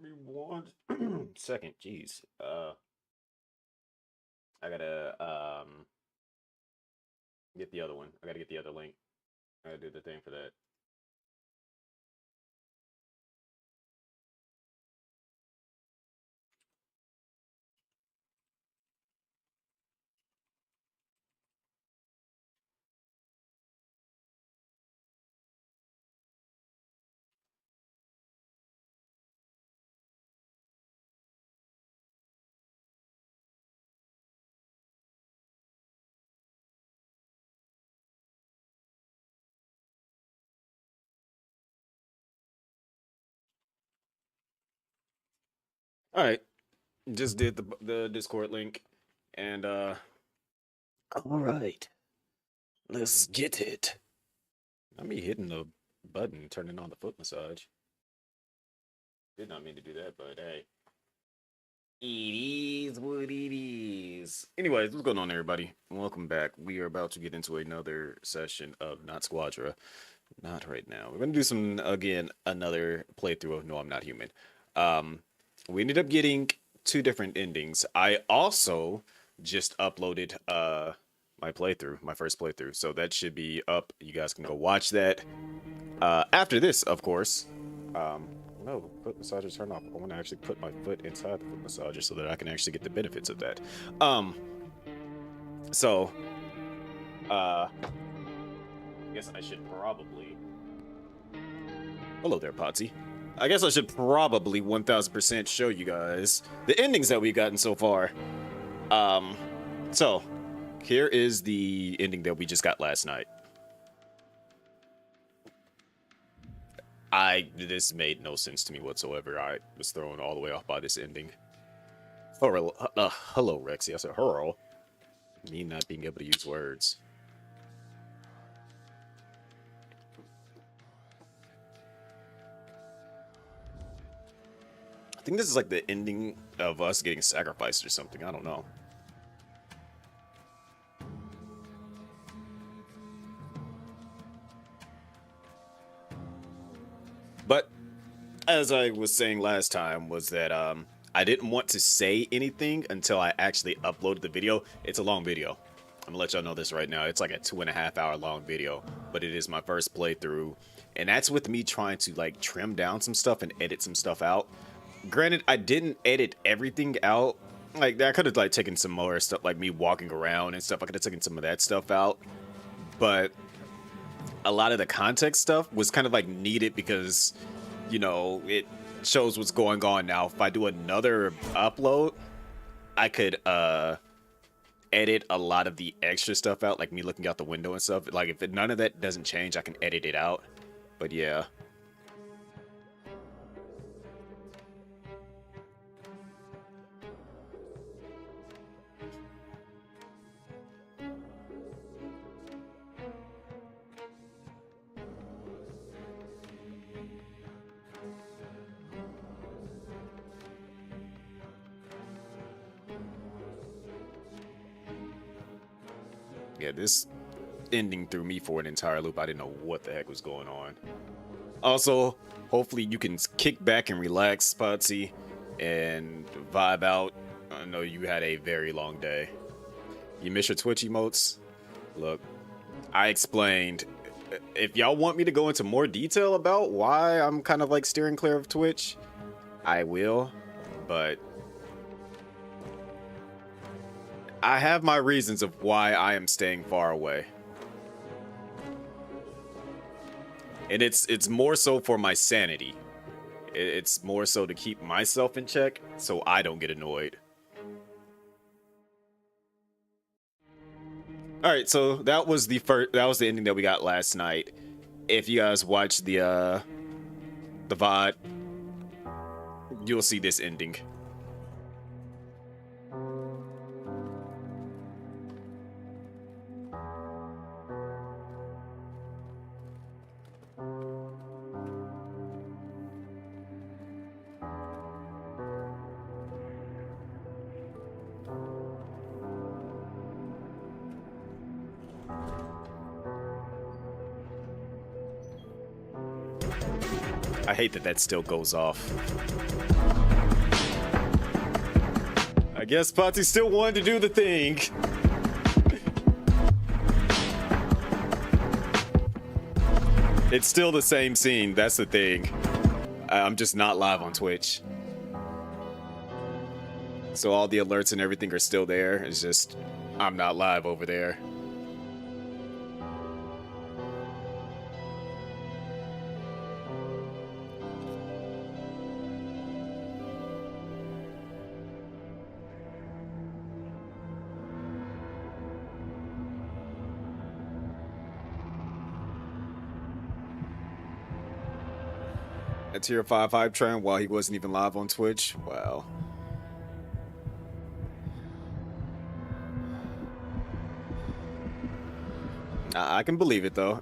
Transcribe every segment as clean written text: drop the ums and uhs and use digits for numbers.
me one second. Jeez. I gotta get the other one. I gotta get the other link. I gotta do the thing for that. All right. Just did the Discord link, and all right, let's get it. Not me hitting the button, turning on the foot massage. Did not mean to do that, but hey, it is what it is. Anyways, what's going on, everybody? Welcome back. We are about to get into another session of Not Squadra. Not right now. We're gonna do some another playthrough of No, I'm Not Human. We ended up getting two different endings. I also just uploaded my playthrough, my first playthrough, so that should be up. You guys can go watch that after this, of course. No, foot massager turn off. I want to actually put my foot inside the foot massager so that I can actually get the benefits of that. So I guess I should probably. Hello there, Potsy. I guess I should probably 1000% show you guys the endings that we've gotten so far. So here is the ending that we just got last night. This made no sense to me whatsoever. I was thrown all the way off by this ending. Hello, Rexy. I said, hello. Me not being able to use words. I think this is like the ending of us getting sacrificed or something. I don't know. But as I was saying last time, was that I didn't want to say anything until I actually uploaded the video. It's a long video. I'm gonna let y'all know this right now. It's like a 2.5 hour long video, but it is my first playthrough, and that's with me trying to like trim down some stuff and edit some stuff out. Granted, I didn't edit everything out. Like, I could have like taken some more stuff, like me walking around and stuff. I could have taken some of that stuff out, but a lot of the context stuff was kind of like needed because, you know, it shows what's going on. Now if I do another upload, I could edit a lot of the extra stuff out, like me looking out the window and stuff. Like if none of that doesn't change, I can edit it out. But yeah. Yeah, this ending threw me for an entire loop. I didn't know what the heck was going on. Also, hopefully you can kick back and relax, Potsy, and vibe out. I know you had a very long day. You miss your Twitch emotes? Look, I explained. If y'all want me to go into more detail about why I'm kind of like steering clear of Twitch, I will, but I have my reasons of why I am staying far away. And it's more so for my sanity. It's more so to keep myself in check so I don't get annoyed. All right, so that was the ending that we got last night. If you guys watched the VOD, you'll see this ending. I hate that that still goes off. I guess Potsy still wanted to do the thing. It's still the same scene, that's the thing. I'm just not live on Twitch. So all the alerts and everything are still there. It's just, I'm not live over there. A tier 5 hype train while he wasn't even live on Twitch. Wow. I can believe it though.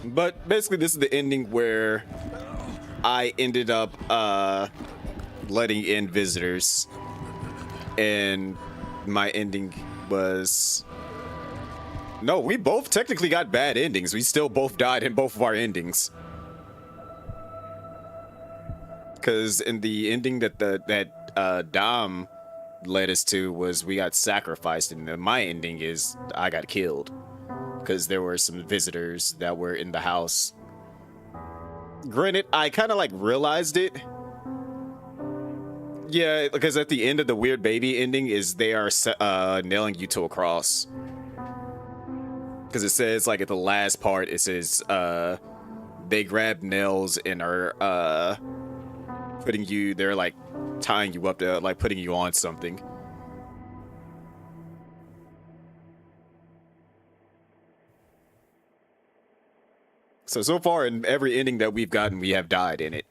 But basically this is the ending where I ended up letting in visitors, and my ending was, no, we both technically got bad endings. We still both died in both of our endings. Because in the ending that Dom led us to was we got sacrificed, and my ending is I got killed because there were some visitors that were in the house. Granted, I kind of like realized it. Yeah, because at the end of the Weird Baby ending is they are nailing you to a cross. Because it says, like, at the last part, it says, they grab nails and are, putting you, they're, like, tying you up to, like, putting you on something. So far, in every ending that we've gotten, we have died in it.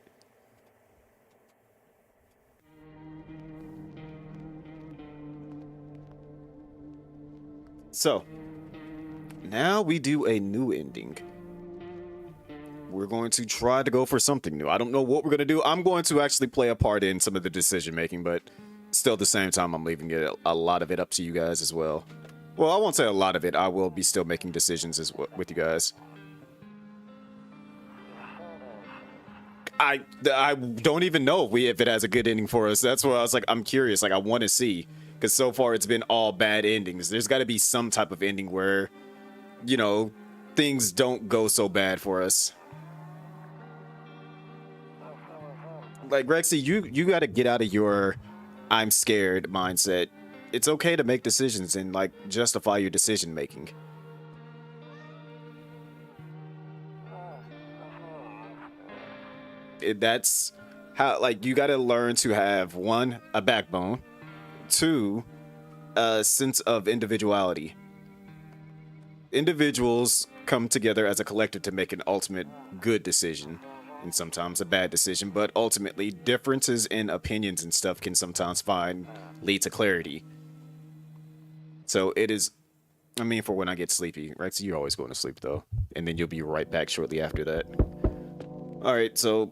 So, now we do a new ending. We're going to try to go for something new. I don't know what we're going to do. I'm going to actually play a part in some of the decision making, but still at the same time, I'm leaving it a lot of it up to you guys as well. Well, I won't say a lot of it. I will be still making decisions with you guys. I don't even know if it has a good ending for us. That's why I was like, I'm curious. Like, I want to see. Because so far, it's been all bad endings. There's got to be some type of ending where, you know, things don't go so bad for us. Like, Rexy, you got to get out of your I'm scared mindset. It's okay to make decisions and, like, justify your decision making. That's how, like, you got to learn to have, one, a backbone, two, a sense of individuality. Individuals come together as a collective to make an ultimate good decision, and sometimes a bad decision, but ultimately differences in opinions and stuff can sometimes lead to clarity. So it is, I mean, for when I get sleepy, right? So you're always going to sleep though, and then you'll be right back shortly after that. All right, so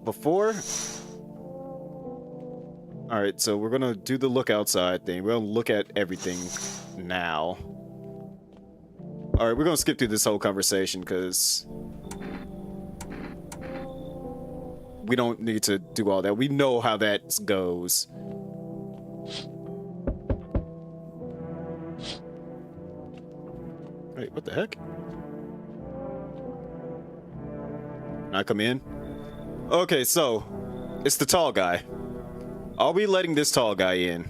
we're gonna do the look outside thing. We're gonna look at everything now. All right, we're gonna skip through this whole conversation because we don't need to do all that. We know how that goes. Wait, what the heck? Can I come in? Okay, so it's the tall guy. Are we letting this tall guy in?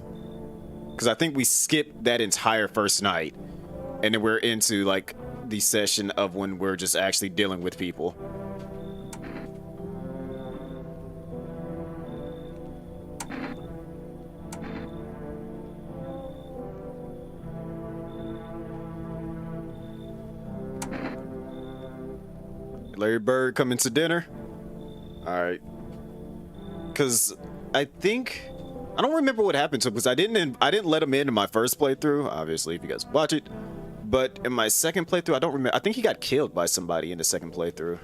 Because I think we skipped that entire first night, and then we're into like the session of when we're just actually dealing with people. Larry Bird coming to dinner. All right. Because I don't remember what happened to him, because I didn't let him in my first playthrough. Obviously, if you guys watch it, but in my second playthrough, I don't remember. I think he got killed by somebody in the second playthrough.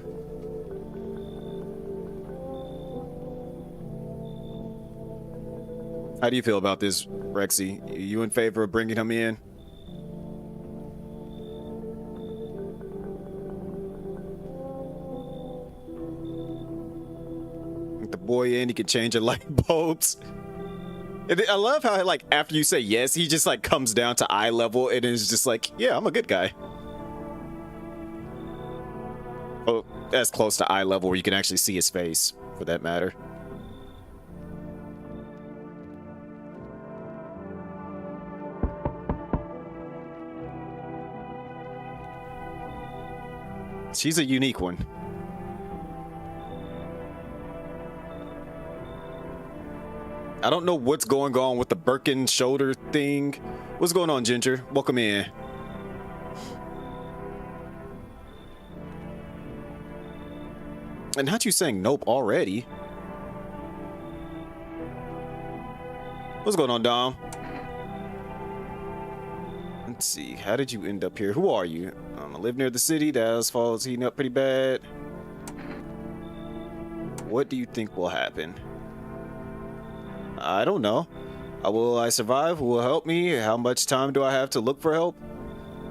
How do you feel about this, Rexy? You in favor of bringing him in? The boy in, he can change your light bulbs. And I love how, like, after you say yes, he just, like, comes down to eye level and is just like, yeah, I'm a good guy. Oh, that's close to eye level where you can actually see his face, for that matter. She's a unique one. I don't know what's going on with the Birkin shoulder thing. What's going on, Ginger? Welcome in. And not you saying nope already. What's going on, Dom? Let's see. How did you end up here? Who are you? I live near the city. The asphalt's heating up pretty bad. What do you think will happen? I don't know. Will I survive? Who will help me? How much time do I have to look for help?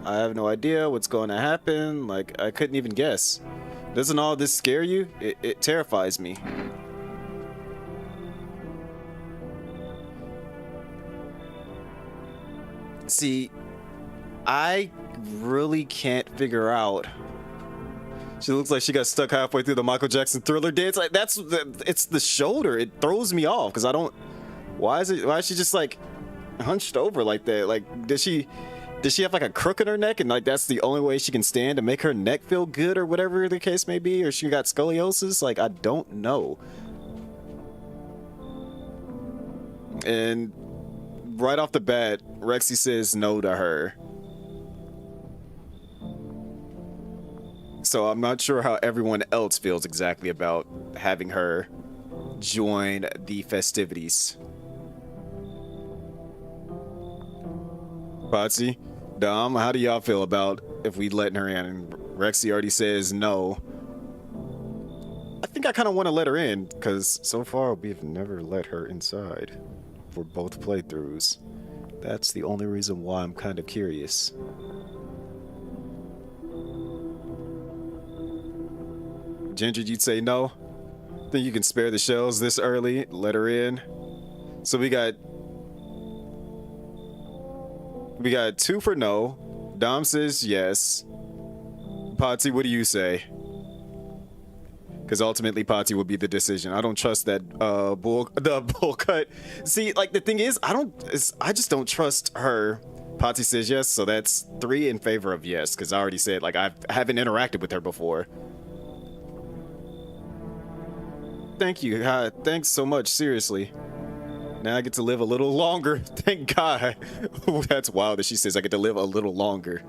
I have no idea what's going to happen. Like, I couldn't even guess. Doesn't all this scare you? It terrifies me. See, I really can't figure out. She looks like she got stuck halfway through the Michael Jackson Thriller dance. Like, it's the shoulder. It throws me off because I don't. Why is she just like hunched over like that? Like, does she have like a crook in her neck and like that's the only way she can stand to make her neck feel good or whatever the case may be? Or she got scoliosis? Like, I don't know. And right off the bat, Rexy says no to her. So I'm not sure how everyone else feels exactly about having her join the festivities. Potsy, Dom, how do y'all feel about if we letting her in? And Rexy already says no. I think I kind of want to let her in because so far we've never let her inside for both playthroughs. That's the only reason why I'm kind of curious. Ginger, you'd say no? Think you can spare the shells this early? Let her in? So we got 2 for no. Dom says yes. Potsy, what do you say? Because ultimately Potsy would be the decision. I don't trust that bull cut. See, like the thing is, I just don't trust her. Potsy says yes, so that's 3 in favor of yes. Because I already said like I haven't interacted with her before. Thank you. Thanks so much. Seriously. Now I get to live a little longer. Thank God. Ooh, that's wild that she says I get to live a little longer.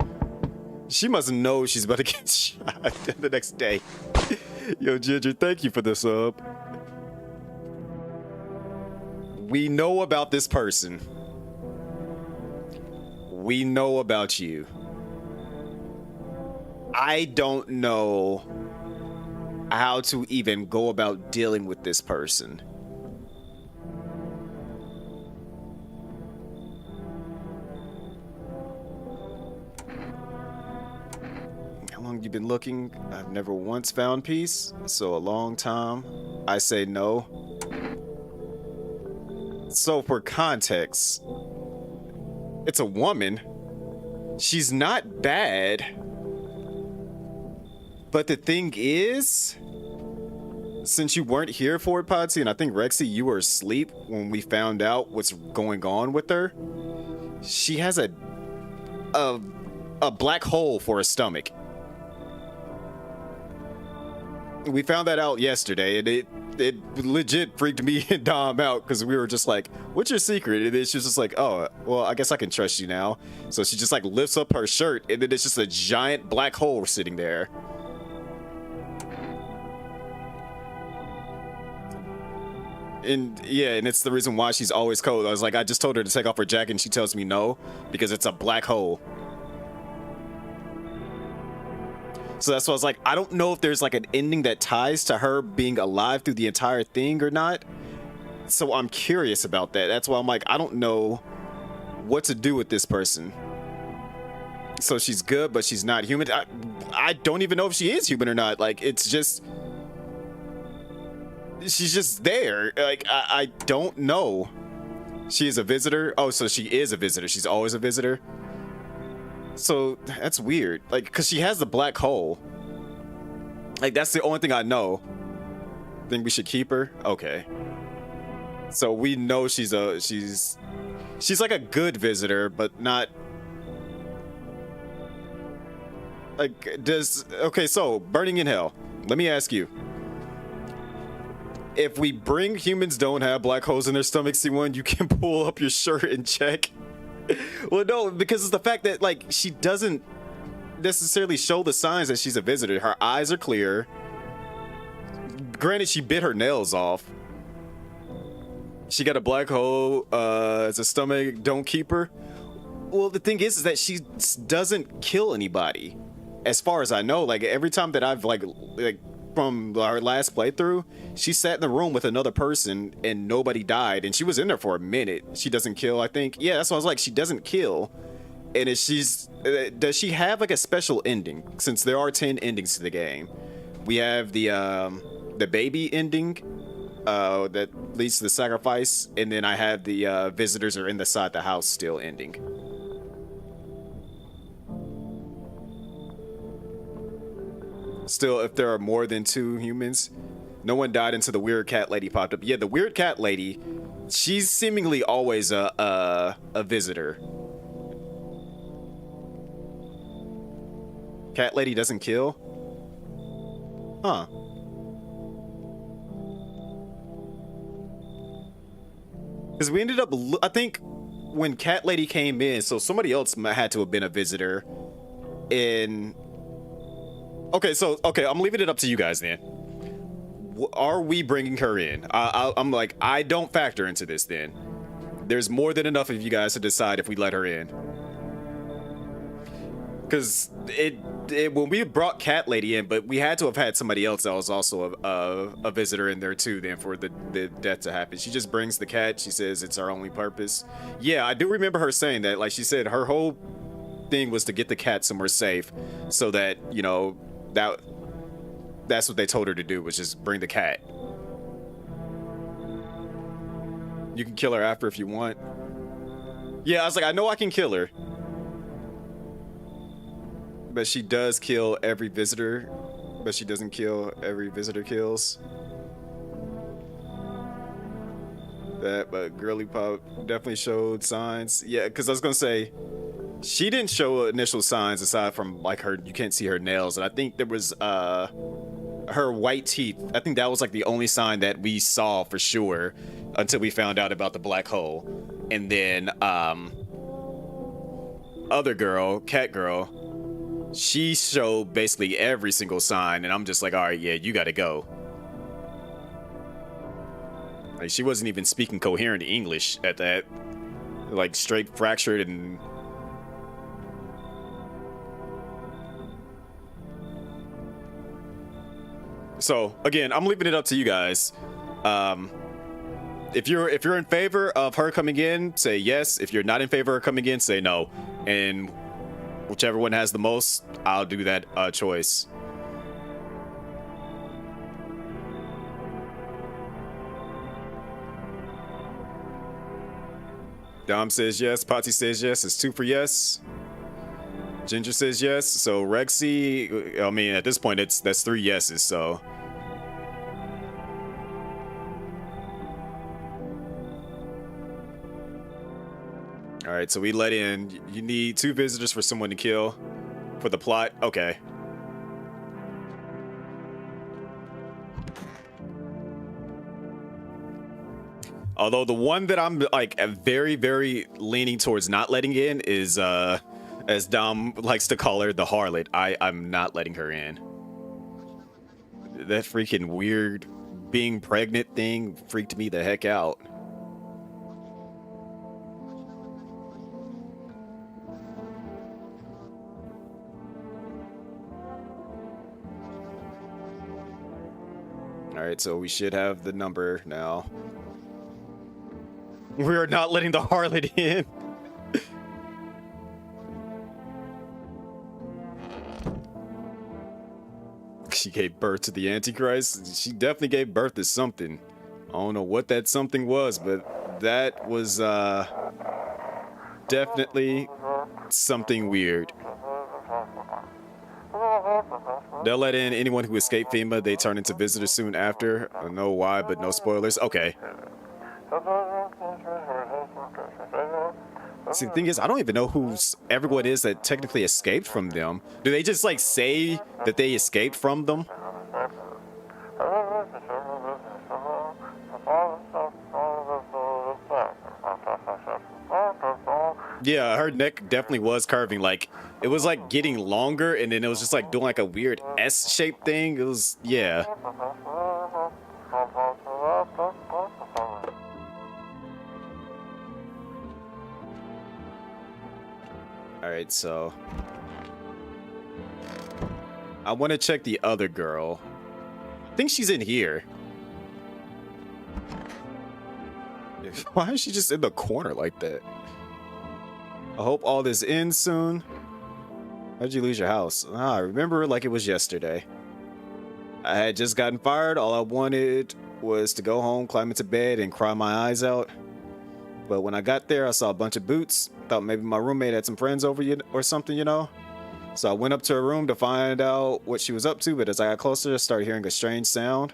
She must know she's about to get shot the next day. Yo, Ginger, thank you for the sub. We know about this person. We know about you. I don't know how to even go about dealing with this person. How long you been looking? I've never once found peace, so a long time. I say no. So for context, it's a woman. She's not bad. But the thing is, since you weren't here for it, Potsy, and I think Rexy, you were asleep when we found out what's going on with her. She has a black hole for a stomach. We found that out yesterday, and it legit freaked me and Dom out because we were just like, "What's your secret?" And then she was just like, "Oh, well, I guess I can trust you now." So she just like lifts up her shirt, and then it's just a giant black hole sitting there. And yeah, and it's the reason why she's always cold. I was like, I just told her to take off her jacket and she tells me no, because it's a black hole. So that's why I was like, I don't know if there's like an ending that ties to her being alive through the entire thing or not. So I'm curious about that. That's why I'm like, I don't know what to do with this person. So she's good, but she's not human. I don't even know if she is human or not. Like, it's just... she's just there. Like, I don't know. She is a visitor? Oh, so she is a visitor. She's always a visitor? So, that's weird. Like, because she has the black hole. Like, that's the only thing I know. Think we should keep her? Okay. So we know she's like a good visitor, but not like okay, so Burning in Hell. Let me ask you. If we bring humans don't have black holes in their stomachs, C1, you can pull up your shirt and check. Well, no, because it's the fact that like she doesn't necessarily show the signs that she's a visitor. Her eyes are clear. Granted, she bit her nails off. She got a black hole as a stomach. Don't keep her. Well, the thing is that she doesn't kill anybody, as far as I know. Like every time that I've like from our last playthrough, she sat in the room with another person and nobody died, and she was in there for a minute. She doesn't kill, I think. Yeah, that's what I was like. She doesn't kill. And if does she have like a special ending? Since there are 10 endings to the game, we have the baby ending that leads to the sacrifice, and then I have the visitors are inside the house still ending. Still, if there are more than 2 humans, no one died until the weird cat lady popped up. Yeah, the weird cat lady, she's seemingly always a visitor. Cat lady doesn't kill? Huh. Because we ended up, I think, when Cat Lady came in, so somebody else had to have been a visitor in... Okay, I'm leaving it up to you guys then. Are we bringing her in? I'm like, I don't factor into this then. There's more than enough of you guys to decide if we let her in. Because when we brought Cat Lady in, but we had to have had somebody else that was also a visitor in there too then for the death to happen. She just brings the cat. She says it's our only purpose. Yeah, I do remember her saying that. Like she said, her whole thing was to get the cat somewhere safe so that, you know, that's what they told her to do, was just bring the cat. You can kill her after if you want. Yeah, I was like, I know I can kill her. But she does kill every visitor, but she doesn't kill every visitor kills. That, but Girly Pop definitely showed signs. Yeah, because I was gonna say, she didn't show initial signs aside from like you can't see her nails, and I think there was her white teeth. I think that was like the only sign that we saw for sure until we found out about the black hole. And then other girl, cat girl, she showed basically every single sign, and I'm just like, all right, yeah, you gotta go. Like, she wasn't even speaking coherent English at that. Like, straight fractured and... So, again, I'm leaving it up to you guys. If you're in favor of her coming in, say yes. If you're not in favor of coming in, say no. And whichever one has the most, I'll do that choice. Dom says yes. Patsy says yes. It's 2 for yes. Ginger says yes. So Rexy, I mean, at this point, that's 3 yeses. So. All right, so we let in. You need 2 visitors for someone to kill for the plot. Okay. Although the one that I'm like very, very leaning towards not letting in is, as Dom likes to call her, the harlot. I'm not letting her in. That freaking weird being pregnant thing freaked me the heck out. All right, so we should have the number now. We are not letting the harlot in. She gave birth to the Antichrist. She definitely gave birth to something. I don't know what that something was, but That was definitely something weird. They'll let in anyone who escaped FEMA. They turn into visitors soon after. I don't know why, but no spoilers. Okay. See, the thing is, I don't even know who's everyone is that technically escaped from them. Do they just like say that they escaped from them? Yeah, her neck definitely was curving. Like, it was like getting longer, and then it was just like doing like a weird S-shaped thing. It was, yeah. All right, so I want to check the other girl. I think she's in here. Why is she just in the corner like that? I hope all this ends soon. How'd you lose your house? I remember like it was yesterday. I had just gotten fired. All I wanted was to go home, climb into bed, and cry my eyes out. But when I got there, I saw a bunch of boots. Thought maybe my roommate had some friends over or something, you know? So I went up to her room to find out what she was up to, but as I got closer, I started hearing a strange sound.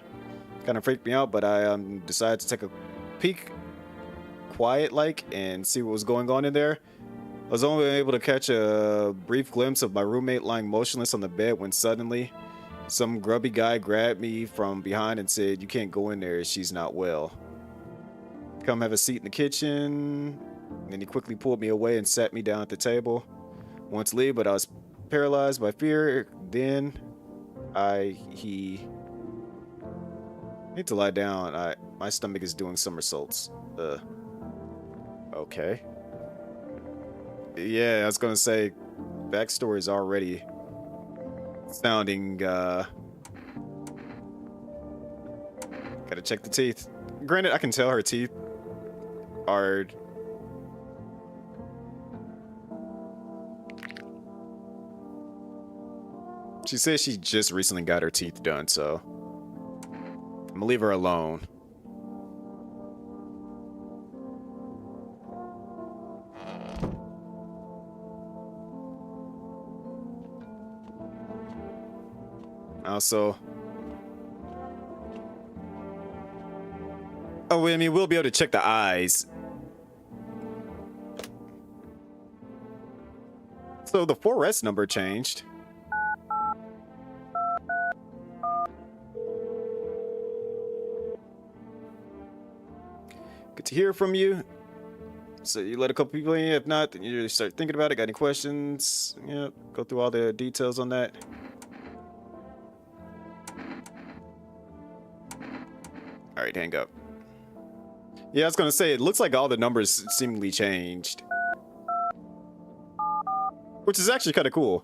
Kind of freaked me out, but I decided to take a peek, quiet-like, and see what was going on in there. I was only able to catch a brief glimpse of my roommate lying motionless on the bed when suddenly some grubby guy grabbed me from behind and said, "You can't go in there, she's not well. Come have a seat in the kitchen." And then he quickly pulled me away and sat me down at the table. Wanted to leave, but I was paralyzed by fear. Then he need to lie down. My stomach is doing somersaults. Okay. Yeah, I was gonna say, backstory is already sounding, gotta check the teeth. Granted, I can tell her teeth are... She says she just recently got her teeth done, so I'm gonna leave her alone. Also, oh, I mean, we'll be able to check the eyes. So the 4S number changed. Good to hear from you. So you let a couple people in. If not, then you start thinking about it. Got any questions? Yeah, go through all the details on that. All right, hang up. Yeah, I was gonna say, it looks like all the numbers seemingly changed, which is actually kind of cool.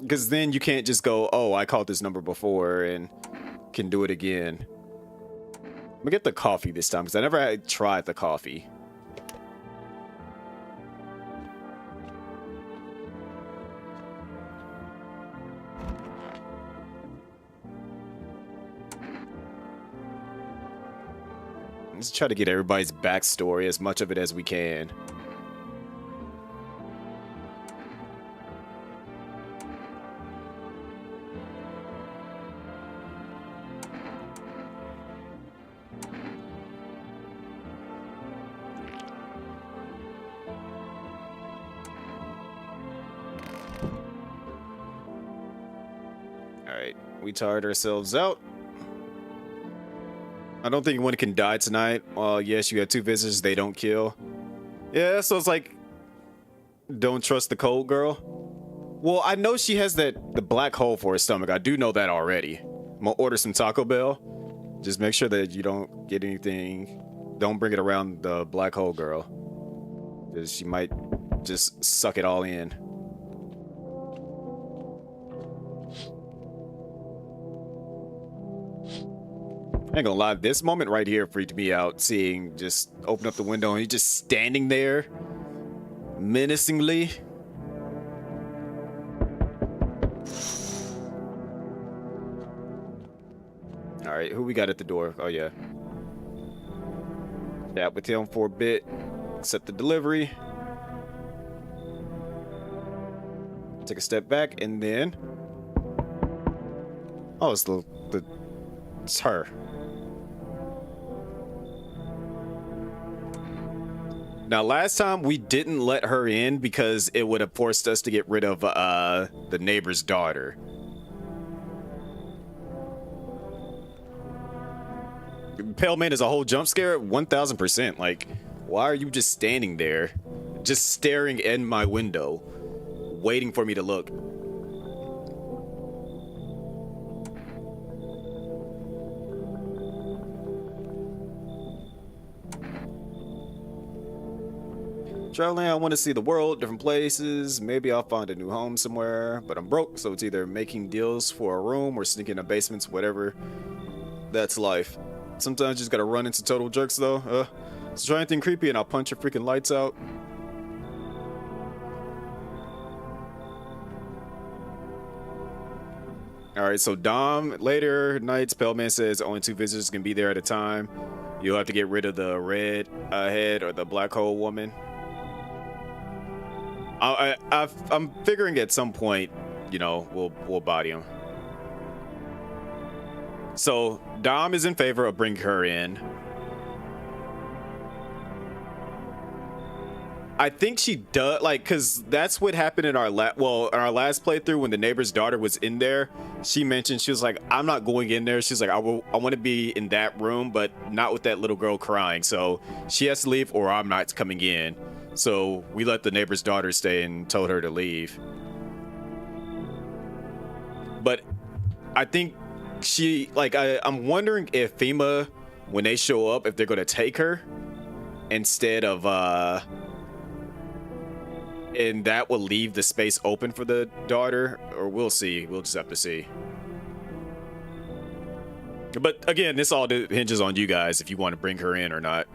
Because then you can't just go, "Oh, I called this number before," and can do it again. I'm gonna get the coffee this time because I never had tried the coffee. Let's try to get everybody's backstory, as much of it as we can. Alright, we tired ourselves out. I don't think anyone can die tonight. Well, yes, you had 2 visitors, they don't kill. Yeah, so it's like, don't trust the cold girl. Well, I know she has the black hole for her stomach. I do know that already. I'm gonna order some Taco Bell. Just make sure that you don't get anything. Don't bring it around the black hole girl, because she might just suck it all in. I ain't gonna lie, this moment right here freaked me out, seeing just open up the window and he's just standing there menacingly. All right, who we got at the door? Oh yeah. Chat with him for a bit. Accept the delivery. Take a step back, and then... Oh, it's her. Now, last time we didn't let her in because it would have forced us to get rid of the neighbor's daughter. Pale Man is a whole jump scare? 1000%. Like, why are you just standing there, just staring in my window, waiting for me to look? Traveling, I want to see the world, different places. Maybe I'll find a new home somewhere, but I'm broke, so it's either making deals for a room or sneaking into basements, whatever. That's life. Sometimes you just gotta run into total jerks, though. So try anything creepy and I'll punch your freaking lights out. Alright, so Dom, later nights, Pale Man says only 2 visitors can be there at a time. You'll have to get rid of the red head or the black hole woman. I'm figuring at some point, you know, we'll body him. So Dom is in favor of bringing her in. I think she does, like, cause that's what happened in our last playthrough when the neighbor's daughter was in there. She mentioned, she was like, "I'm not going in there." She's like, I want to be in that room, but not with that little girl crying. So she has to leave, or I'm not coming in. So we let the neighbor's daughter stay and told her to leave. But I think she, like, I'm wondering if FEMA, when they show up, if they're gonna take her instead of and that will leave the space open for the daughter, or we'll see. We'll just have to see. But again, this all hinges on you guys if you want to bring her in or not.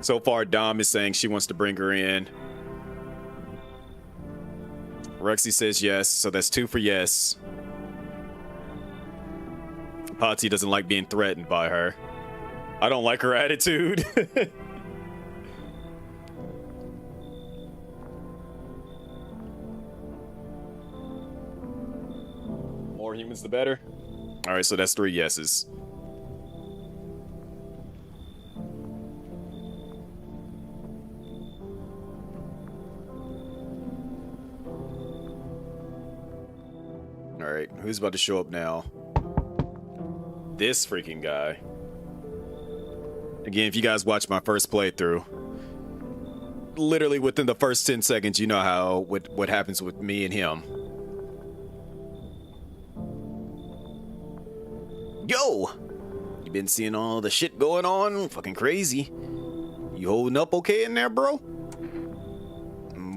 So far, Dom is saying she wants to bring her in. Rexy says yes, so that's 2 for yes. Patsy doesn't like being threatened by her. I don't like her attitude. More humans, the better. All right, so that's 3 yeses. All right, who's about to show up now? This freaking guy. Again, if you guys watch my first playthrough, literally within the first 10 seconds, you know how what happens with me and him. Yo! You been seeing all the shit going on? Fucking crazy. You holding up okay in there, bro?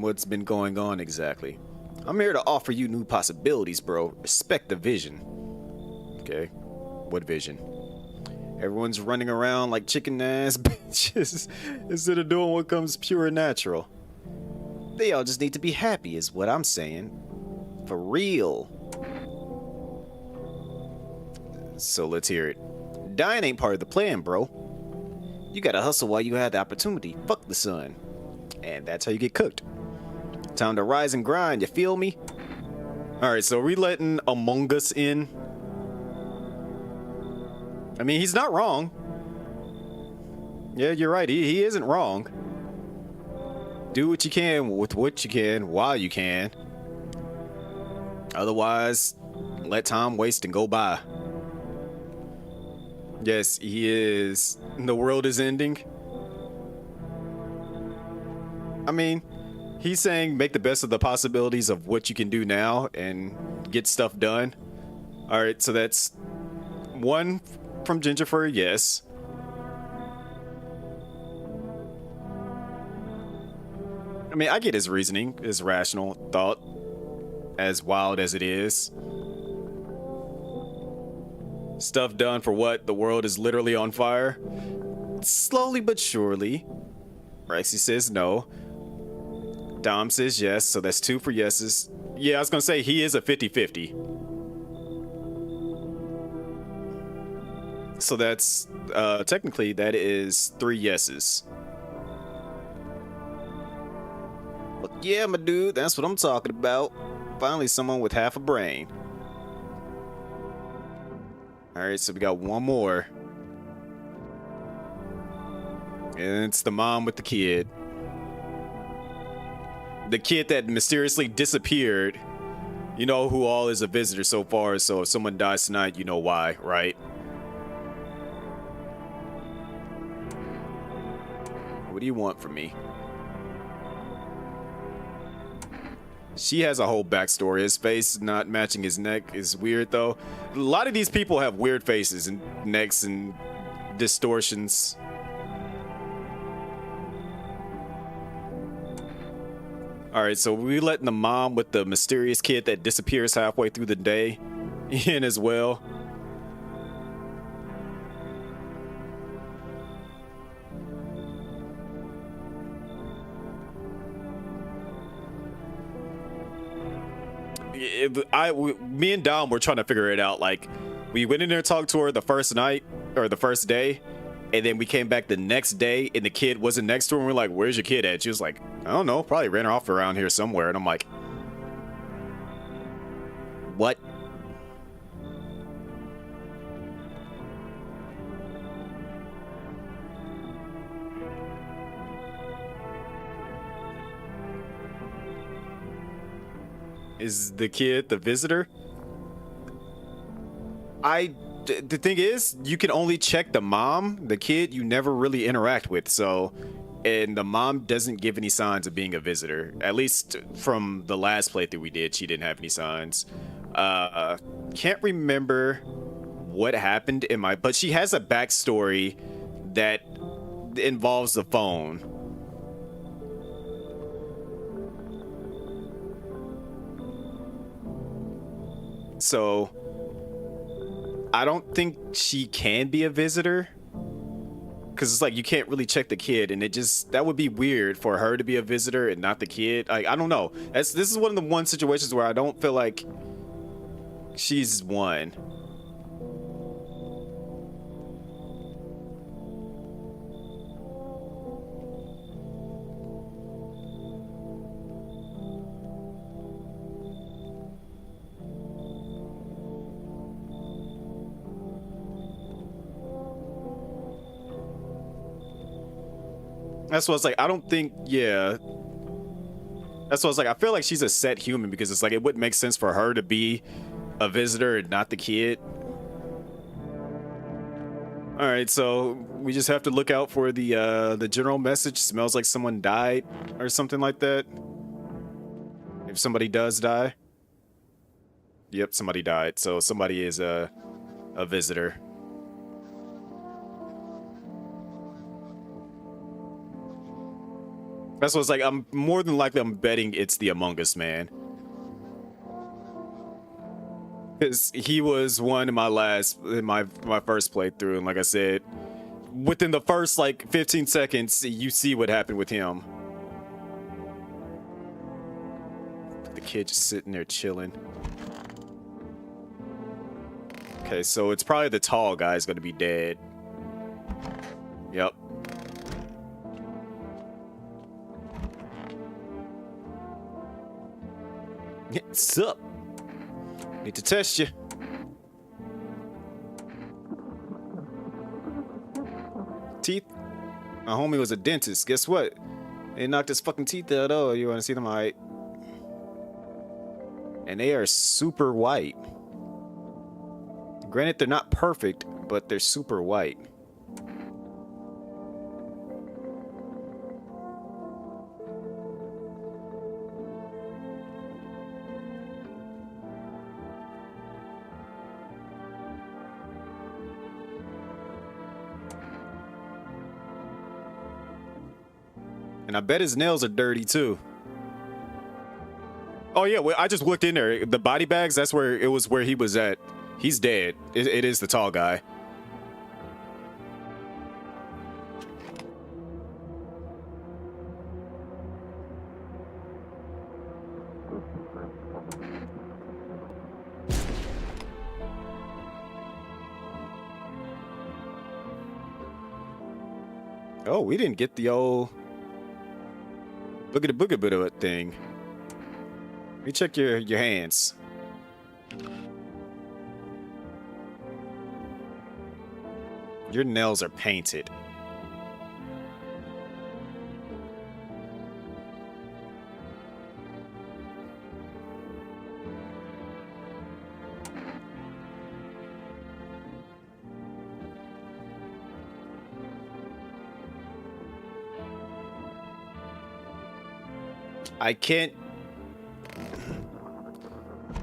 What's been going on exactly? I'm here to offer you new possibilities, bro. Respect the vision. Okay. What vision? Everyone's running around like chicken ass bitches instead of doing what comes pure and natural. They all just need to be happy is what I'm saying. For real. So let's hear it. Dying ain't part of the plan, bro. You gotta hustle while you have the opportunity. Fuck the sun. And that's how you get cooked. Time to rise and grind, you feel me? Alright, so are we letting Among Us in? I mean, he's not wrong. Yeah, you're right. He isn't wrong. Do what you can with what you can while you can. Otherwise, let time waste and go by. Yes, he is. The world is ending. I mean, he's saying make the best of the possibilities of what you can do now and get stuff done. All right, so that's 1 from Ginger for a yes. I mean, I get his reasoning, his rational thought, as wild as it is. Stuff done for what? The world is literally on fire? Slowly but surely. Rexy says no. Dom says yes, so that's 2 for yeses. Yeah, I was gonna say he is a 50-50. So that's technically that is 3 yeses. But yeah, my dude, that's what I'm talking about. Finally, someone with half a brain. All right, so we got one more. And it's the mom with the kid. The kid that mysteriously disappeared. You know who all is a visitor so far, so if someone dies tonight, you know why, right? What do you want from me? She has a whole backstory. His face not matching his neck is weird, though. A lot of these people have weird faces and necks and distortions. All right, so we letting the mom with the mysterious kid that disappears halfway through the day in as well. Me and Dom were trying to figure it out. Like, we went in there and talked to her the first night or the first day, and then we came back the next day, and the kid wasn't next to her. And we're like, "Where's your kid at?" She was like, "I don't know. Probably ran off around here somewhere." And I'm like, "What?" Is the kid the visitor? The thing is, you can only check the mom. The kid you never really interact with, so, and the mom doesn't give any signs of being a visitor. At least from the last playthrough we did, she didn't have any signs. Can't remember what happened but she has a backstory that involves the phone. So I don't think she can be a visitor, because it's like you can't really check the kid, and that would be weird for her to be a visitor and not the kid. Like, I don't know. This is one of the situations where I don't feel like she's one. That's what it's like. I don't think, yeah. That's what I was like. I feel like she's a set human, because it's like it wouldn't make sense for her to be a visitor and not the kid. All right, so we just have to look out for the general message. Smells like someone died or something like that. If somebody does die. Yep, somebody died. So somebody is a visitor. That's what it's like. I'm more than likely, I'm betting it's the Among Us man, because he was one in my first playthrough, and like I said, within the first like 15 seconds, you see what happened with him. The kid just sitting there chilling. Okay, so it's probably the tall guy's gonna be dead. Yep. What's up? Need to test you. Teeth? My homie was a dentist. Guess what? They knocked his fucking teeth out. Oh, you want to see them? All right. And they are super white. Granted, they're not perfect, but they're super white. And I bet his nails are dirty too. Oh yeah, well, I just looked in there. The body bags, that's where he was at. He's dead. It is the tall guy. Oh, we didn't get the old boogada booga thing. Let me check your hands. Your nails are painted. I can't...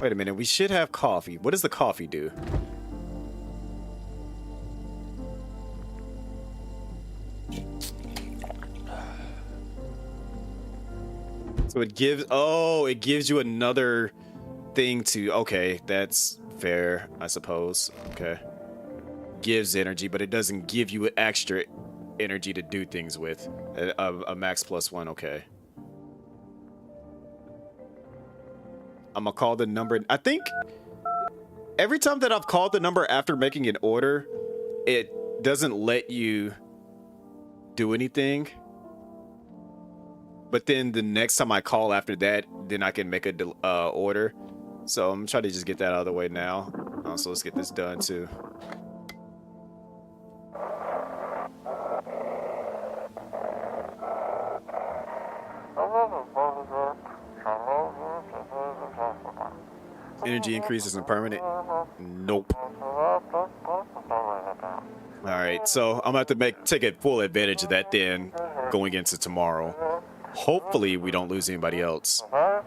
Wait a minute, we should have coffee. What does the coffee do? So it gives... Oh, it gives you another thing to... Okay, that's fair, I suppose. Okay. Gives energy, but it doesn't give you extra energy to do things with. A max +1, okay. I'm gonna call the number. I think every time that I've called the number after making an order, it doesn't let you do anything. But then the next time I call after that, then I can make a order. So I'm trying to just get that out of the way now. So let's get this done too. Energy increase isn't permanent. Nope. Alright, so I'm gonna have to take a full advantage of that then going into tomorrow. Hopefully we don't lose anybody else. I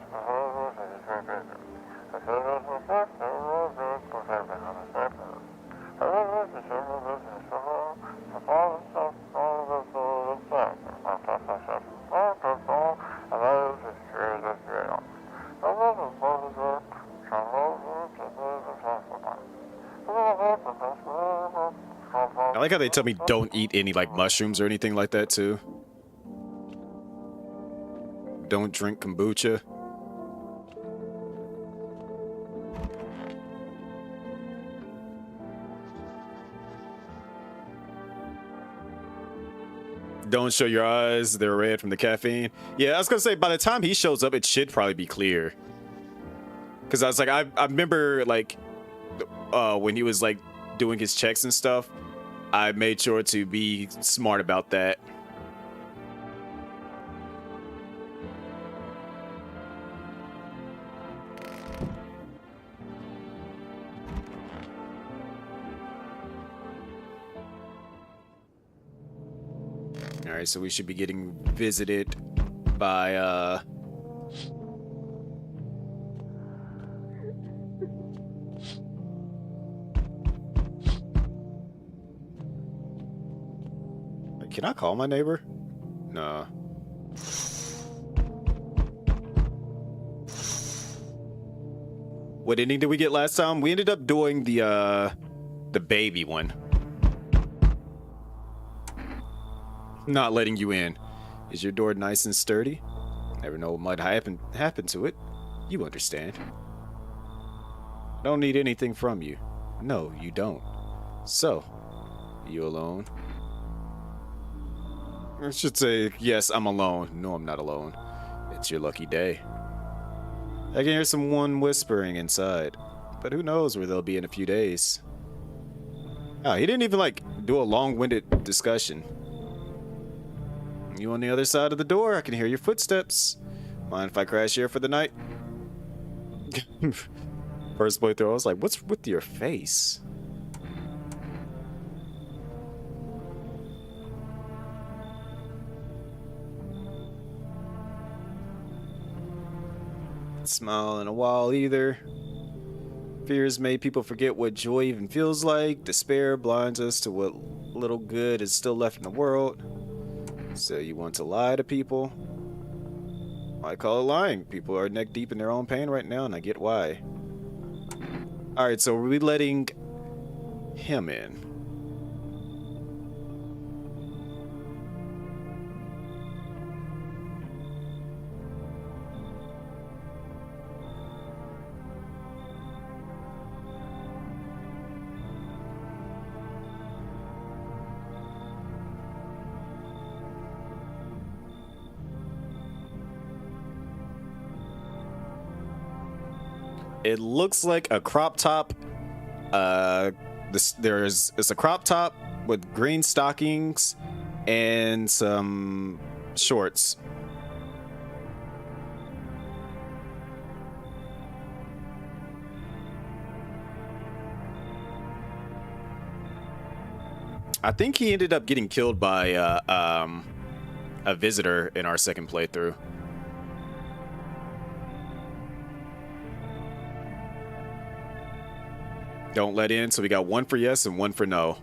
like how they tell me don't eat any like mushrooms or anything like that too. Don't drink kombucha. Don't show your eyes, they're red from the caffeine. Yeah, I was gonna say by the time he shows up, it should probably be clear. Cause I was like, I remember like when he was like doing his checks and stuff, I made sure to be smart about that. All right, so we should be getting visited by Can I call my neighbor? No. What ending did we get last time? We ended up doing the baby one. Not letting you in. Is your door nice and sturdy? Never know what might happen to it. You understand. Don't need anything from you. No, you don't. So, you alone? I should say, yes, I'm alone. No, I'm not alone. It's your lucky day. I can hear someone whispering inside, but who knows where they'll be in a few days. Ah, he didn't even, like, do a long-winded discussion. You on the other side of the door? I can hear your footsteps. Mind if I crash here for the night? First playthrough, I was like, what's with your face? Smile in a while either. Fears made people forget what joy even feels like. Despair blinds us to what little good is still left in the world. So you want to lie to people? I call it lying. People are neck deep in their own pain right now, and I get why. Alright, so are we letting him in? It looks like a crop top. It's a crop top with green stockings and some shorts. I think he ended up getting killed by a visitor in our second playthrough. Don't let in, so we got 1 for yes and 1 for no.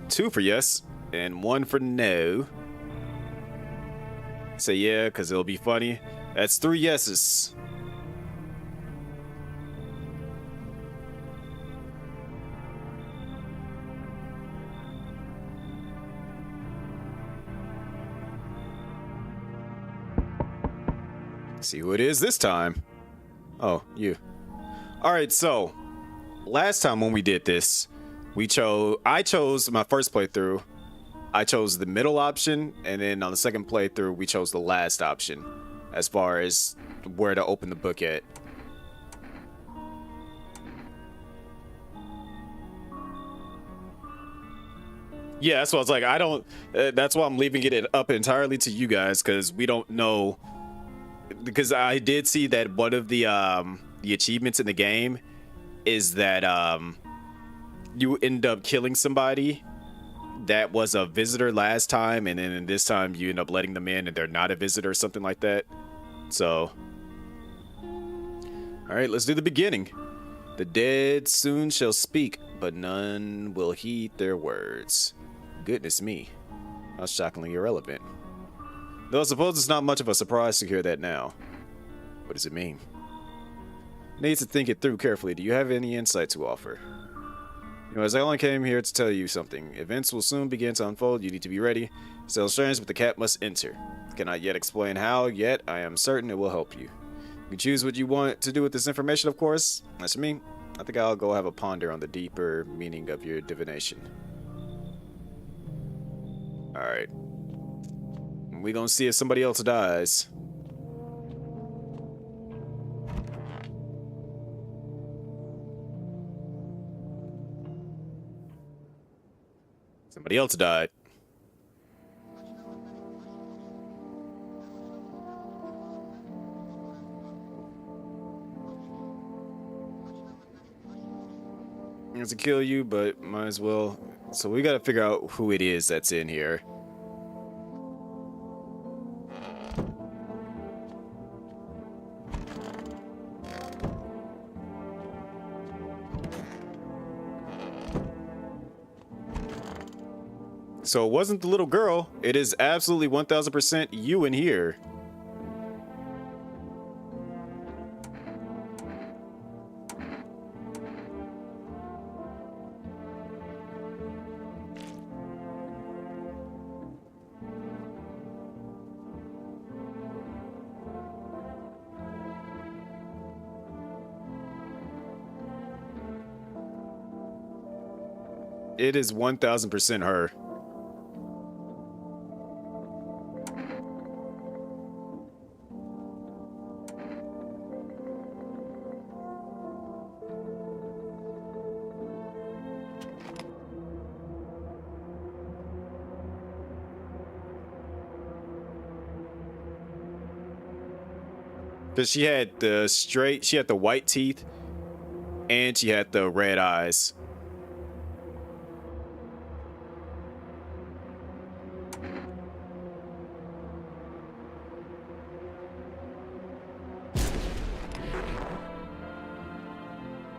Two for yes and 1 for no. Say yeah, because it'll be funny. That's 3 yeses. See who it is this time. Oh, you. All right, so last time when we did this, I chose my first playthrough. I chose the middle option, and then on the second playthrough, we chose the last option as far as where to open the book at. Yeah, that's what I was like. I don't. That's why I'm leaving it up entirely to you guys, because we don't know. Because I did see that one of the achievements in the game is that you end up killing somebody that was a visitor last time, and then in this time you end up letting them in and they're not a visitor or something like that. So, all right, let's do the beginning. The dead soon shall speak, but none will heed their words. Goodness me, how shockingly irrelevant. Though I suppose it's not much of a surprise to hear that now. What does it mean? Needs to think it through carefully. Do you have any insight to offer? Anyways, I only came here to tell you something. Events will soon begin to unfold. You need to be ready. Still strange, but the cat must enter. Cannot yet explain how, yet I am certain it will help you. You can choose what you want to do with this information, of course. That's me. I think I'll go have a ponder on the deeper meaning of your divination. Alright. We're gonna see if somebody else dies. Somebody else died. It's to kill you, but might as well. So we gotta figure out who it is that's in here. So it wasn't the little girl. It is absolutely 1000% you in here. It is 1000% her. Because she had the white teeth, and she had the red eyes.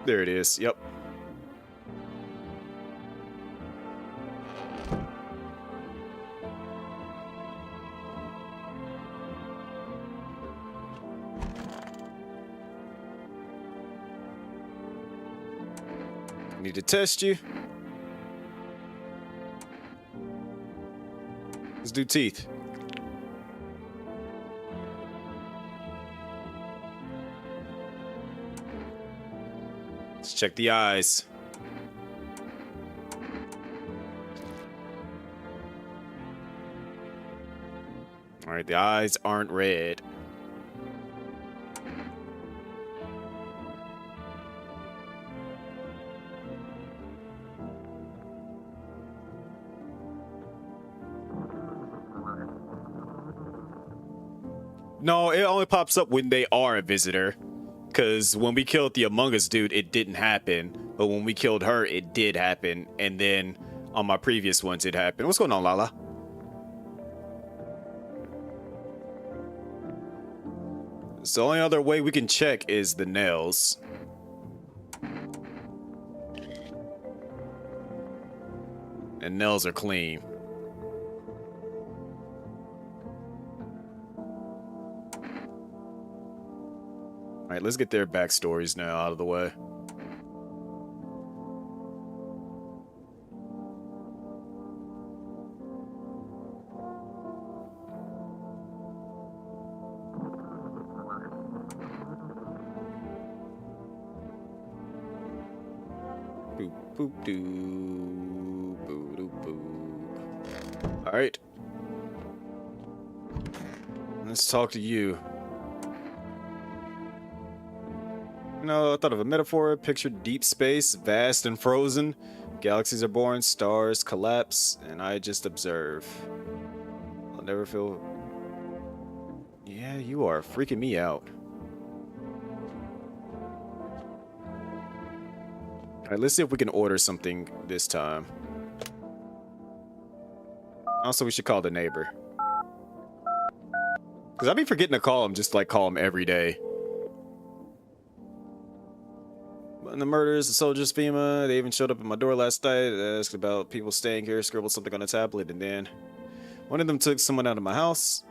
There it is, yep. Need to test you. Let's do teeth. check the eyes. All right, the eyes aren't red. No, it only pops up when they are a visitor. Because when we killed the Among Us dude, it didn't happen. But when we killed her, it did happen. And then on my previous ones, it happened. What's going on, Lala? So the only other way we can check is the nails. And nails are clean. All right, let's get their backstories now out of the way. Boop, boop, doo. Boo, doo, boo. All right. Let's talk to you. You know, I thought of a metaphor, pictured deep space, vast and frozen. Galaxies are born, stars collapse, and I just observe. I'll never feel... Yeah, you are freaking me out. Alright, let's see if we can order something this time. Also, we should call the neighbor. Because I'd be forgetting to call him, just like call him every day. And the murders, the soldiers, FEMA, they even showed up at my door last night, asked about people staying here, scribbled something on a tablet, and then one of them took someone out of my house.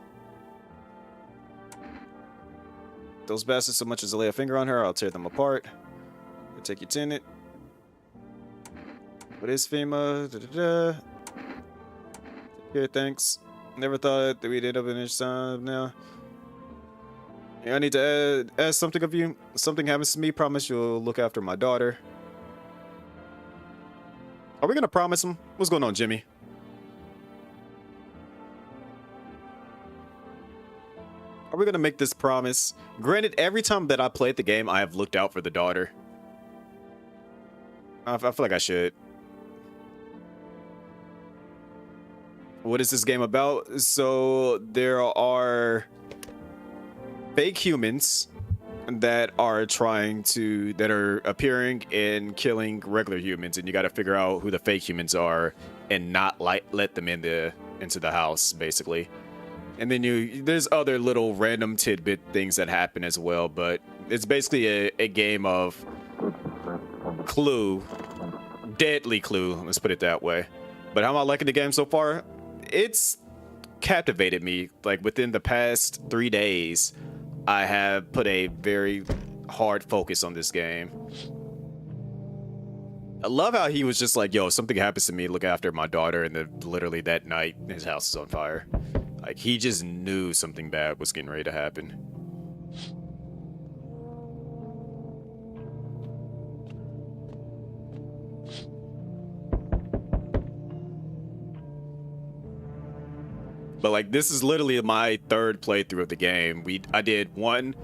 Those bastards, so much as to lay a finger on her, I'll tear them apart. I'll take your tenant. What is FEMA? Da-da-da. Here, thanks. Never thought that we'd end up in this time now. I need to ask something of you. If something happens to me, promise you'll look after my daughter. Are we gonna promise him? What's going on, Jimmy? Are we gonna make this promise? Granted, every time that I played the game, I have looked out for the daughter. I feel like I should. What is this game about? So there are fake humans that are appearing and killing regular humans, and you got to figure out who the fake humans are and not let them into the house, basically. And then there's other little random tidbit things that happen as well, but it's basically a game of Clue, deadly Clue, let's put it that way. But how am I liking the game so far? It's captivated me. Like within the past 3 days, I have put a very hard focus on this game. I love how he was just like, yo, if something happens to me, look after my daughter, and then literally that night his house is on fire. Like he just knew something bad was getting ready to happen. But like this is literally my third playthrough of the game. I did one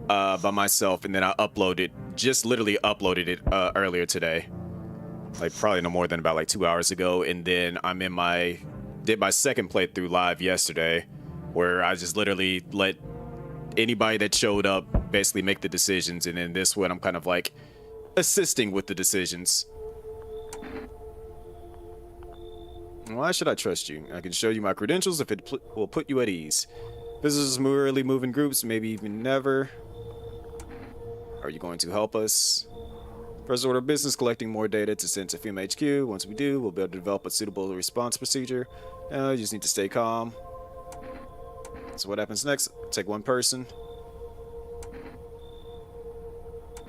by myself, and then I literally uploaded it earlier today. Like probably no more than about like 2 hours ago. And then did my second playthrough live yesterday, where I just literally let anybody that showed up basically make the decisions. And then this one I'm kind of like assisting with the decisions. Why should I trust you? I can show you my credentials if it will put you at ease. Visitors rarely move in groups, maybe even never. Are you going to help us? First order of business, collecting more data to send to FEMA HQ. Once we do, we'll be able to develop a suitable response procedure. You just need to stay calm. So what happens next? Take one person.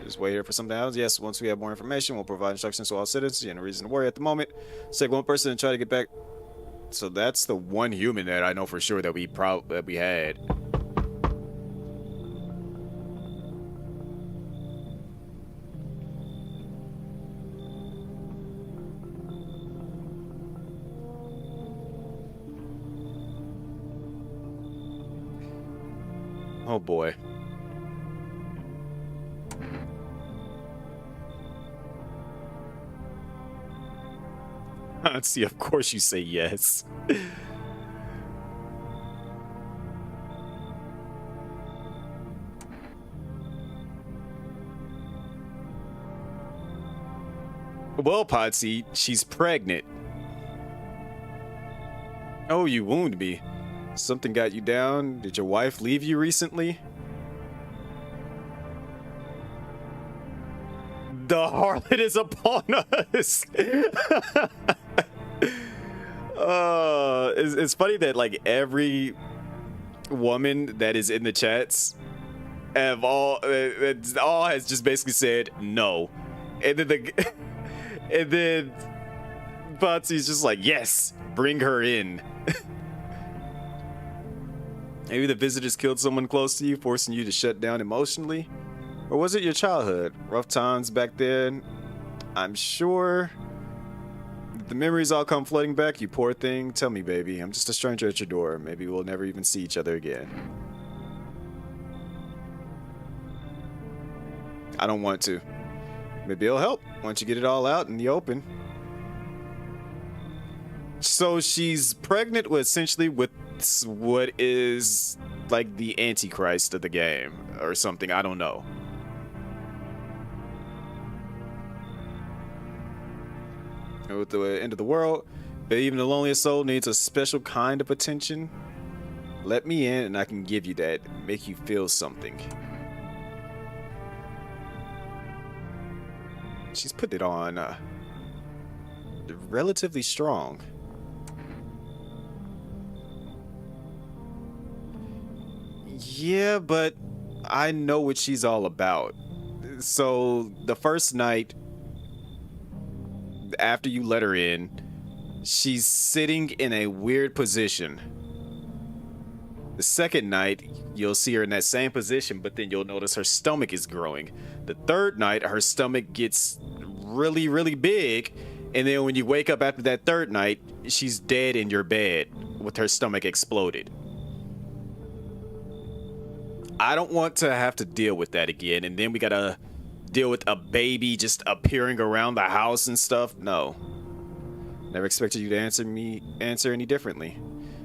Just wait here for something else. Yes, once we have more information, we'll provide instructions to all citizens. You have no reason to worry at the moment. Let's take one person and try to get back. So that's the one human that I know for sure that we had. Oh boy. Let's see, of course you say yes. Well, Potsy, she's pregnant. Oh, you wound me. Something got you down? Did your wife leave you recently? The harlot is upon us. It's funny that like every woman that is in the chats have all has just basically said no, and then and then Potsy's just like, yes, bring her in. Maybe the visitors killed someone close to you, forcing you to shut down emotionally. Or was it your childhood? Rough times back then? I'm sure the memories all come flooding back, you poor thing. Tell me, baby, I'm just a stranger at your door. Maybe we'll never even see each other again. I don't want to. Maybe it'll help once you get it all out in the open. So she's pregnant with essentially with what is like the Antichrist of the game or something. I don't know. With the end of the world, but even the loneliest soul needs a special kind of attention. Let me in and I can give you that, make you feel something. She's put it on relatively strong. Yeah, but I know what she's all about. So the first night after you let her in, she's sitting in a weird position. The second night, you'll see her in that same position, but then you'll notice her stomach is growing. The third night, her stomach gets really, really big, and then when you wake up after that third night, she's dead in your bed with her stomach exploded. I don't want to have to deal with that again, and then we gotta deal with a baby just appearing around the house and stuff. No. Never expected you to answer any differently.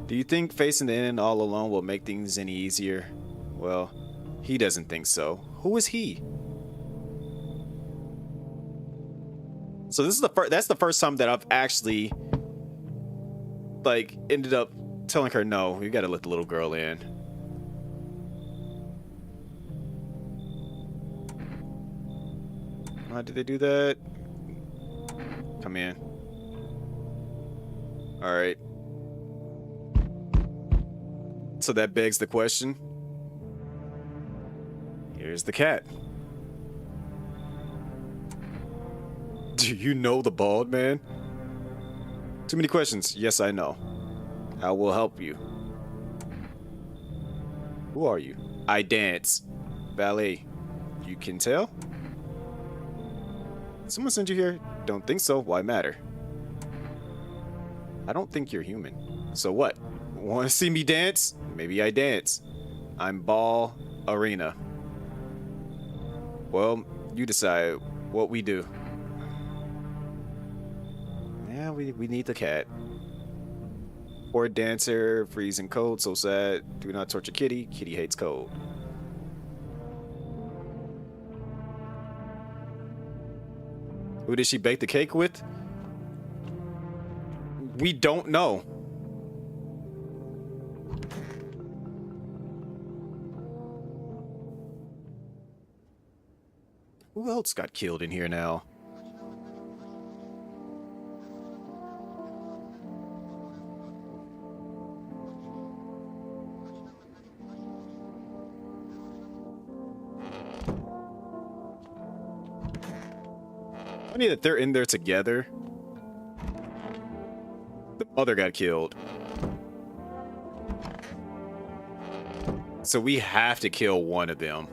Do you think facing the end all alone will make things any easier? Well, he doesn't think so. Who is he? So this is that's the first time that I've actually like ended up telling her, no, you gotta let the little girl in. Why did they do that? Come in. All right. So that begs the question. Here's the cat. Do you know the bald man? Too many questions. Yes, I know. I will help you. Who are you? I dance. Ballet. You can tell? Someone sent you here? Don't think so. Why matter? I don't think you're human. So what? Want to see me dance? Maybe I dance. I'm Ball Arena. Well, you decide what we do. Yeah, we need the cat. Poor dancer, freezing cold, so sad. Do not torture Kitty. Kitty hates cold. Who did she bake the cake with? We don't know. Who else got killed in here now? Funny that they're in there together. The mother got killed. So we have to kill one of them.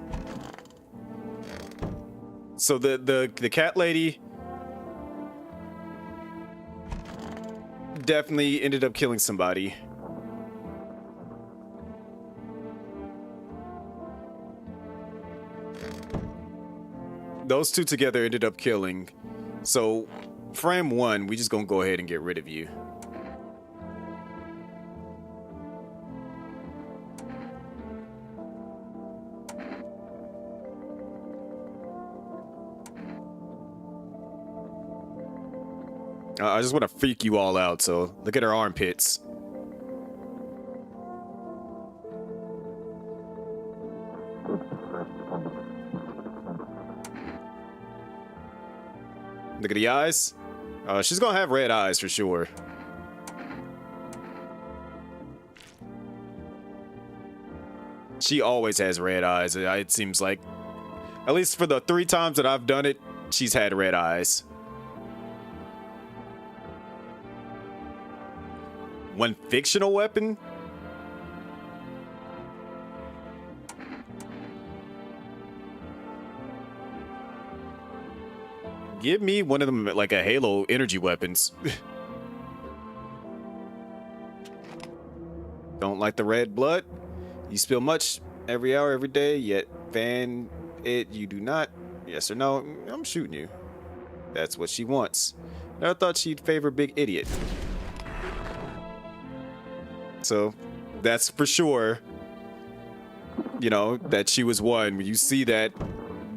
So the cat lady definitely ended up killing somebody. those two together ended up killing. So, frame one, we just gonna go ahead and get rid of you. I just want to freak you all out, so look at her armpits. Look at the eyes. She's gonna have red eyes for sure. She always has red eyes, it seems like. At least for the 3 times that I've done it, she's had red eyes. One fictional weapon? Give me one of them like a Halo energy weapons. Don't like the red blood? You spill much every hour, every day, yet fan it you do not. Yes or no? I'm shooting you. That's what she wants. Never thought she'd favor big idiot. So, that's for sure. You know, that she was one. When you see that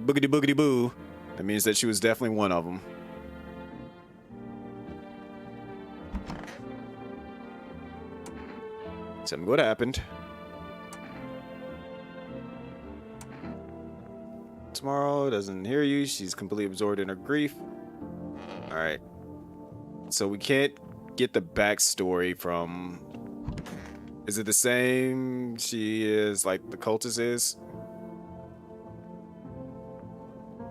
boogity boogity boo, that means that she was definitely one of them. Tell me what happened. Tomorrow doesn't hear you. She's completely absorbed in her grief. Alright. So we can't get the backstory from... Is it the same she is like the cultist is?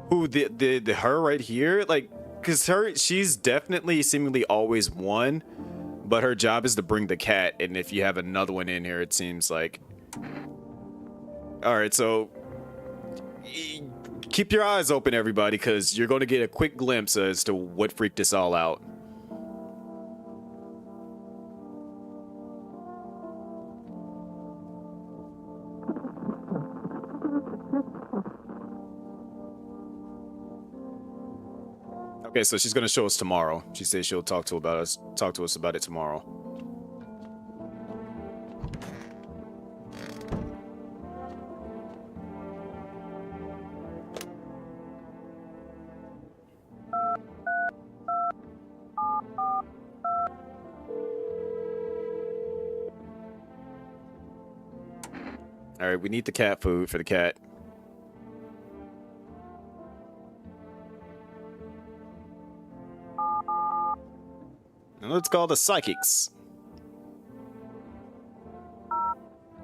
Who, the her right here? Like, cause she's definitely seemingly always one, but her job is to bring the cat, and if you have another one in here, it seems like. Alright, so keep your eyes open, everybody, because you're going to get a quick glimpse as to what freaked us all out. Okay, so she's gonna show us tomorrow. She says she'll talk to us about it tomorrow. All right, we need the cat food for the cat. And let's call the psychics.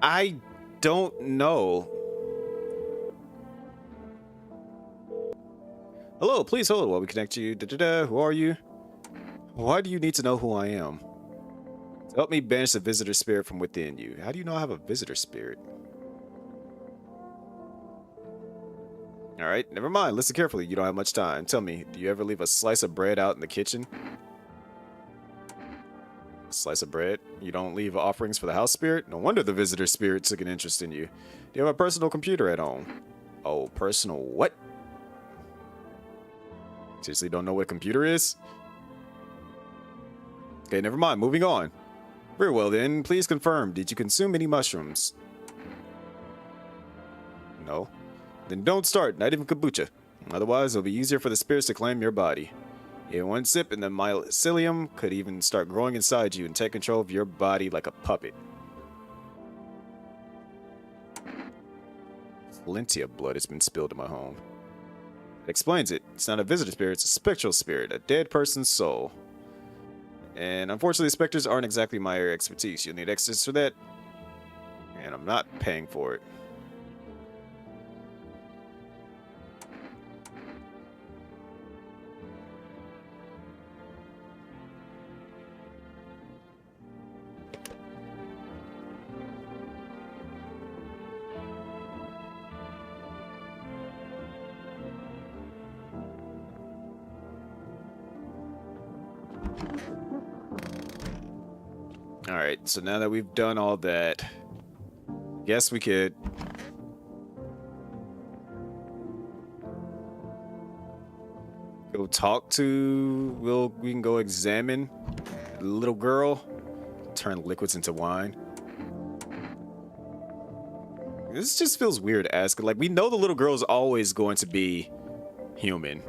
I don't know. Hello, please hold while we connect you. Who are you? Why do you need to know who I am? To help me banish the visitor spirit from within you. How do you know I have a visitor spirit? Alright, never mind. Listen carefully. You don't have much time. Tell me, do you ever leave a slice of bread out in the kitchen? A slice of bread? You don't leave offerings for the house spirit? No wonder the visitor spirit took an interest in you. Do you have a personal computer at home? Oh, personal what? Seriously don't know what a computer is? Okay, never mind. Moving on. Very well then. Please confirm. Did you consume any mushrooms? No. Then don't start, not even kombucha. Otherwise, it'll be easier for the spirits to claim your body. In one sip, and the mycelium could even start growing inside you and take control of your body like a puppet. Plenty of blood has been spilled in my home. It explains it. It's not a visitor spirit, it's a spectral spirit, a dead person's soul. And unfortunately, specters aren't exactly my area of expertise. You'll need extras for that, and I'm not paying for it. Alright, so now that we've done all that, guess we could... go talk to. We can go examine the little girl. Turn liquids into wine. This just feels weird asking. Like, we know the little girl is always going to be human.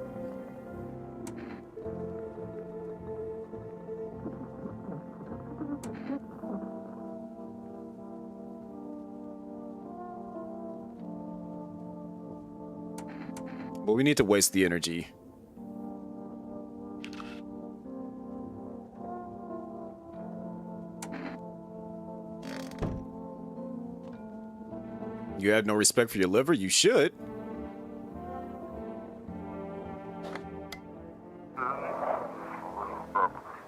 But we need to waste the energy. You have no respect for your liver? You should.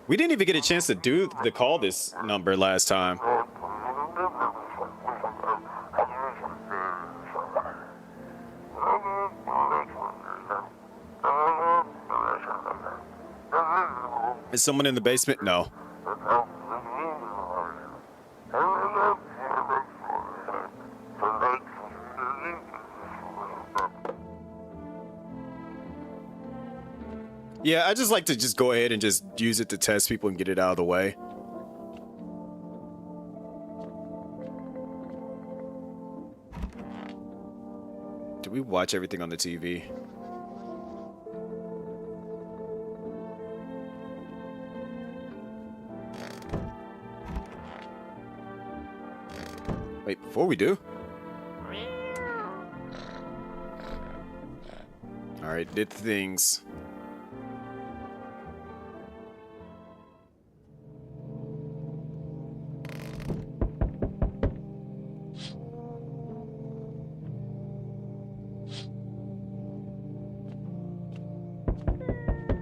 We didn't even get a chance to call this number last time. Is someone in the basement? No. Yeah, I just like to just go ahead and just use it to test people and get it out of the way. Do we watch everything on the TV? Wait, before we do? Alright, did things.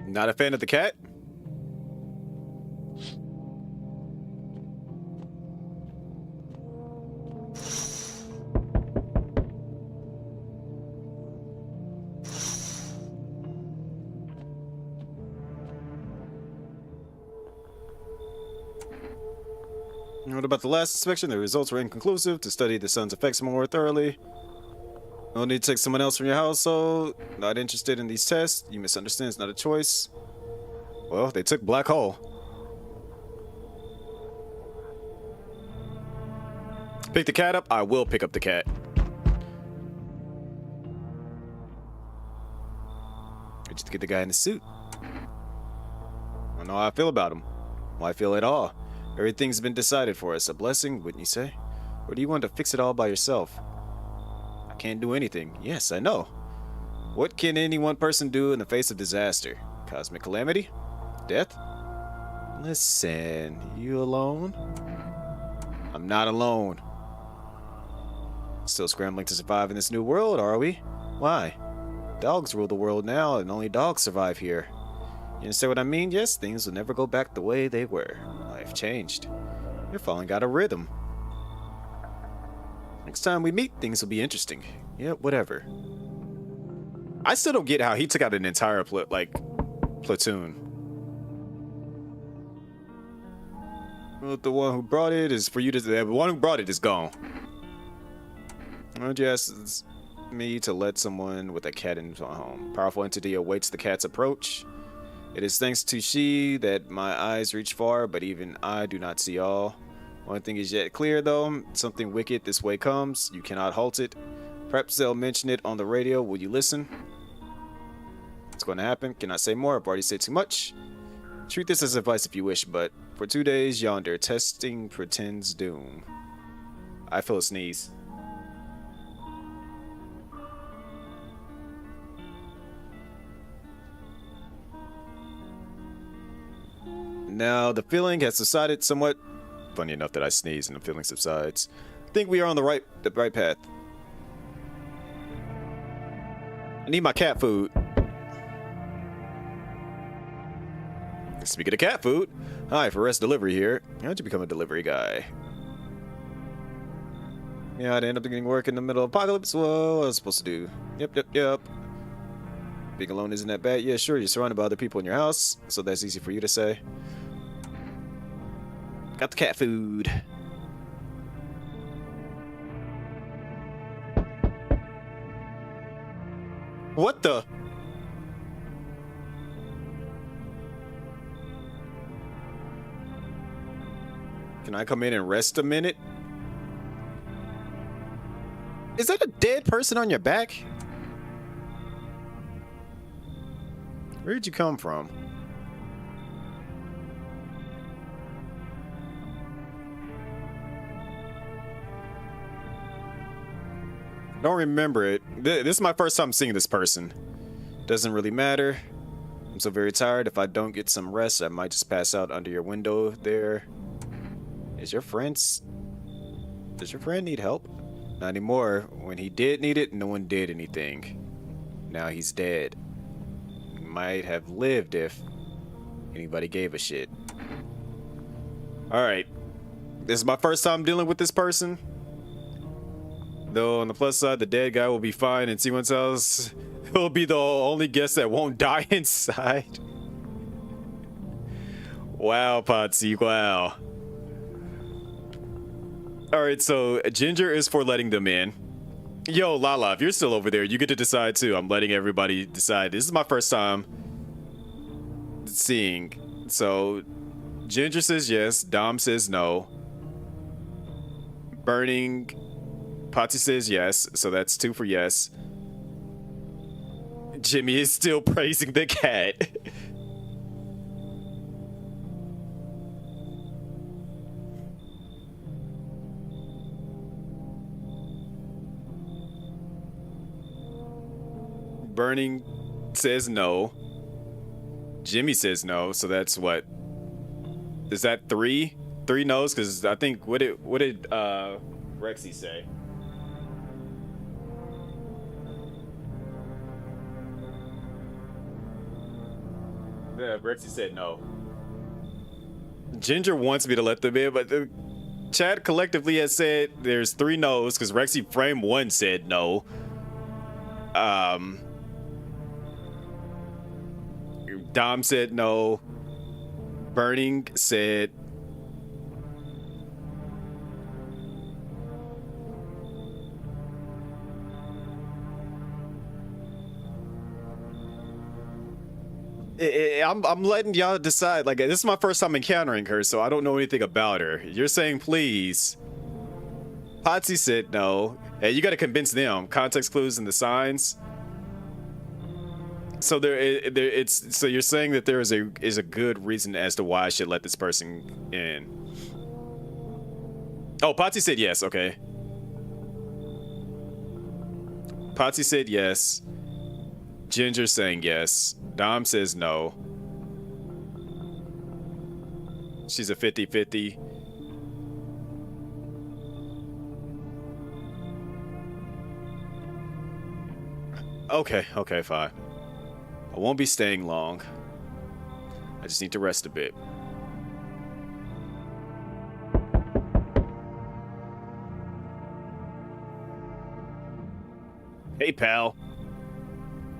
Not a fan of the cat? What about the last inspection? The results were inconclusive. To study the sun's effects more thoroughly, no need to take someone else from your household. Not interested in these tests. You misunderstand. It's not a choice. Well, they took black hole. Pick the cat up. I will pick up the cat. Just get the guy in the suit. I don't know how I feel about him. How I feel at all. Everything's been decided for us. A blessing, wouldn't you say? Or do you want to fix it all by yourself? I can't do anything. Yes, I know. What can any one person do in the face of disaster? Cosmic calamity? Death? Listen, you alone? I'm not alone. Still scrambling to survive in this new world, are we? Why? Dogs rule the world now, and only dogs survive here. You understand what I mean? Yes, things will never go back the way they were. Life changed. You're falling out of rhythm. Next time we meet, things will be interesting. Yeah, whatever. I still don't get how he took out an entire platoon. Well, the one who brought it is for you to. The one who brought it is gone. Why don't you ask me to let someone with a cat into my home? Powerful entity awaits the cat's approach. It is thanks to she that my eyes reach far, but even I do not see all. One thing is yet clear, though. Something wicked this way comes. You cannot halt it. Perhaps they'll mention it on the radio. Will you listen? What's going to happen? Cannot say more. I've already said too much. Treat this as advice if you wish, but for 2 days yonder, testing pretends doom. I feel a sneeze. Now, the feeling has subsided somewhat. Funny enough that I sneeze and the feeling subsides. I think we are on the right path. I need my cat food. Speaking of cat food, hi, for Rest Delivery here. How'd you become a delivery guy? Yeah, I'd end up getting work in the middle of apocalypse. Well, what was I supposed to do? Yep. Being alone isn't that bad. Yeah, sure, you're surrounded by other people in your house, so that's easy for you to say. Got the cat food. What the? Can I come in and rest a minute? Is that a dead person on your back? Where'd you come from? Don't remember it. This is my first time seeing this person. Doesn't really matter. I'm so very tired. If I don't get some rest, I might just pass out under your window there. Does your friend need help? Not anymore. When he did need it, no one did anything. Now he's dead. He might have lived if anybody gave a shit. Alright. This is my first time dealing with this person. Though on the plus side, the dead guy will be fine and see oneself. He'll be the only guest that won't die inside. Wow, Potsy, wow. Alright, so Ginger is for letting them in. Yo, Lala, if you're still over there, you get to decide too. I'm letting everybody decide. This is my first time seeing. So, Ginger says yes, Dom says no. Burning, Potsy says yes, so that's 2 for yes. Jimmy is still praising the cat. Burning says no. Jimmy says no, so that's what? Is that 3? 3 no's? Because I think what did Rexy say? Yeah, Rexy said no. Ginger wants me to let them in, but the chat collectively has said there's 3 no's because Rexy frame 1 said no. Dom said no. Burning said I'm letting y'all decide. Like, this is my first time encountering her, so I don't know anything about her. You're saying please. Potsy said no. Hey, you got to convince them. Context clues and the signs. So so you're saying that there is a good reason as to why I should let this person in. Oh, Potsy said yes. Okay. Potsy said yes. Ginger's saying yes. Dom says no. She's a 50-50. Okay, fine. I won't be staying long. I just need to rest a bit. Hey, pal.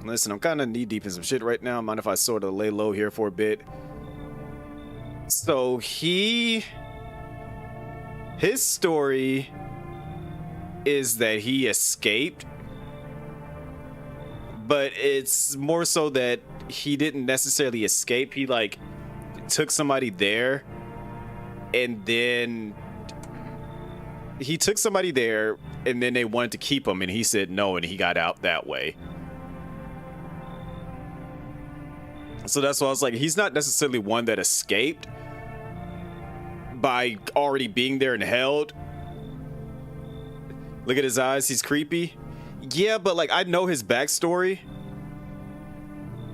Listen, I'm kind of knee-deep in some shit right now. Mind if I sort of lay low here for a bit? So, his story is that he escaped, but it's more so that he didn't necessarily escape. He, like, took somebody there, and then he took somebody there, and then they wanted to keep him, and he said no, and he got out that way. So that's why I was like, he's not necessarily one that escaped by already being there and held. Look at his eyes, he's creepy. Yeah, but like, I know his backstory.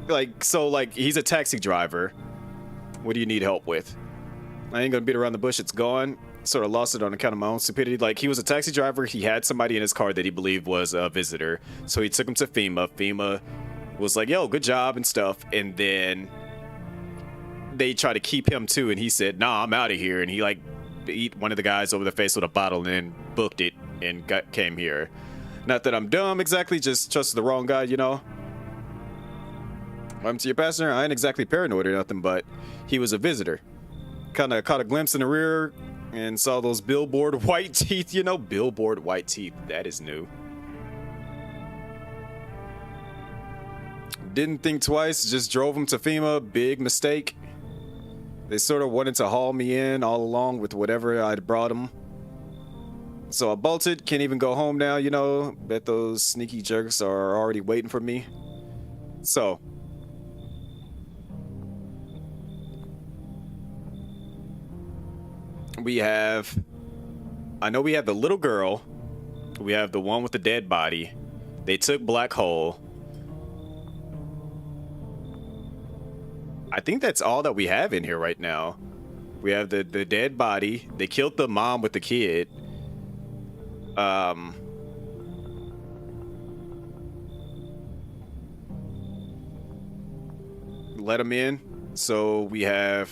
Like, so like, he's a taxi driver. What do you need help with? I ain't gonna beat around the bush, it's gone. Sort of lost it on account of my own stupidity. Like, he was a taxi driver, he had somebody in his car that he believed was a visitor. So he took him to FEMA. FEMA was like, yo, good job and stuff. And then they tried to keep him too, and he said, nah, I'm out of here. And he like beat one of the guys over the face with a bottle and then booked it and came here. Not that I'm dumb exactly, just trusted the wrong guy, you know. I'm to your passenger, I ain't exactly paranoid or nothing, but he was a visitor. Kind of caught a glimpse in the rear and saw those billboard white teeth, you know. Billboard white teeth, that is new. Didn't think twice, just drove him to FEMA. Big mistake. They sort of wanted to haul me in all along with whatever I'd brought them. So I bolted, can't even go home now, you know. Bet those sneaky jerks are already waiting for me. So we have, I know we have the little girl. We have the one with the dead body. They took Black Hole. I think that's all that we have in here right now. We have the dead body. They killed the mom with the kid. Let them in. So we have,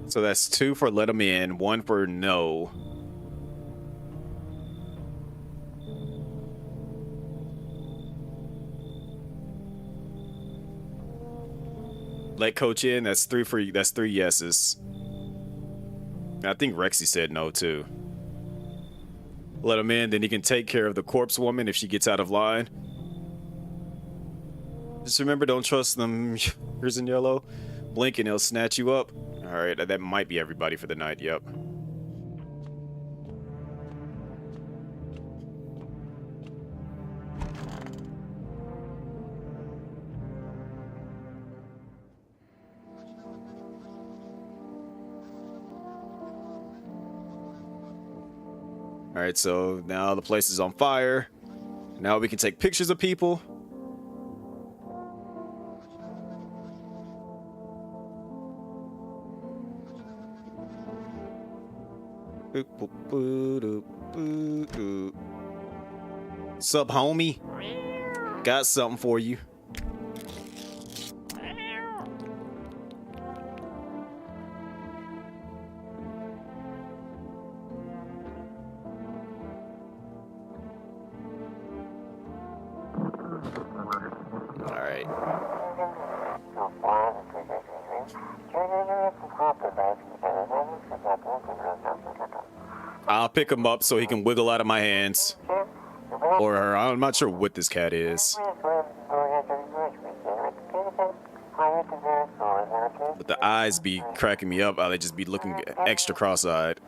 so that's 2 for let them in, 1 for no. Let coach in, that's 3 for, that's 3 yeses. I think Rexy said no too. Let him in, then he can take care of the corpse woman if she gets out of line. Just remember, don't trust them. Here's in yellow. Blink and he'll snatch you up. All right, that might be everybody for the night. Yep. All right, so now the place is on fire. Now we can take pictures of people. Sup, homie? Got something for you. I'll pick him up so he can wiggle out of my hands. Or her. I'm not sure what this cat is. But the eyes be cracking me up. They just be looking extra cross-eyed.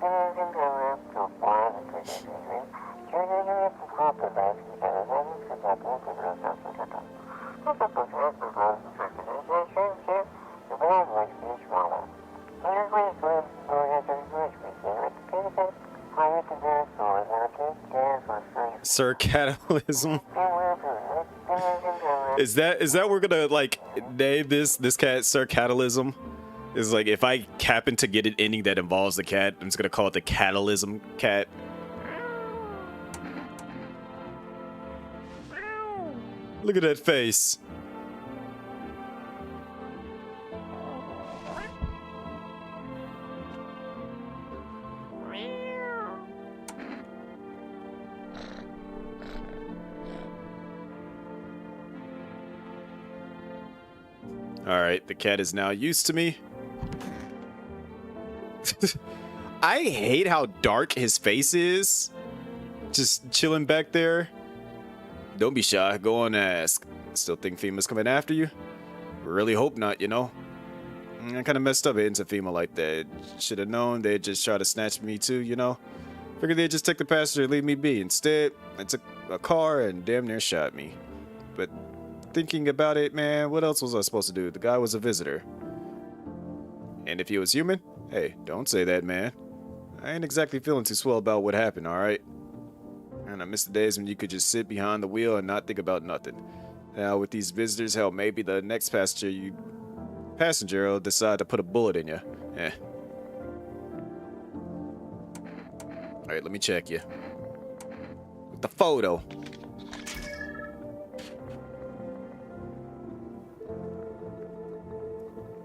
Sir Cataclysm. Is that we're gonna like name this cat Sir Cataclysm? Is like if I happen to get an ending that involves the cat, I'm just gonna call it the Cataclysm cat. Look at that face. Alright, the cat is now used to me. I hate how dark his face is. Just chilling back there. Don't be shy, go on and ask. Still think FEMA's coming after you? Really hope not, you know? I kinda messed up into FEMA like that. Should've known they'd just try to snatch me too, you know? Figured they'd just take the passenger and leave me be. Instead, I took a car and damn near shot me. But thinking about it, man, what else was I supposed to do? The guy was a visitor. And if he was human, hey, don't say that, man. I ain't exactly feeling too swell about what happened, alright? And I miss the days when you could just sit behind the wheel and not think about nothing. Now with these visitors, hell, maybe the next passenger will decide to put a bullet in you. Eh. Alright, let me check you. With the photo.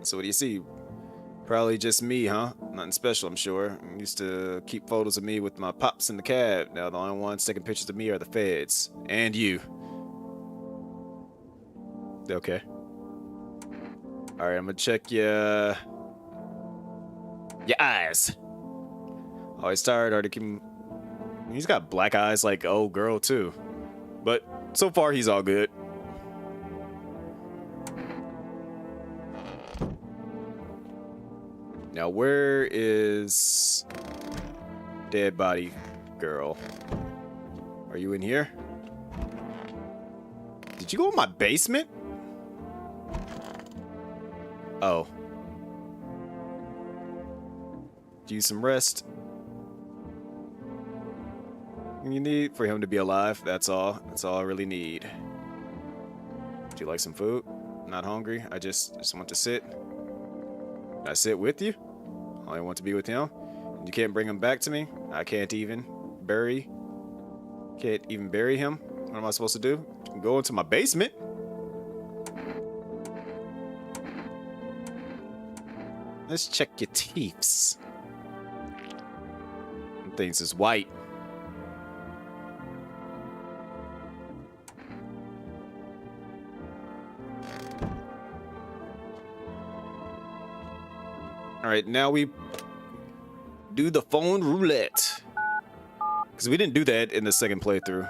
So what do you see? Probably just me, huh? Nothing special, I'm sure. I used to keep photos of me with my pops in the cab. Now the only ones taking pictures of me are the feds. And you. Okay. Alright, I'm gonna check your eyes. Oh, he's tired. Already keep. He's got black eyes like old girl too. But so far he's all good. Now, where is dead body girl? Are you in here? Did you go in my basement? Oh. Use some rest. You need for him to be alive. That's all. That's all I really need. Would you like some food? Not hungry. I just want to sit. Can I sit with you? I only want to be with him. You can't bring him back to me. I can't even bury him. What am I supposed to do? Go into my basement? Let's check your teeths. Things is white. All right, now we do the phone roulette. Because we didn't do that in the second playthrough.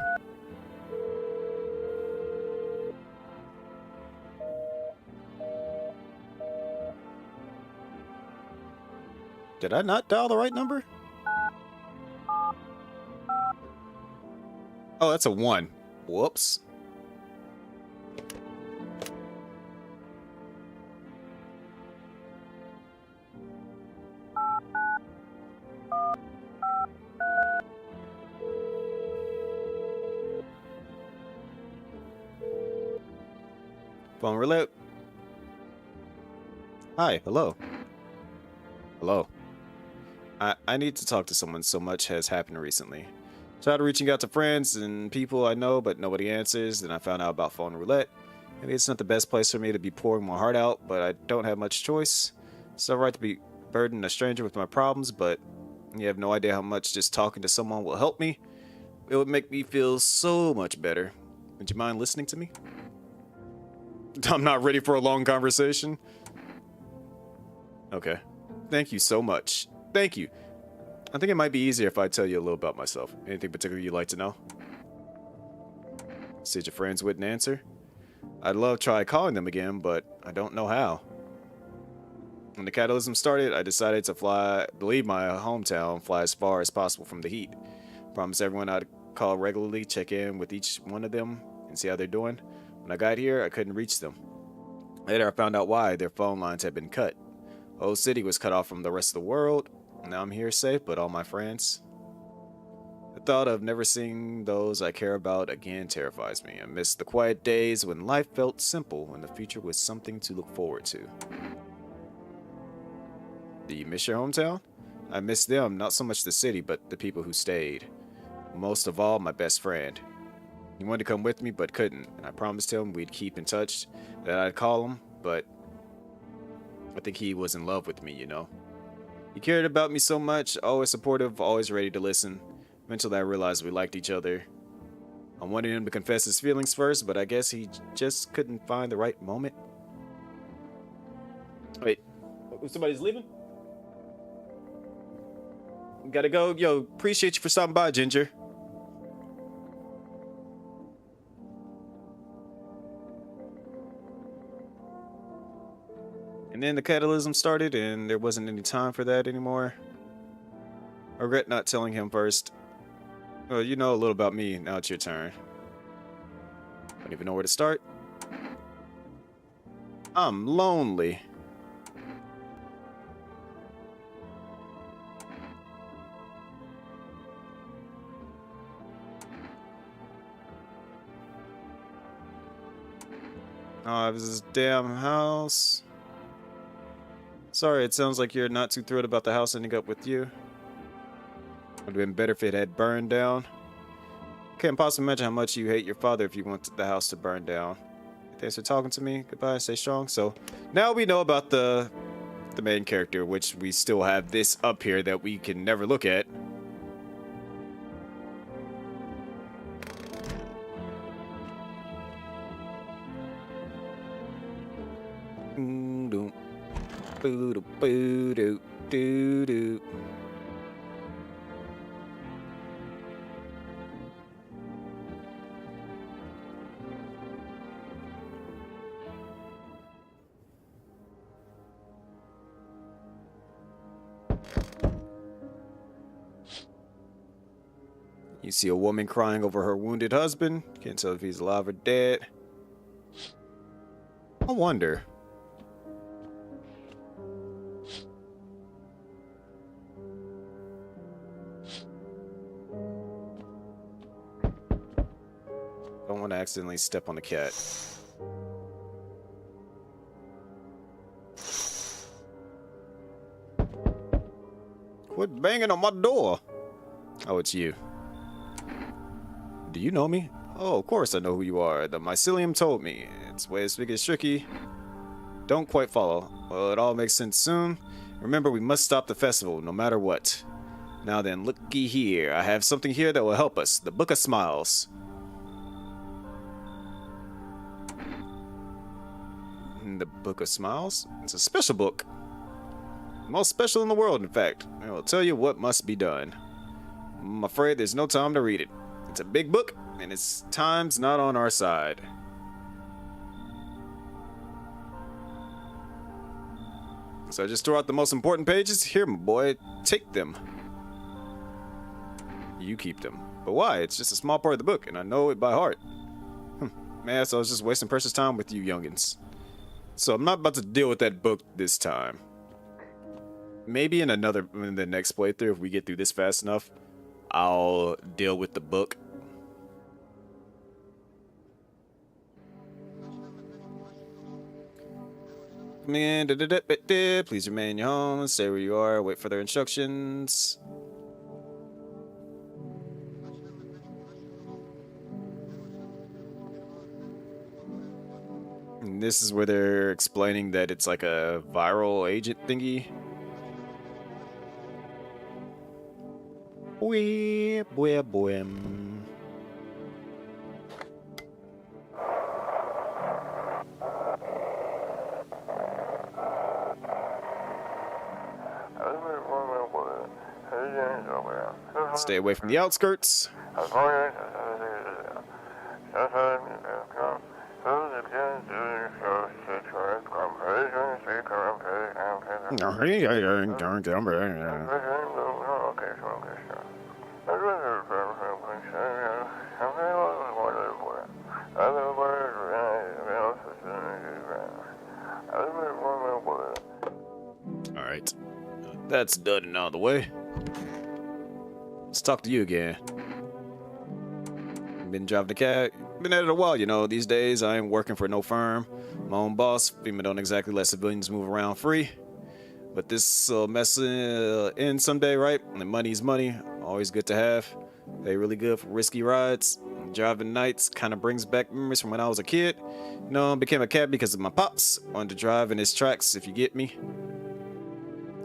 Did I not dial the right number? Oh, that's a 1. Whoops. Phone roulette. Hi, hello. Hello. I need to talk to someone. So much has happened recently. Tried reaching out to friends and people I know, but nobody answers. Then I found out about phone roulette. Maybe it's not the best place for me to be pouring my heart out, but I don't have much choice. It's alright to be burden a stranger with my problems, but you have no idea how much just talking to someone will help me. It would make me feel so much better. Would you mind listening to me? I'm not ready for a long conversation. Okay. Thank you so much. Thank you. I think it might be easier if I tell you a little about myself. Anything particular you'd like to know? Said your friends wouldn't answer? I'd love to try calling them again, but I don't know how. When the catalysm started, I decided to leave my hometown, fly as far as possible from the heat. Promised everyone I'd call regularly, check in with each one of them, and see how they're doing. When I got here, I couldn't reach them. Later, I found out why their phone lines had been cut. The whole city was cut off from the rest of the world. Now I'm here safe, but all my friends. The thought of never seeing those I care about again terrifies me. I miss the quiet days when life felt simple and the future was something to look forward to. Do you miss your hometown? I miss them, not so much the city, but the people who stayed. Most of all, my best friend. He wanted to come with me, but couldn't, and I promised him we'd keep in touch, that I'd call him, but I think he was in love with me, you know? He cared about me so much, always supportive, always ready to listen. Eventually I realized we liked each other. I wanted him to confess his feelings first, but I guess he just couldn't find the right moment. Wait, somebody's leaving? Gotta go. Yo, appreciate you for stopping by, Ginger. And then the catalysm started, and there wasn't any time for that anymore. I regret not telling him first. Well, you know a little about me. Now it's your turn. Don't even know where to start. I'm lonely. Oh, this damn house. Sorry, it sounds like you're not too thrilled about the house ending up with you. Would have been better if it had burned down. Can't possibly imagine how much you hate your father if you want the house to burn down. Thanks for talking to me. Goodbye. Stay strong. So now we know about the main character, which we still have this up here that we can never look at. You see a woman crying over her wounded husband. Can't tell if he's alive or dead. I wonder. Don't want to accidentally step on the cat. Quit banging on my door. Oh, it's you. Do you know me? Oh, of course I know who you are. The mycelium told me. Its way of speaking is tricky. Don't quite follow. Well, it all makes sense soon. Remember, we must stop the festival, no matter what. Now then, looky here. I have something here that will help us. The Book of Smiles. The Book of Smiles? It's a special book. The most special in the world, in fact. It will tell you what must be done. I'm afraid there's no time to read it. It's a big book, and its time's not on our side. So I just throw out the most important pages. Here, my boy, take them. You keep them. But why? It's just a small part of the book, and I know it by heart. Man, so I was just wasting precious time with you youngins. So I'm not about to deal with that book this time. Maybe in the next playthrough, if we get through this fast enough, I'll deal with the book. Come in, please remain in your home, stay where you are, wait for their instructions. And this is where they're explaining that it's like a viral agent thingy. Boy, boy, boy. Stay away from the outskirts. Alright. That's done and out of the way. Let's talk to you again. Been driving the cab. Been at it a while, you know. These days, I ain't working for no firm. My own boss. FEMA don't exactly let civilians move around free. But this mess end someday, right? And money's money. Always good to have. They really good for risky rides. Driving nights kind of brings back memories from when I was a kid. You know, I became a cab because of my pops. Wanted to drive in his tracks, if you get me.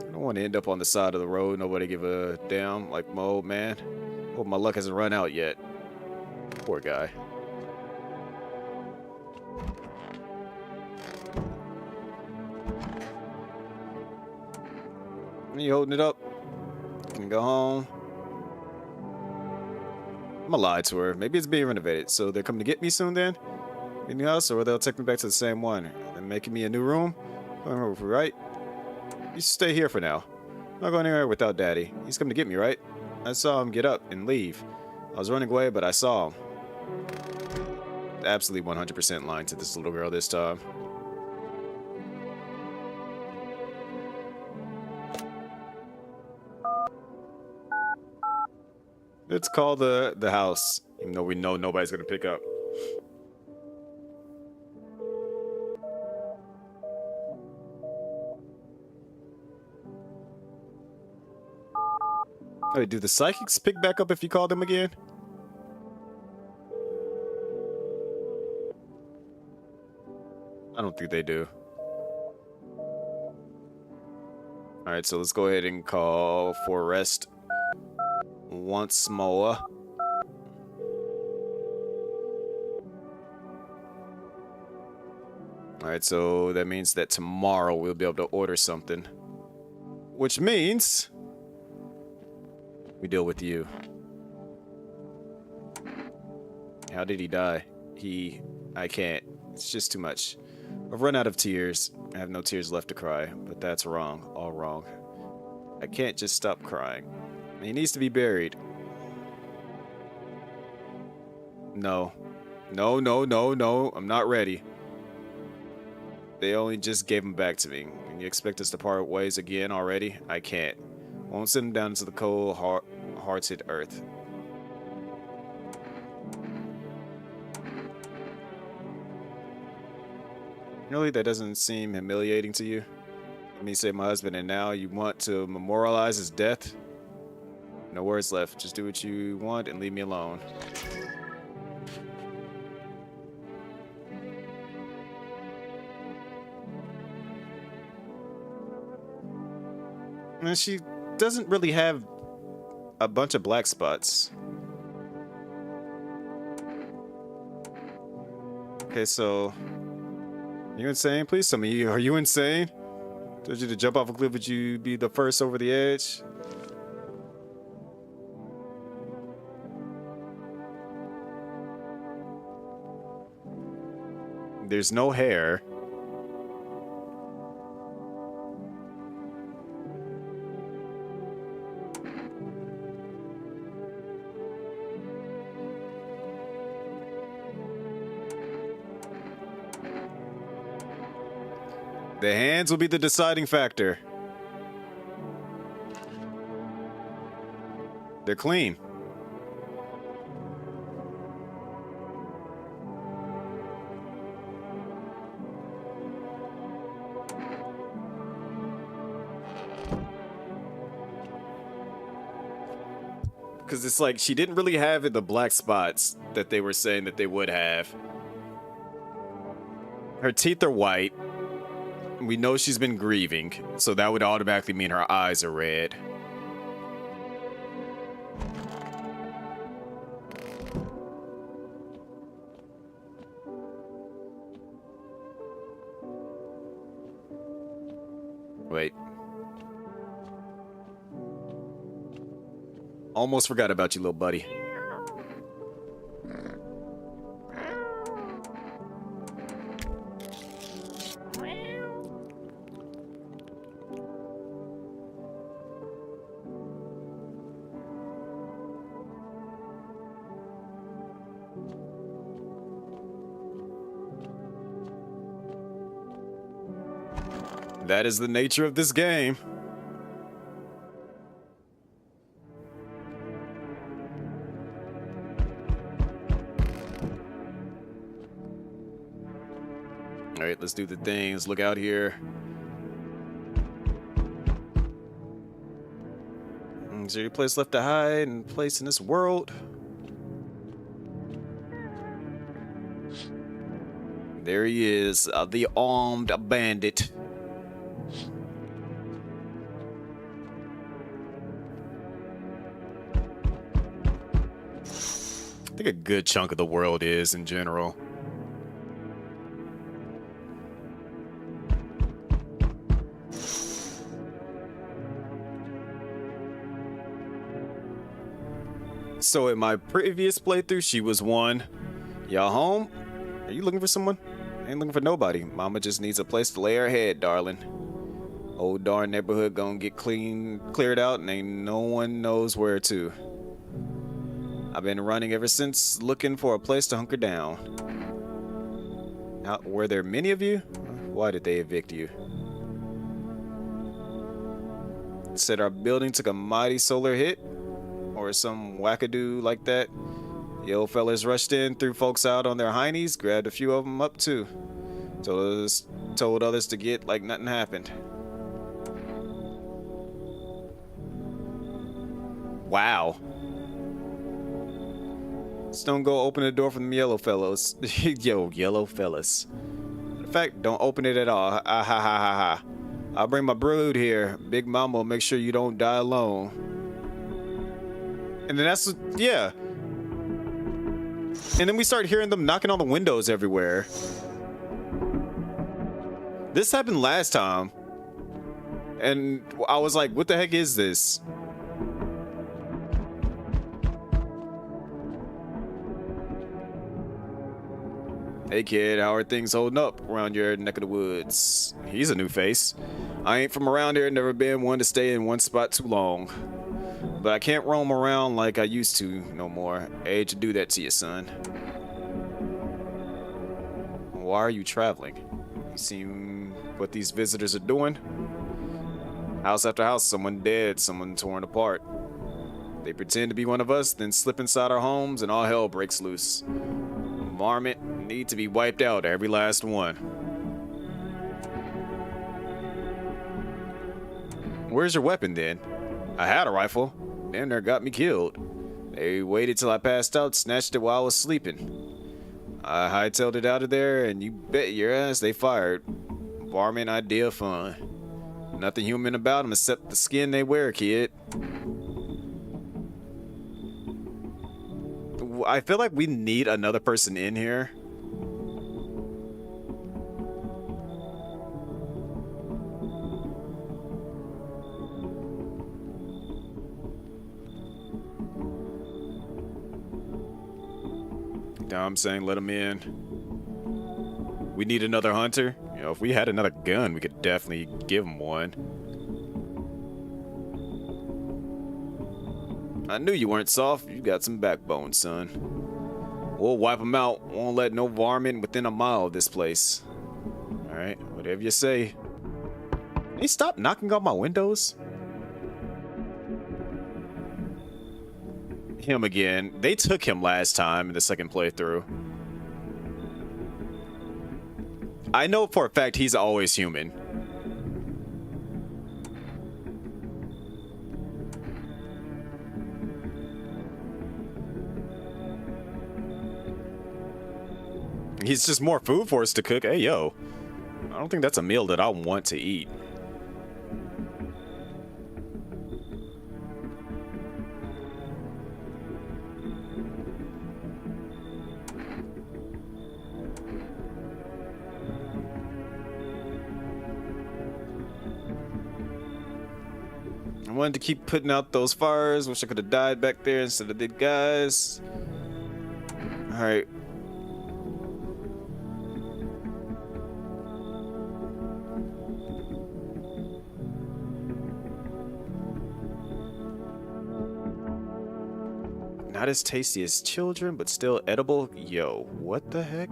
I don't want to end up on the side of the road. Nobody give a damn, like my old man. Hope my luck hasn't run out yet. Poor guy. You holding it up? Can go home. I'm gonna lie to her. Maybe it's being renovated, so they're coming to get me soon then? Anything else, or they'll take me back to the same one? They're making me a new room? Right? You stay here for now. I'm not going anywhere without Daddy. He's coming to get me, right? I saw him get up and leave. I was running away, but I saw him. Absolutely 100% lying to this little girl this time. Let's call the house, even though we know nobody's gonna pick up. Wait, do the psychics pick back up if you call them again? I don't think they do. Alright, so let's go ahead and call for rest once more. Alright, so that means that tomorrow we'll be able to order something. Which means we deal with you. How did he die? I can't. It's just too much. I've run out of tears. I have no tears left to cry, but that's wrong. All wrong. I can't just stop crying. He needs to be buried. No. No, no, no, no. I'm not ready. They only just gave him back to me. And you expect us to part ways again already? I can't. Won't send him down to the cold, hearted earth. Really? That doesn't seem humiliating to you? Let me say my husband, and now you want to memorialize his death? No words left. Just do what you want and leave me alone. And she doesn't really have a bunch of black spots. Okay, so are you insane? Please tell me, are you insane? Told you to jump off a cliff, would you be the first over the edge? There's no hair. The hands will be the deciding factor. They're clean. Because it's like she didn't really have the black spots that they were saying that they would have. Her teeth are white. We know she's been grieving, so that would automatically mean her eyes are red. Wait. Almost forgot about you, little buddy. That is the nature of this game. All right, let's do the things. Look out here. Is there any place left to hide and place in this world? There he is, the armed bandit. I think a good chunk of the world is in general. So in my previous playthrough, she was one. Y'all home? Are you looking for someone? I ain't looking for nobody. Mama just needs a place to lay her head, darling. Old darn neighborhood gonna get cleared out, and ain't no one knows where to. I've been running ever since, looking for a place to hunker down. Were there many of you? Why did they evict you? Said our building took a mighty solar hit, or some wackadoo like that. The old fellas rushed in, threw folks out on their heinies, grabbed a few of them up too. Told others to get like nothing happened. Wow. Just don't go open the door for them yellow fellows. Yo, yellow fellas. In fact, don't open it at all. Ah, ha ha ha ha. I'll bring my brood here. Big Mama will make sure you don't die alone. And then that's, yeah. And then we start hearing them knocking on the windows everywhere. This happened last time. And I was like, what the heck is this? Hey kid, how are things holding up around your neck of the woods? He's a new face. I ain't from around here, never been one to stay in one spot too long. But I can't roam around like I used to no more. I hate to do that to you, son. Why are you traveling? You seen what these visitors are doing? House after house, someone dead, someone torn apart. They pretend to be one of us, then slip inside our homes and all hell breaks loose. Varmint need to be wiped out, every last one. Where's your weapon then? I had a rifle. Then they got me killed. They waited till I passed out, snatched it while I was sleeping. I hightailed it out of there, and you bet your ass they fired. Varmint idea fun. Nothing human about them except the skin they wear, kid. I feel like we need another person in here. I'm saying let him in. We need another hunter. You know, if we had another gun, we could definitely give him one. I knew you weren't soft. You got some backbone, son. We'll wipe him out. Won't let no varmint within a mile of this place. Alright, whatever you say. Hey, stop knocking on my windows. Him again. They took him last time in the second playthrough. I know for a fact he's always human. He's just more food for us to cook. Hey, yo. I don't think that's a meal that I want to eat. I wanted to keep putting out those fires. Wish I could have died back there instead of the guys. Alright. Not as tasty as children, but still edible. Yo, what the heck?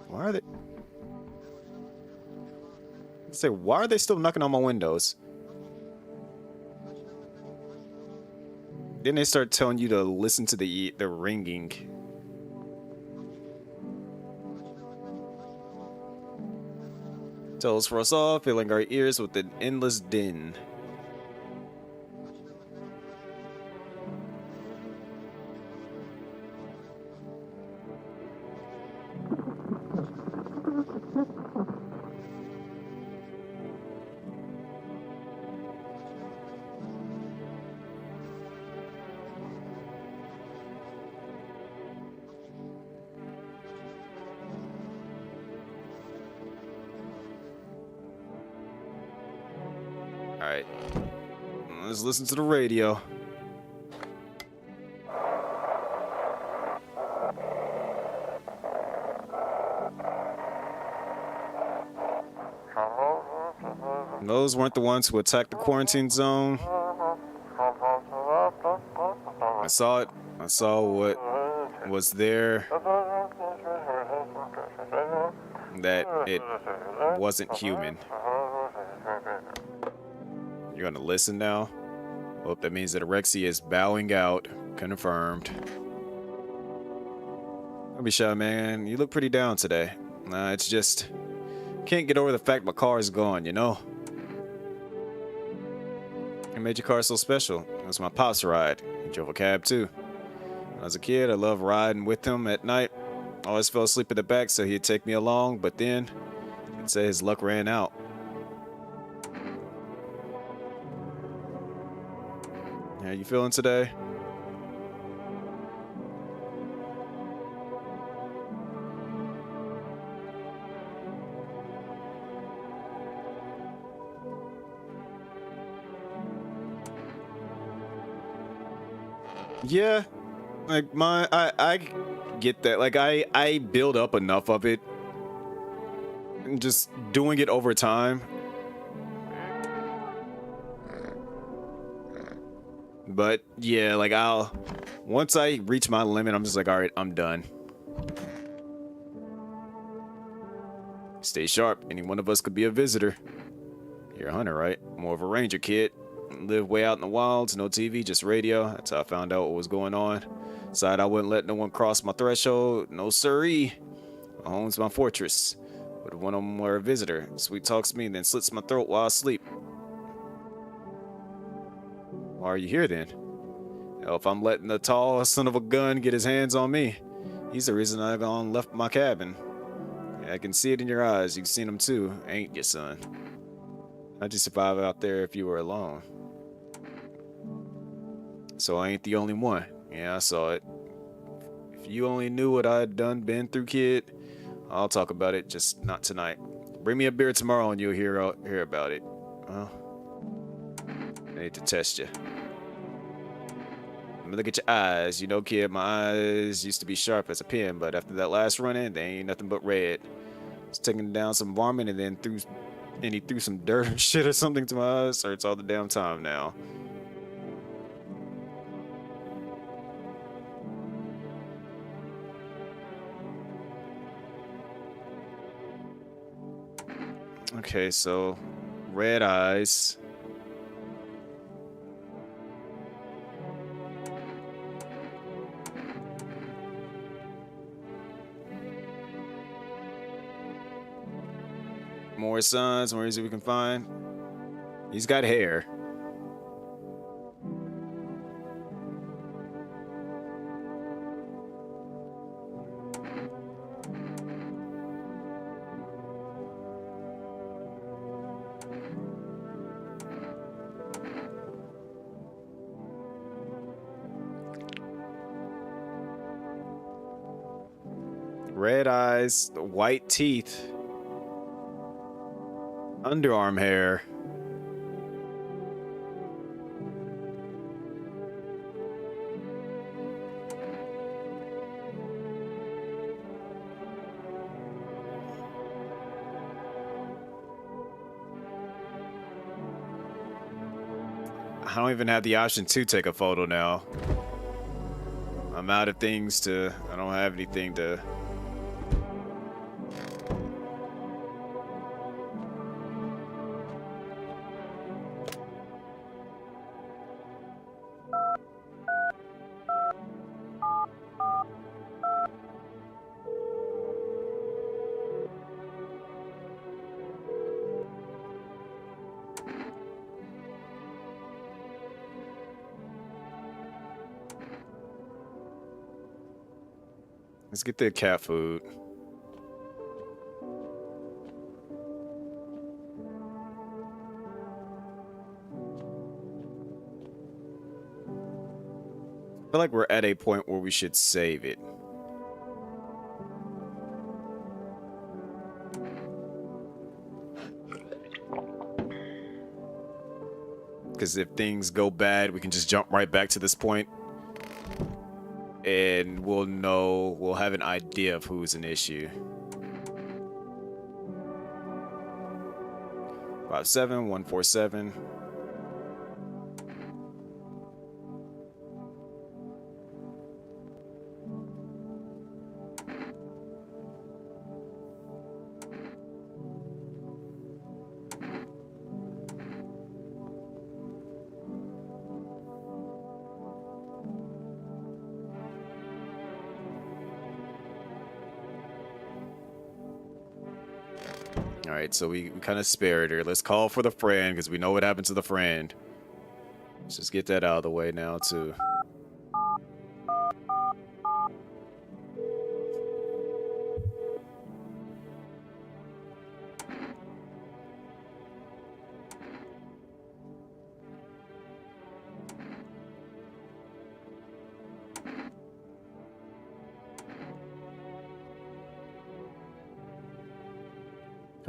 Why are they... Say, why are they still knocking on my windows? Then they start telling you to listen to the ringing. Tells for us all, filling our ears with an endless din. Alright. Let's listen to the radio. Those weren't the ones who attacked the quarantine zone. I saw it. I saw what was there. That it wasn't human. You're gonna listen now? Hope that means that Alexei is bowing out. Confirmed. Don't be shy, man. You look pretty down today. Nah, it's just... Can't get over the fact my car is gone, you know? What made your car so special? It was my pop's ride. He drove a cab, too. When I was a kid, I loved riding with him at night. I always fell asleep in the back, so he'd take me along, but then... He'd say his luck ran out. How you feeling today? Yeah, like I get that. Like I build up enough of it just doing it over time. But yeah, like once I reach my limit, I'm just like, all right, I'm done. Stay sharp. Any one of us could be a visitor. You're a hunter, right? More of a ranger, kid. Live way out in the wilds, no TV, just radio. That's how I found out what was going on. Decided I wouldn't let no one cross my threshold. No siree. My home's my fortress. But one of them were a visitor. Sweet talks me and then slits my throat while I sleep. Why are you here then? Hell, if I'm letting the tall son of a gun get his hands on me, he's the reason I gone left my cabin. I can see it in your eyes. You've seen him too, ain't you, son? How'd you survive out there if you were alone? So I ain't the only one. Yeah, I saw it. If you only knew what I'd been through, kid, I'll talk about it, just not tonight. Bring me a beer tomorrow and you'll hear about it. Well, I need to test you. Let me look at your eyes. You know, kid, my eyes used to be sharp as a pin, but after that last run-in, they ain't nothing but red. I was taking down some varmint and then he threw some dirt or shit or something to my eyes. Hurts all the damn time now. Okay, so red eyes. More sons, more easy we can find. He's got hair. Red eyes, white teeth. Underarm hair. I don't even have the option to take a photo now. I'm out of things to... I don't have anything to... Let's get the cat food. I feel like we're at a point where we should save it. Because if things go bad, we can just jump right back to this point. And we'll have an idea of who's an issue. 57147. Alright, so we kind of spared her. Let's call for the friend, because we know what happened to the friend. Let's just get that out of the way now, too.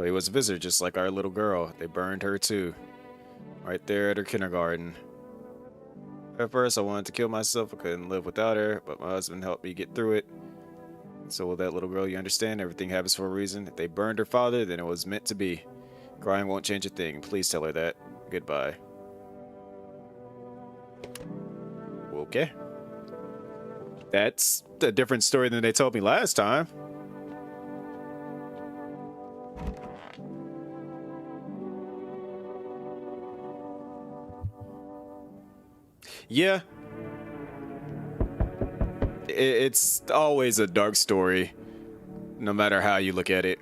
He was a visitor, just like our little girl. They burned her too. Right there at her kindergarten. At first, I wanted to kill myself. I couldn't live without her, but my husband helped me get through it. So will that little girl, you understand? Everything happens for a reason. If they burned her father, then it was meant to be. Crying won't change a thing. Please tell her that. Goodbye. Okay. That's a different story than they told me last time. Yeah. It's always a dark story, no matter how you look at it.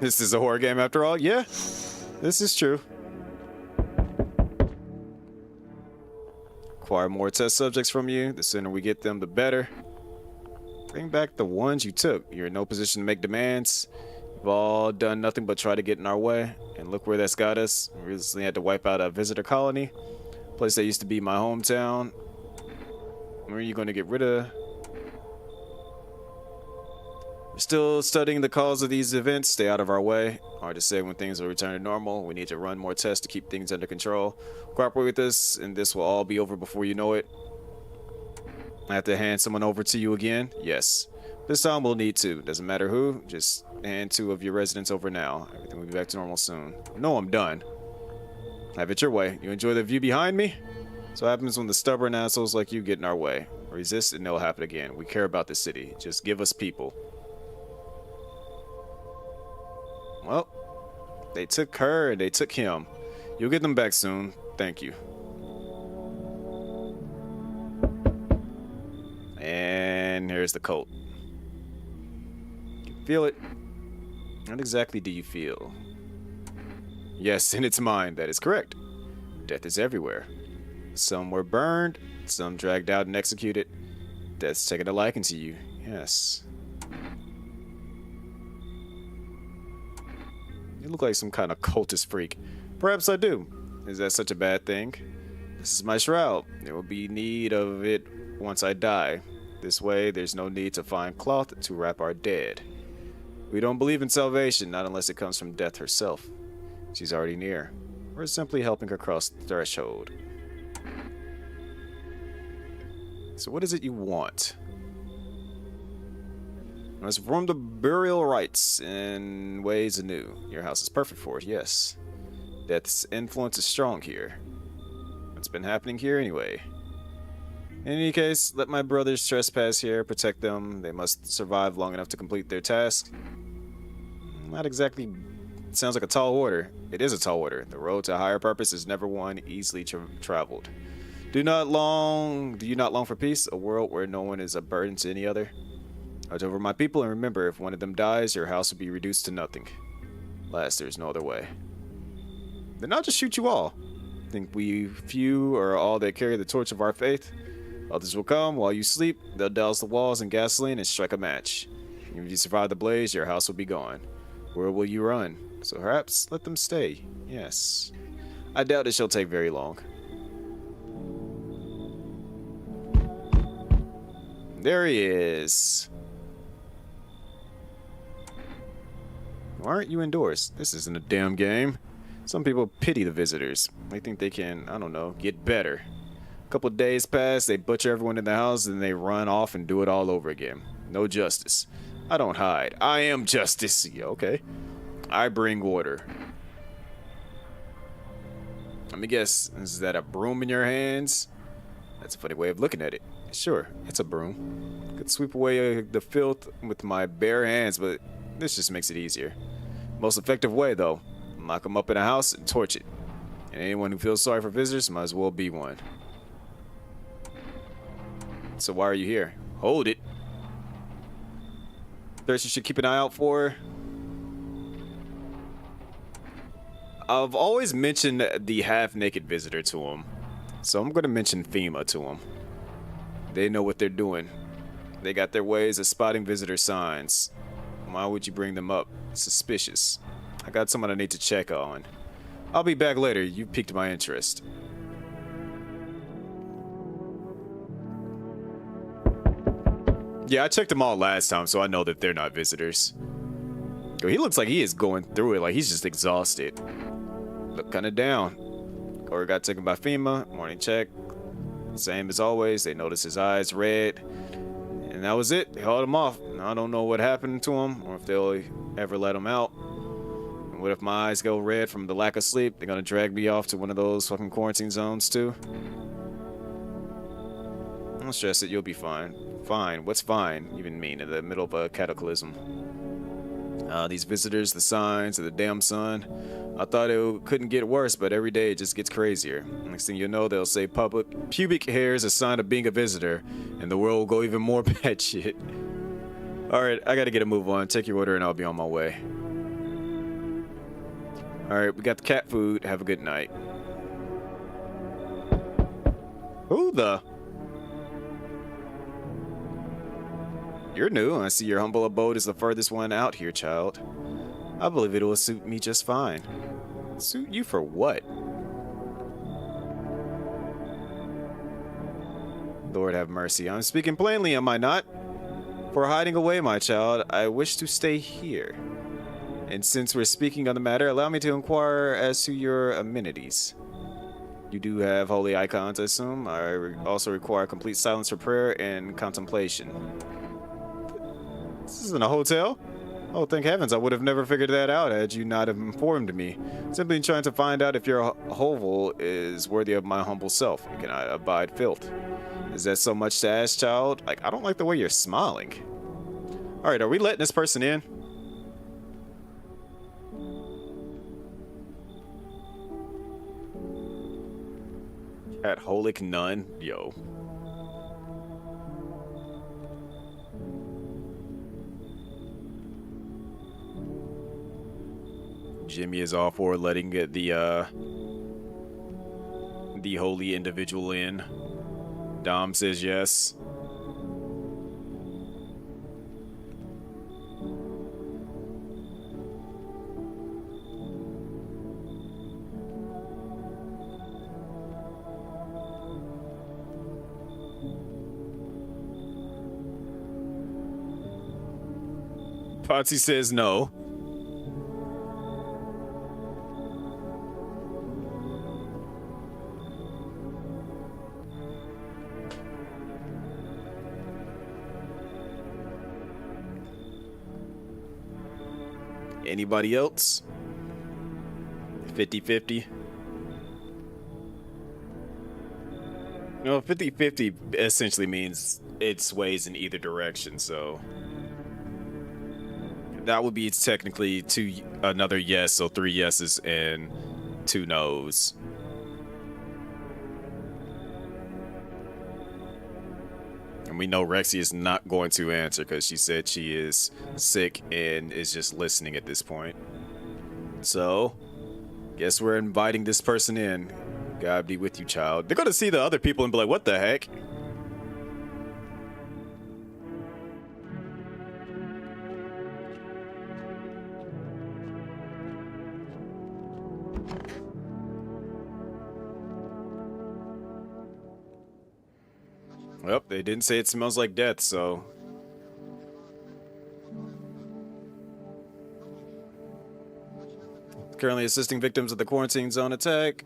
This is a horror game after all? Yeah, this is true. Acquire more test subjects from you. The sooner we get them, the better. Bring back the ones you took. You're in no position to make demands. We've all done nothing but try to get in our way. And look where that's got us. We recently had to wipe out a visitor colony. Place that used to be my hometown. Where are you going to get rid of? We're still studying the cause of these events. Stay out of our way. Hard to say when things will return to normal. We need to run more tests to keep things under control. Cooperate with us, and this will all be over before you know it. I have to hand someone over to you again? Yes. This time we'll need two. Doesn't matter who. Just hand 2 of your residents over now. Everything will be back to normal soon. No, I'm done. Have it your way. You enjoy the view behind me? So what happens when the stubborn assholes like you get in our way. Resist and it'll happen again. We care about the city. Just give us people. Well, they took her and they took him. You'll get them back soon. Thank you. And here's the colt. You can feel it. What exactly do you feel? Yes, in its mind, that is correct. Death is everywhere. Some were burned, some dragged out and executed. Death's taken a liking to you, yes. You look like some kind of cultist freak. Perhaps I do. Is that such a bad thing? This is my shroud. There will be need of it once I die. This way, there's no need to find cloth to wrap our dead. We don't believe in salvation, not unless it comes from death herself. She's already near. We're simply helping her cross the threshold. So what is it you want? Let's perform the burial rites in ways anew. Your house is perfect for it, yes. Death's influence is strong here. What's been happening here anyway? In any case, let my brothers trespass here, protect them. They must survive long enough to complete their task. Not exactly. It sounds like a tall order. It is a tall order. The road to higher purpose is never one easily traveled. Do you not long for peace? A world where no one is a burden to any other? Watch over my people and remember, if one of them dies, your house will be reduced to nothing. Alas, there's no other way. Then I'll just shoot you all. Think we few are all that carry the torch of our faith? Others will come while you sleep. They'll douse the walls in gasoline and strike a match. If you survive the blaze, your house will be gone. Where will you run? So perhaps let them stay. Yes. I doubt it shall take very long. There he is. Why aren't you indoors? This isn't a damn game. Some people pity the visitors. They think they can, I don't know, get better. A couple of days pass, they butcher everyone in the house, and they run off and do it all over again. No justice. I don't hide. I am justice. Yeah, okay. I bring order. Let me guess, is that a broom in your hands? That's a funny way of looking at it. Sure, it's a broom. Could sweep away the filth with my bare hands, but this just makes it easier. Most effective way, though. Lock them up in a house and torch it. And anyone who feels sorry for visitors might as well be one. So why are you here? Hold it. Threats you should keep an eye out for. I've always mentioned the half-naked visitor to him. So I'm going to mention FEMA to him. They know what they're doing. They got their ways of spotting visitor signs. Why would you bring them up? Suspicious. I got someone I need to check on. I'll be back later. You piqued my interest. Yeah, I checked them all last time, so I know that they're not visitors. Yo, he looks like he is going through it, like he's just exhausted. Look kind of down. Corey got taken by FEMA. Morning check. Same as always. They noticed his eyes red. And that was it. They hauled him off. Now, I don't know what happened to him or if they'll ever let him out. And what if my eyes go red from the lack of sleep? They're gonna drag me off to one of those fucking quarantine zones too? Don't stress it. You'll be fine. Fine. What's fine even mean in the middle of a cataclysm? These visitors, the signs of the damn sun. I thought it couldn't get worse, but every day it just gets crazier. Next thing you know, they'll say pubic hair is a sign of being a visitor, and the world will go even more bad shit. Alright, I gotta get a move on. Take your order and I'll be on my way. Alright, we got the cat food. Have a good night. Who the... You're new. I see your humble abode is the furthest one out here, child. I believe it will suit me just fine. Suit you for what? Lord have mercy. I'm speaking plainly, am I not? For hiding away, my child, I wish to stay here. And since we're speaking on the matter, allow me to inquire as to your amenities. You do have holy icons, I assume. I also require complete silence for prayer and contemplation. This isn't a hotel. Oh, thank heavens, I would have never figured that out had you not have informed me. Simply trying to find out if your hovel is worthy of my humble self. You cannot abide filth. Is that so much to ask, child? Like, I don't like the way you're smiling. Alright, are we letting this person in? At Holic Nun? Yo. Jimmy is all for letting the holy individual in. Dom says yes. Potsy says no. Anybody else? 50-50? No, 50-50 essentially means it sways in either direction, so that would be technically another yes, so 3 yeses and 2 no's. And we know Rexy is not going to answer because she said she is sick and is just listening at this point. So, guess we're inviting this person in. God be with you, child. They're gonna see the other people and be like, what the heck? Well, they didn't say it smells like death, so... Currently assisting victims of the quarantine zone attack.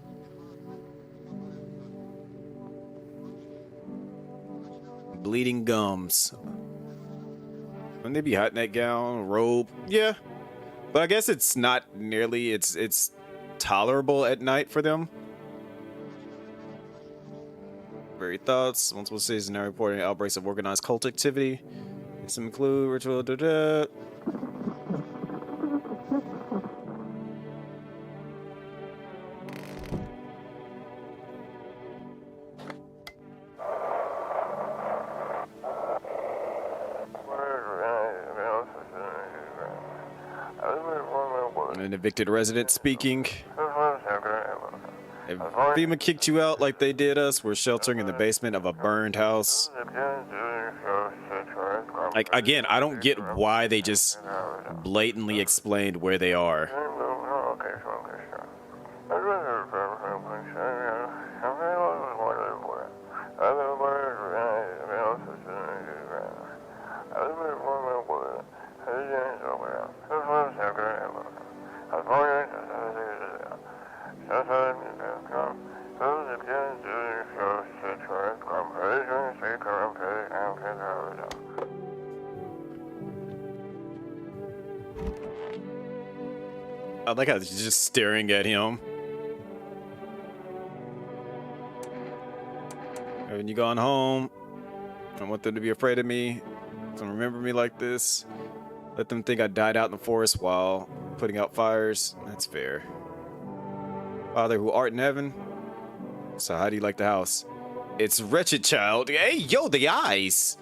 Bleeding gums. Wouldn't they be hot in that gown, robe? Yeah. But I guess it's not nearly, it's tolerable at night for them. Very thoughts. Multiple cities are now reporting outbreaks of organized cult activity. Some include ritual. An evicted resident speaking. If FEMA kicked you out like they did us, we're sheltering in the basement of a burned house. Like, again, I don't get why they just blatantly explained where they are. I like how she's just staring at him. Haven't you gone home? I want them to be afraid of me. Don't remember me like this. Let them think I died out in the forest while putting out fires. That's fair. Father who art in heaven. So how do you like the house? It's wretched, child. Hey, yo, the eyes.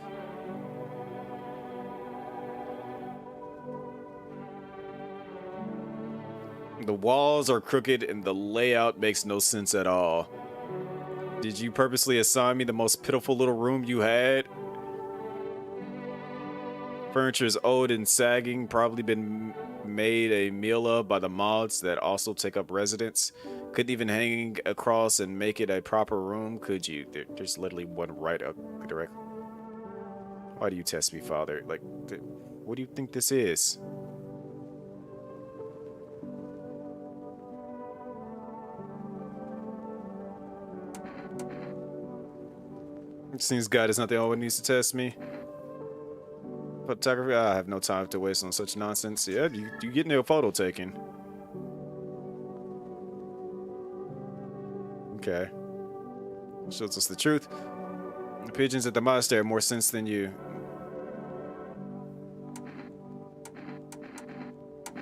The walls are crooked and the layout makes no sense at all. Did you purposely assign me the most pitiful little room you had? Furniture is old and sagging, probably been made a meal of by the moths that also take up residence. Couldn't even hang across and make it a proper room, could you? There's literally one right up direct. Why do you test me, Father? Like, what do you think this is? It seems God is not the only one who needs to test me. Photography? I have no time to waste on such nonsense. Yeah, you getting a photo taken. Okay. Shows us the truth. The pigeons at the monastery have more sense than you.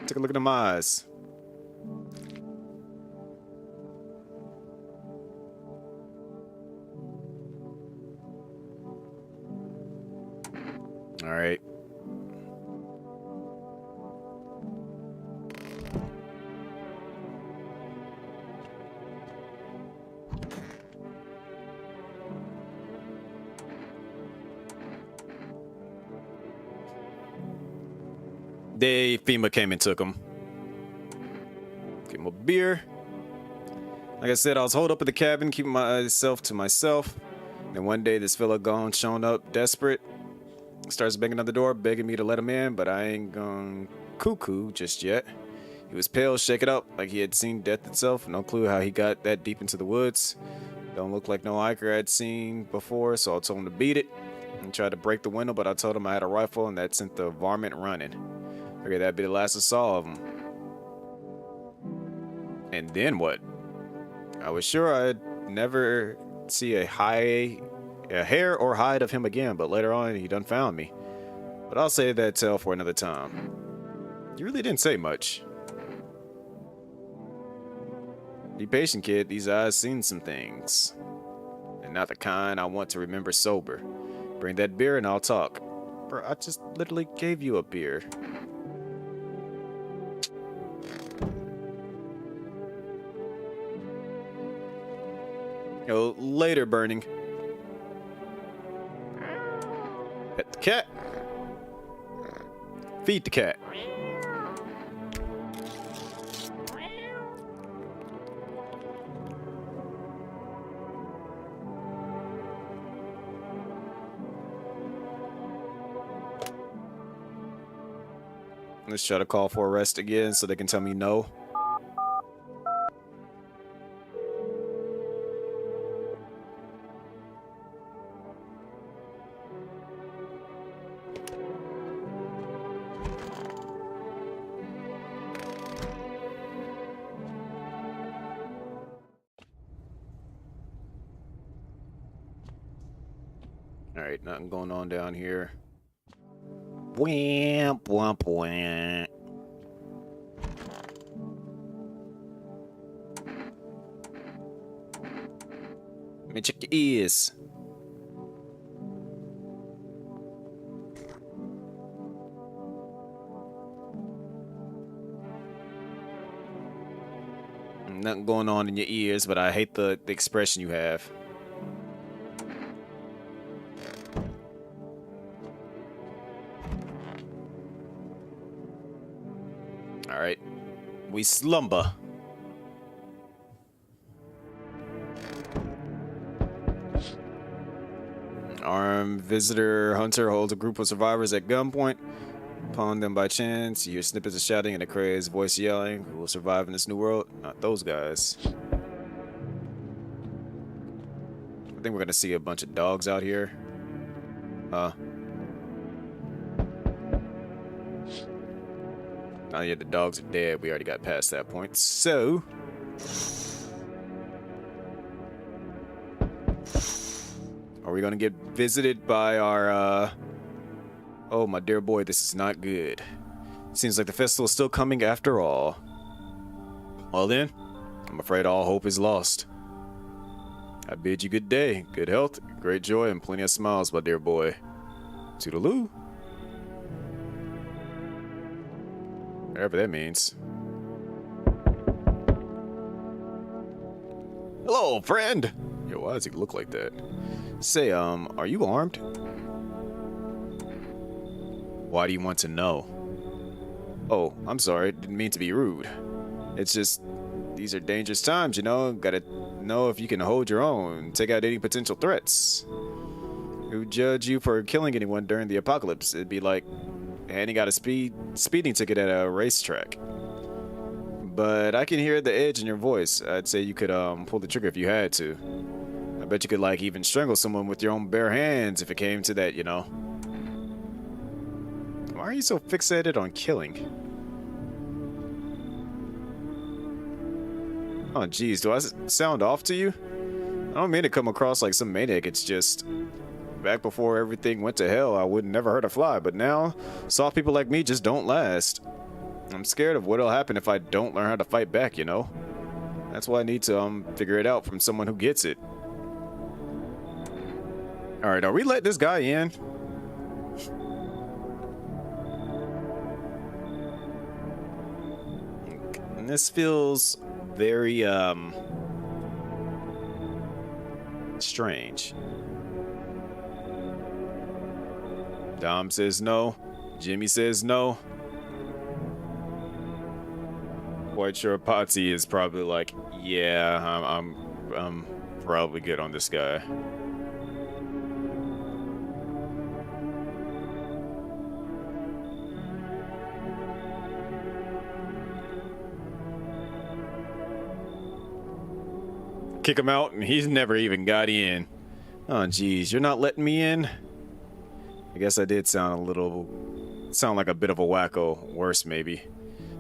Take a look at them eyes. All right. FEMA came and took him. Give him a beer. Like I said, I was holed up in the cabin, keeping myself to myself. Then one day, this fella shown up, desperate. Starts banging on the door, begging me to let him in, but I ain't gone cuckoo just yet. He was pale, shaken up, like he had seen death itself. No clue how he got that deep into the woods. Don't look like no hiker I'd seen before, so I told him to beat it. And tried to break the window, but I told him I had a rifle, and that sent the varmint running. Okay, that'd be the last I saw of him. And then what? I was sure I'd never see a hair or hide of him again, but later on he done found me. But I'll save that tale for another time. You really didn't say much. Be patient, kid. These eyes seen some things. And not the kind I want to remember sober. Bring that beer and I'll talk. Bro, I just literally gave you a beer. Oh, later, Burning. Pet the cat. Feed the cat. Let's try to call for arrest again so they can tell me no. Alright, nothing going on down here. Whamp, whamp, whamp. Let me check your ears. Nothing going on in your ears, but I hate the expression you have. Alright. We slumber. Armed visitor hunter holds a group of survivors at gunpoint. Upon them by chance, you hear snippets of shouting and a crazed voice yelling. Who will survive in this new world? Not those guys. I think we're gonna see a bunch of dogs out here. Oh yeah, the dogs are dead. We already got past that point. So, are we gonna get visited by our, Oh, my dear boy, this is not good. Seems like the festival is still coming after all. Well then, I'm afraid all hope is lost. I bid you good day, good health, great joy, and plenty of smiles, my dear boy. Toodaloo. Whatever that means. Hello, friend! Yo, why does he look like that? Say, are you armed? Why do you want to know? Oh, I'm sorry, didn't mean to be rude. It's just, these are dangerous times, you know? Gotta know if you can hold your own, take out any potential threats. Who judge you for killing anyone during the apocalypse? It'd be like handing out a speeding ticket at a racetrack. But I can hear the edge in your voice. I'd say you could pull the trigger if you had to. I bet you could like even strangle someone with your own bare hands if it came to that, you know. Why are you so fixated on killing? Oh geez, do I sound off to you? I don't mean to come across like some maniac, it's just... Back before everything went to hell, I would never hurt a fly, but now, soft people like me just don't last. I'm scared of what'll happen if I don't learn how to fight back, you know? That's why I need to, figure it out from someone who gets it. Alright, are we letting this guy in? And this feels very, strange. Dom says no. Jimmy says no. Quite sure Patsy is probably like, yeah, I'm probably good on this guy. Kick him out, and he's never even got in. Oh, geez, you're not letting me in? I guess I did sound like a bit of a wacko. Worse, maybe.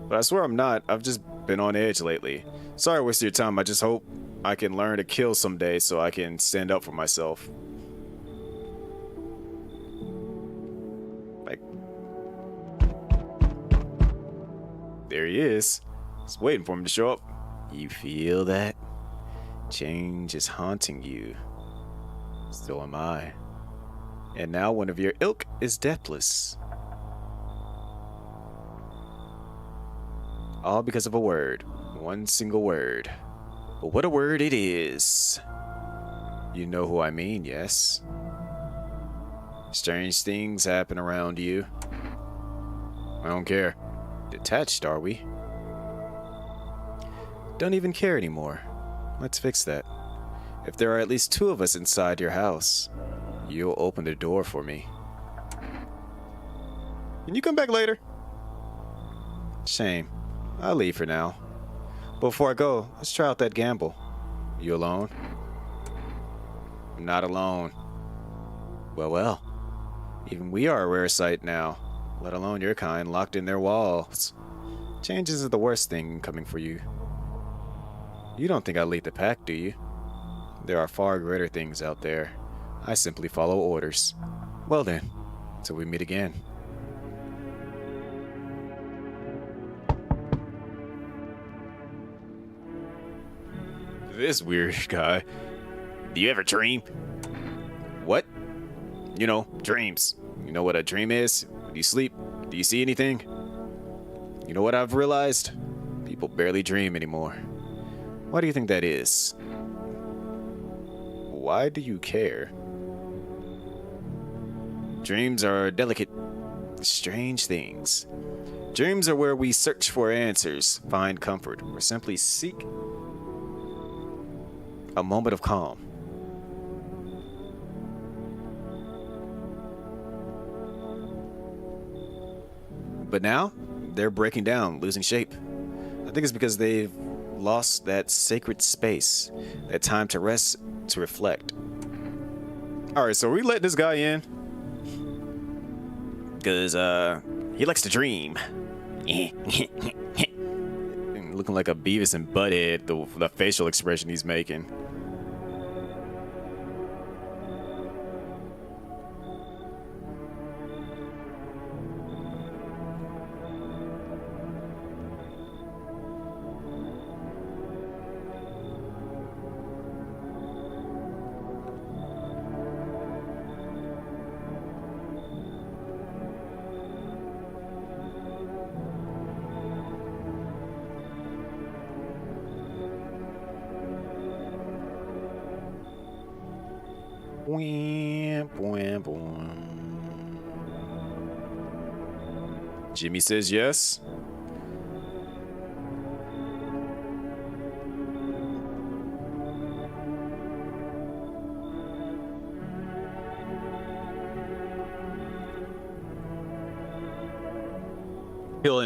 But I swear I'm not. I've just been on edge lately. Sorry to waste your time. I just hope I can learn to kill someday so I can stand up for myself. Like... There he is. Just waiting for him to show up. You feel that? Change is haunting you. So am I. And now one of your ilk is deathless. All because of a word. One single word. But what a word it is. You know who I mean, yes? Strange things happen around you. I don't care. Detached, are we? Don't even care anymore. Let's fix that. If there are at least 2 of us inside your house, you'll open the door for me. Can you come back later? Shame. I'll leave for now. But before I go, let's try out that gamble. You alone? I'm not alone. Well. Even we are a rare sight now, let alone your kind locked in their walls. Change isn't the worst thing coming for you. You don't think I lead the pack, do you? There are far greater things out there. I simply follow orders. Well then, till we meet again. This weird guy. Do you ever dream? What? You know, dreams. You know what a dream is? When you sleep, do you see anything? You know what I've realized? People barely dream anymore. Why do you think that is? Why do you care? Dreams are delicate, strange things. Dreams are where we search for answers, find comfort, or simply seek a moment of calm. But now, they're breaking down, losing shape. I think it's because they've lost that sacred space, that time to rest, to reflect. Alright, so we let this guy in because he likes to dream. Looking like a Beavis and Butthead, the facial expression he's making. Jimmy says yes. He'll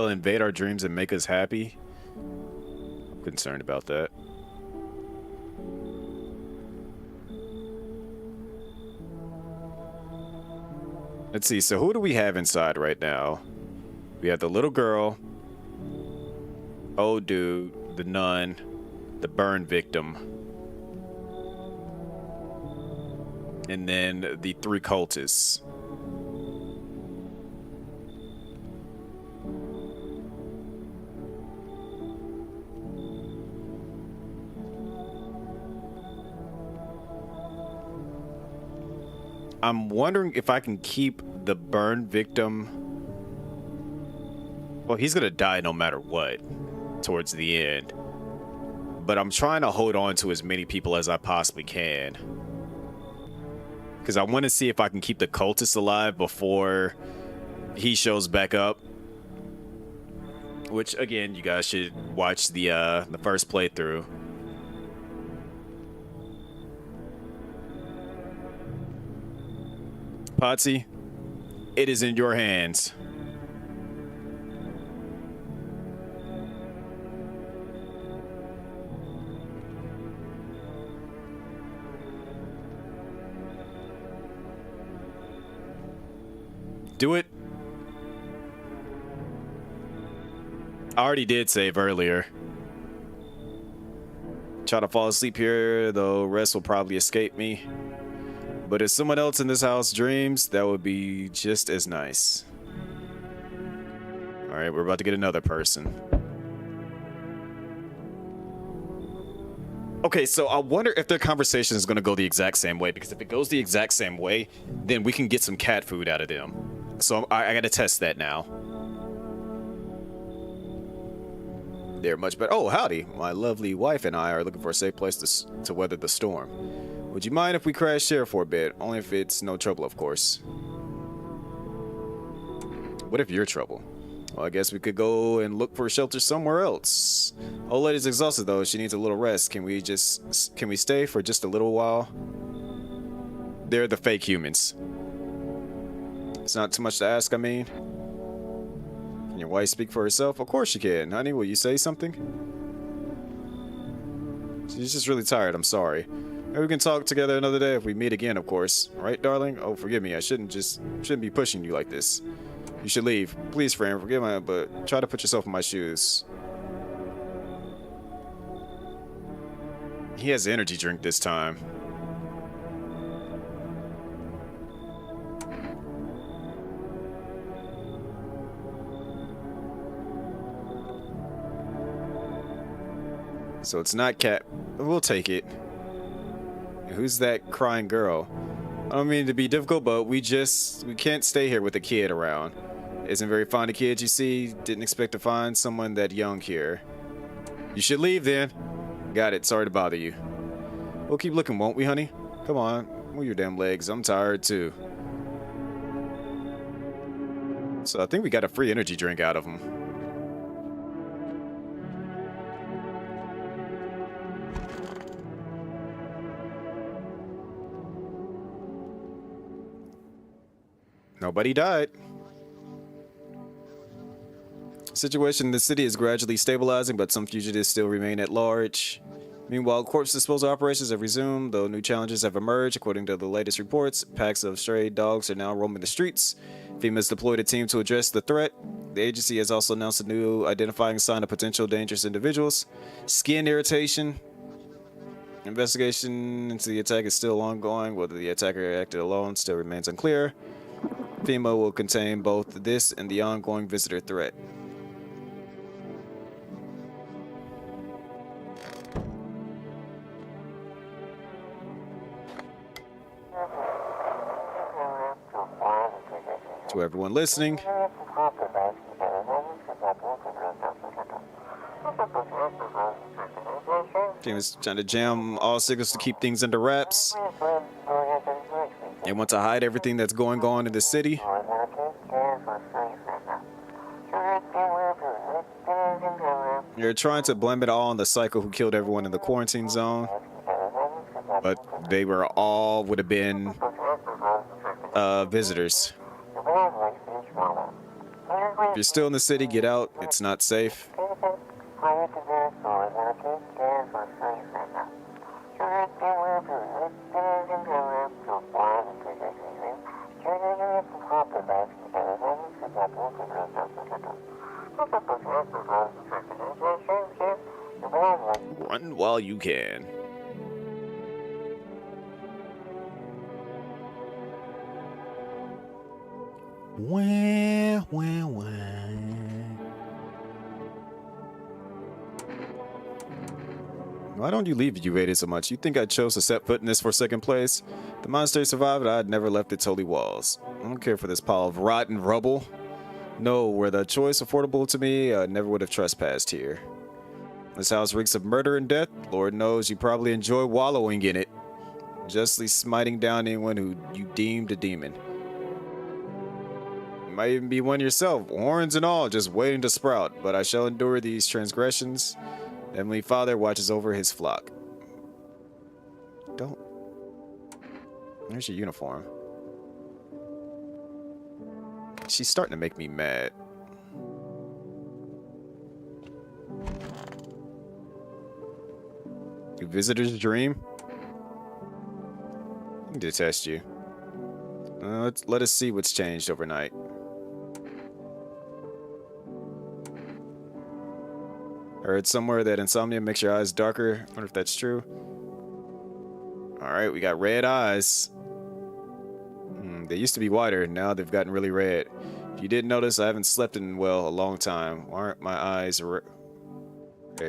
invade our dreams and make us happy. I'm concerned about that. Let's see, so who do we have inside right now? We have the little girl, old dude, the nun, the burn victim, and then the 3 cultists. I'm wondering if I can keep the burn victim. Well, he's gonna die no matter what towards the end. But I'm trying to hold on to as many people as I possibly can. Because I want to see if I can keep the cultists alive before he shows back up. Which, again, you guys should watch the first playthrough. Potsy, it is in your hands. Do it. I already did save earlier. Try to fall asleep here, though rest will probably escape me. But if someone else in this house dreams, that would be just as nice. All right, we're about to get another person. Okay, so I wonder if their conversation is going to go the exact same way, because if it goes the exact same way, then we can get some cat food out of them. So I got to test that now. They're much better. Oh, howdy. My lovely wife and I are looking for a safe place to weather the storm. Would you mind if we crash here for a bit? Only if it's no trouble, of course. What if you're trouble? Well, I guess we could go and look for shelter somewhere else. Old lady's exhausted, though. She needs a little rest. Can we stay for just a little while? They're the fake humans. It's not too much to ask, I mean. Can your wife speak for herself? Of course she can. Honey, will you say something? She's just really tired. I'm sorry. Maybe we can talk together another day if we meet again, of course. Right, darling? Oh, forgive me. I shouldn't be pushing you like this. You should leave. Please, friend, forgive me, but try to put yourself in my shoes. He has an energy drink this time. So it's not cat. We'll take it. Who's that crying girl? I don't mean to be difficult, but we can't stay here with a kid around. Isn't very fond of kids, you see. Didn't expect to find someone that young here. You should leave then. Got it. Sorry to bother you. We'll keep looking, won't we, honey? Come on. Move your damn legs. I'm tired too. So I think we got a free energy drink out of him. Nobody died. Situation in the city is gradually stabilizing, but some fugitives still remain at large. Meanwhile, corpse disposal operations have resumed, though new challenges have emerged. According to the latest reports, packs of stray dogs are now roaming the streets. FEMA's deployed a team to address the threat. The agency has also announced a new identifying sign of potential dangerous individuals. Skin irritation. Investigation into the attack is still ongoing. Whether the attacker acted alone still remains unclear. FEMA will contain both this and the ongoing visitor threat. To everyone listening, FEMA's trying to jam all signals to keep things under wraps. They want to hide everything that's going on in the city. They're trying to blame it all on the psycho who killed everyone in the quarantine zone. But they would have been visitors. If you're still in the city, get out. It's not safe. Run while you can. Wah, wah, wah. Why don't you leave if you rated so much? You think I chose to set foot in this for second place? The monastery survived, I'd never left its holy walls. I don't care for this pile of rotten rubble. No, were the choice affordable to me, I never would have trespassed here. This house reeks of murder and death. Lord knows you probably enjoy wallowing in it, justly smiting down anyone who you deemed a demon. You might even be one yourself, horns and all, just waiting to sprout. But I shall endure these transgressions. Heavenly Father watches over his flock. Don't. There's your uniform. She's starting to make me mad. You visitor's dream? I can detest you. Let us see what's changed overnight. I heard somewhere that insomnia makes your eyes darker. I wonder if that's true. Alright, we got red eyes. They used to be whiter, now they've gotten really red. If you didn't notice, I haven't slept in, well, a long time. Why aren't my eyes red?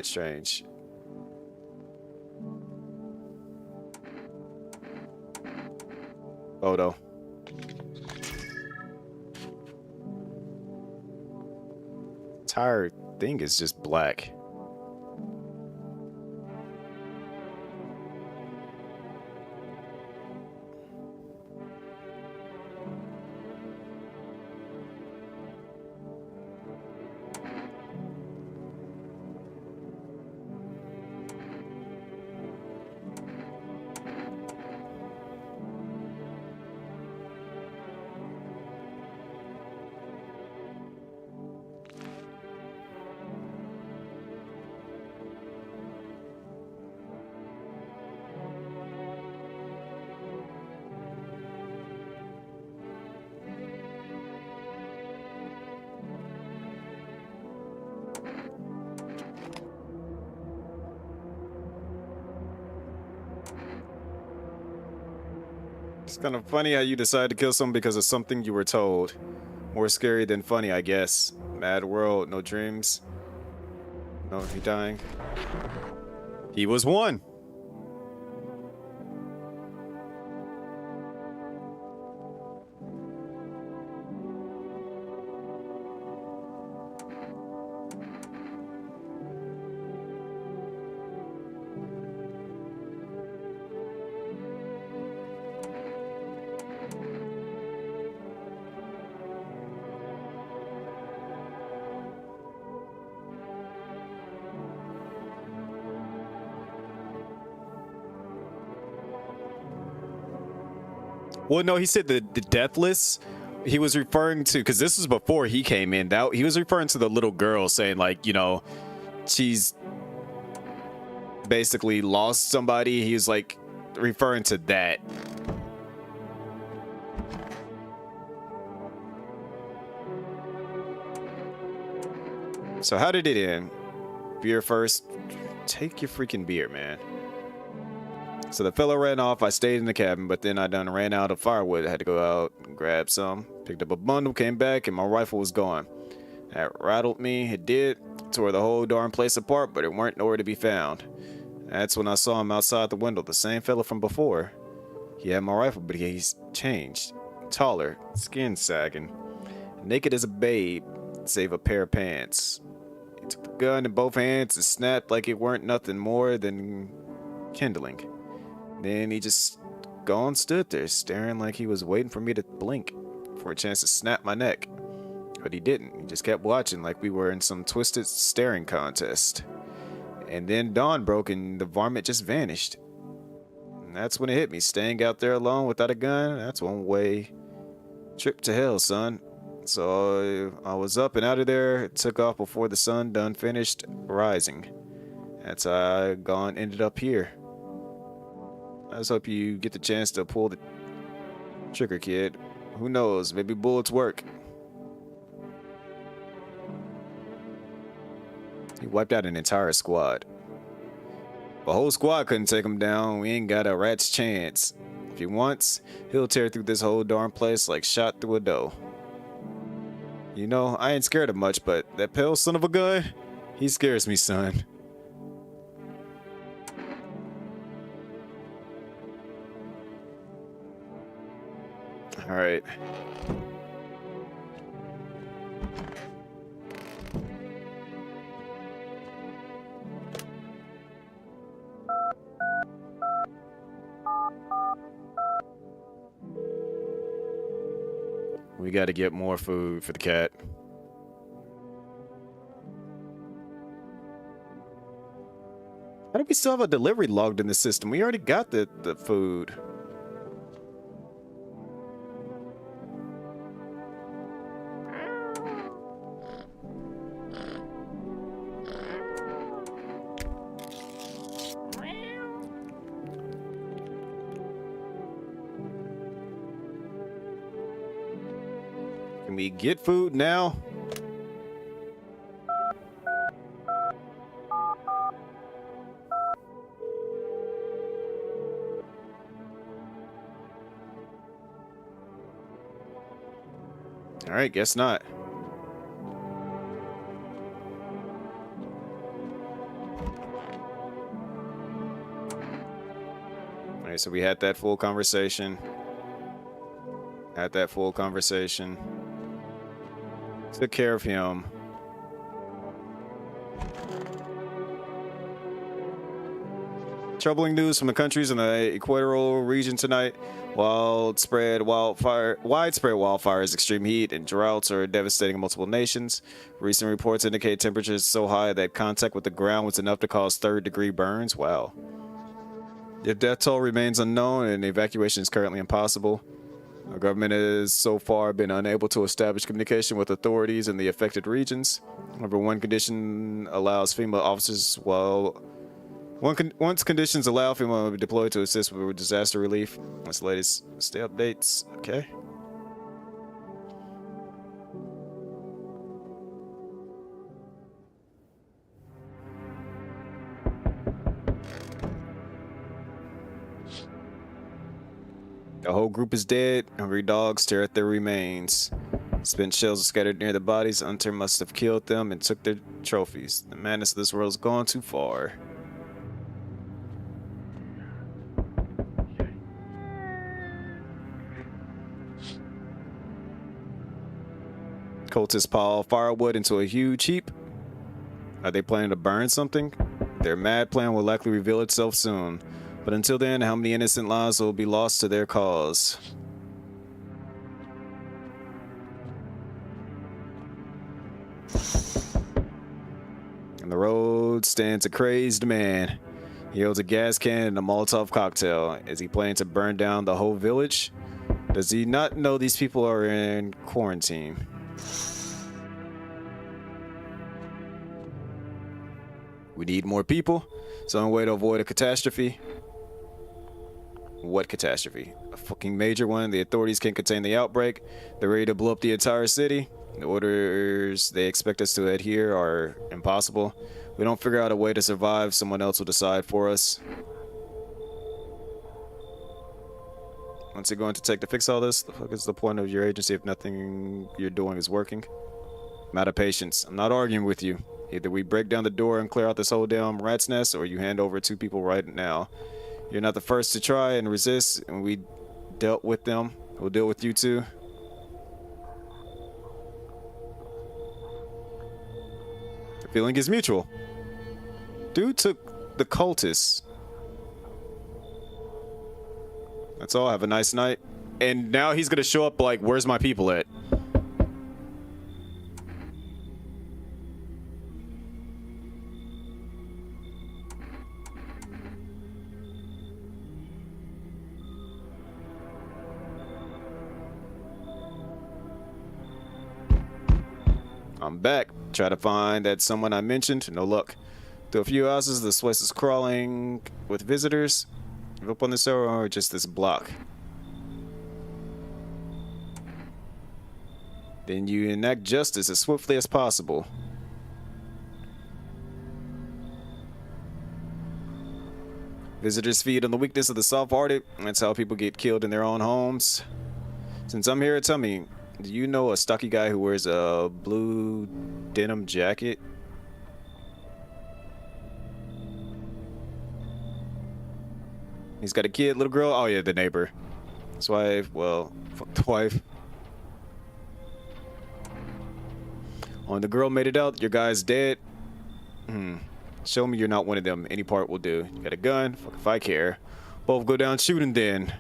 Strange. Photo. Entire thing is just black. It's kind of funny how you decide to kill someone because of something you were told. More scary than funny, I guess. Mad world, no dreams. No, he dying. He was one. Well, no, he said the deathless. He was referring to, because this was before he came in. That he was referring to the little girl, saying like, you know, she's basically lost somebody. He was like referring to that. So how did it end? Beer first. Take your freaking beer, man. So the fellow ran off. I stayed in the cabin, but then I done ran out of firewood. I had to go out and grab some. Picked up a bundle, came back, and my rifle was gone. That rattled me. It did. Tore the whole darn place apart, but it weren't nowhere to be found. That's when I saw him outside the window, the same fella from before. He had my rifle, but he's changed. Taller, skin sagging, naked as a babe, save a pair of pants. He took the gun in both hands and snapped like it weren't nothing more than kindling. Then he just gone stood there, staring like he was waiting for me to blink for a chance to snap my neck. But he didn't. He just kept watching like we were in some twisted staring contest. And then dawn broke and the varmint just vanished. And that's when it hit me. Staying out there alone without a gun, that's one way trip to hell, son. So I was up and out of there. Took off before the sun done finished rising. That's how I ended up here. I just hope you get the chance to pull the trigger, kid. Who knows? Maybe bullets work. He wiped out an entire squad. The whole squad couldn't take him down. We ain't got a rat's chance. If he wants, he'll tear through this whole darn place like shot through a dough. You know, I ain't scared of much, but that pale son of a gun, he scares me, son. All right. We got to get more food for the cat. How do we still have a delivery logged in the system? We already got the food. Can we get food now? All right, guess not. All right, so we had that full conversation. Took care of him. Troubling news from the countries in the equatorial region tonight. Widespread wildfires, extreme heat, and droughts are devastating multiple nations. Recent reports indicate temperatures so high that contact with the ground was enough to cause third-degree burns. Wow. The death toll remains unknown, and evacuation is currently impossible. Our government has so far been unable to establish communication with authorities in the affected regions. However, one condition allows FEMA officers, once conditions allow, FEMA will be deployed to assist with disaster relief. That's the latest stay updates. Okay. The whole group is dead. Hungry dogs tear at their remains. Spent shells are scattered near the bodies. Hunter must have killed them and took their trophies. The madness of this world has gone too far. Cultists pile firewood into a huge heap. Are they planning to burn something? Their mad plan will likely reveal itself soon. But until then, how many innocent lives will be lost to their cause? On the road stands a crazed man. He holds a gas can and a Molotov cocktail. Is he planning to burn down the whole village? Does he not know these people are in quarantine? We need more people. Some way to avoid a catastrophe. What catastrophe? A fucking major one. The authorities can't contain the outbreak. They're ready to blow up the entire city. The orders they expect us to adhere are impossible. We don't figure out a way to survive, someone else will decide for us. What's it going to take to fix all this? The fuck is the point of your agency if nothing you're doing is working? I'm out of patience. I'm not arguing with you. Either we break down the door and clear out this whole damn rat's nest, or you hand over 2 people right now. You're not the first to try and resist, and we dealt with them. We'll deal with you too. The feeling is mutual. Dude took the cultists. That's all. Have a nice night. And now he's gonna show up like, where's my people at? I'm back. Try to find that someone I mentioned. No luck. Through a few houses, this place is crawling with visitors. Give up on this area or just this block. Then you enact justice as swiftly as possible. Visitors feed on the weakness of the soft-hearted. That's how people get killed in their own homes. Since I'm here, tell me, do you know a stocky guy who wears a blue denim jacket? He's got a kid, little girl. Oh yeah, the neighbor. His wife, well, fuck the wife. When the girl made it out, your guy's dead. Show me you're not one of them. Any part will do. You got a gun? Fuck if I care. Both go down shooting then.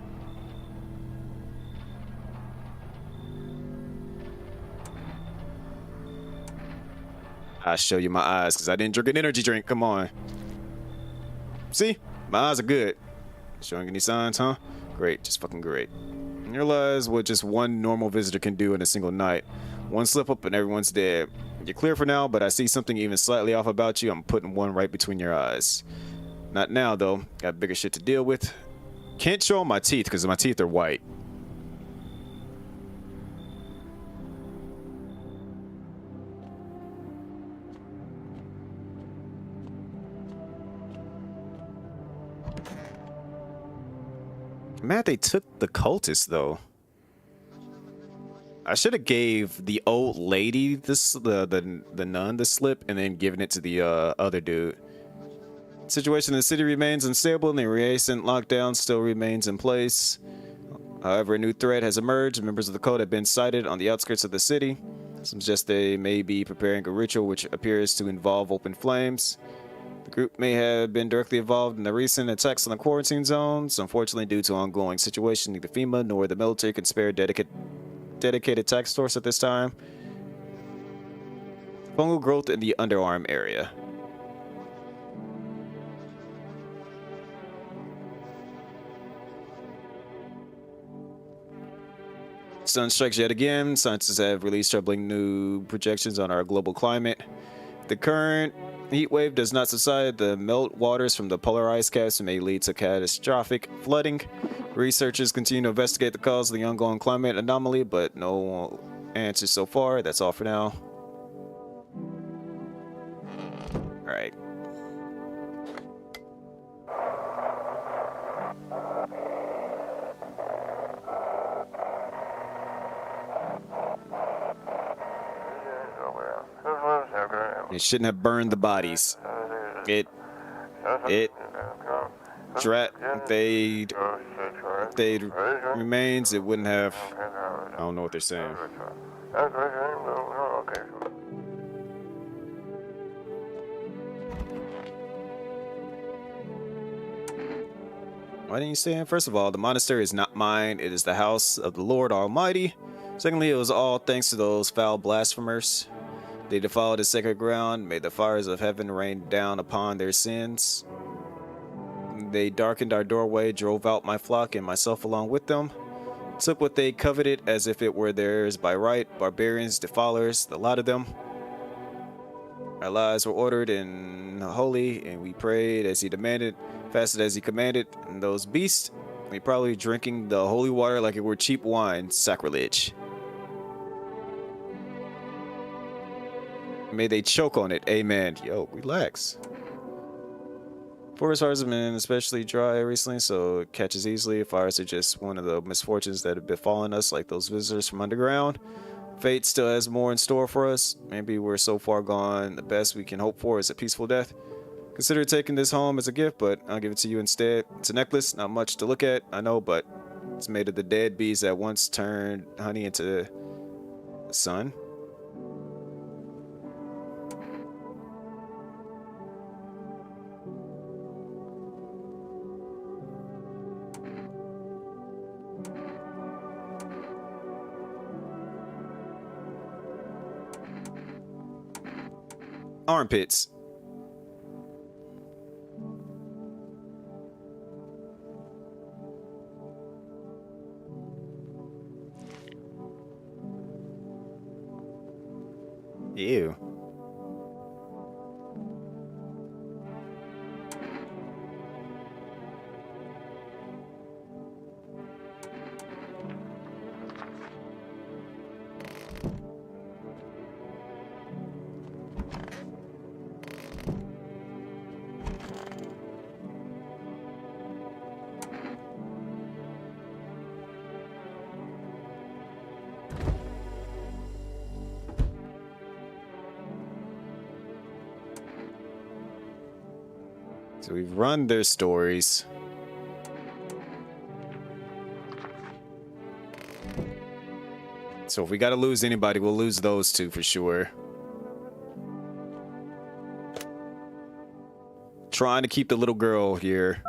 I'll show you my eyes because I didn't drink an energy drink. Come on. See? My eyes are good. Showing any signs, huh? Great. Just fucking great. You realize what just one normal visitor can do in a single night. One slip up and everyone's dead. You're clear for now, but I see something even slightly off about you. I'm putting one right between your eyes. Not now, though. Got bigger shit to deal with. Can't show my teeth because my teeth are white. Man, they took the cultist though. I should have gave the old lady this the nun the slip and then given it to the other dude. Situation in the city remains unstable and the recent lockdown still remains in place. However, a new threat has emerged. Members of the cult have been sighted on the outskirts of the city. Some suggest they may be preparing a ritual which appears to involve open flames. The group may have been directly involved in the recent attacks on the quarantine zones. Unfortunately, due to ongoing situation, neither FEMA nor the military can spare dedicated task force at this time. Fungal growth in the underarm area. Sun strikes yet again. Scientists have released troubling new projections on our global climate. The current heat wave does not subside. The melt waters from the polar ice caps may lead to catastrophic flooding. Researchers continue to investigate the cause of the ongoing climate anomaly, but no answers so far. That's all for now. All right. It shouldn't have burned the bodies. If they remains, it wouldn't have. I don't know what they're saying. Why didn't you say it? First of all, the monastery is not mine. It is the house of the Lord Almighty. Secondly, it was all thanks to those foul blasphemers. They defiled his sacred ground, made the fires of heaven rain down upon their sins. They darkened our doorway, drove out my flock and myself along with them, took what they coveted as if it were theirs by right, barbarians, defilers, the lot of them. Our lives were ordered and holy, and we prayed as he demanded, fasted as he commanded, and those beasts, they probably drinking the holy water like it were cheap wine, sacrilege. May they choke on it. Amen. Yo, relax. Forest fires have been especially dry recently, so it catches easily. Fires are just one of the misfortunes that have befallen us, like those visitors from underground. Fate still has more in store for us. Maybe we're so far gone, the best we can hope for is a peaceful death. Consider taking this home as a gift, but I'll give it to you instead. It's a necklace, not much to look at, I know, but it's made of the dead bees that once turned honey into the sun. Armpits. Ew. So we've run their stories. So if we gotta lose anybody, we'll lose those two for sure. Trying to keep the little girl here.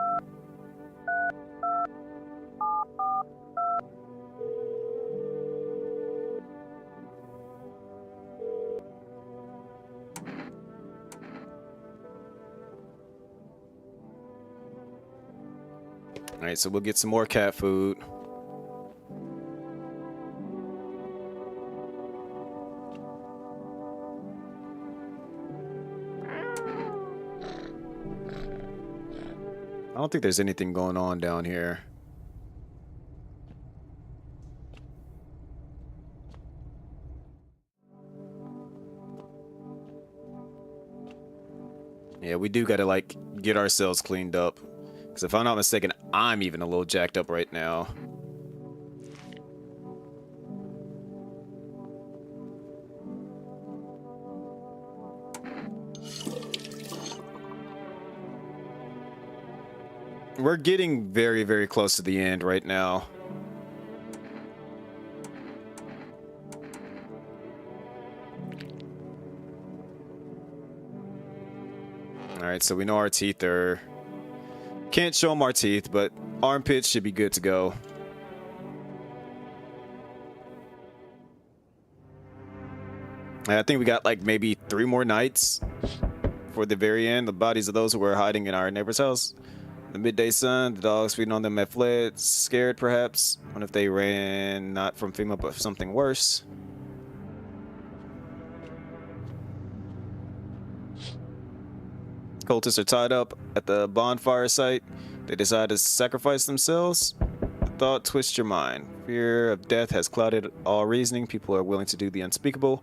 Alright, so we'll get some more cat food. I don't think there's anything going on down here. Yeah, we do gotta, like, get ourselves cleaned up. Because if I'm not mistaken, I'm even a little jacked up right now. We're getting very, very close to the end right now. Alright, so we know our teeth are... Can't show them our teeth, but armpits should be good to go. And I think we got like maybe 3 more nights for the very end. The bodies of those who were hiding in our neighbor's house. The midday sun, the dogs feeding on them had fled, scared perhaps. What if they ran not from FEMA but something worse? Cultists are tied up at the bonfire site. They decide to sacrifice themselves. Thought twists your mind. Fear of death has clouded all reasoning. People are willing to do the unspeakable.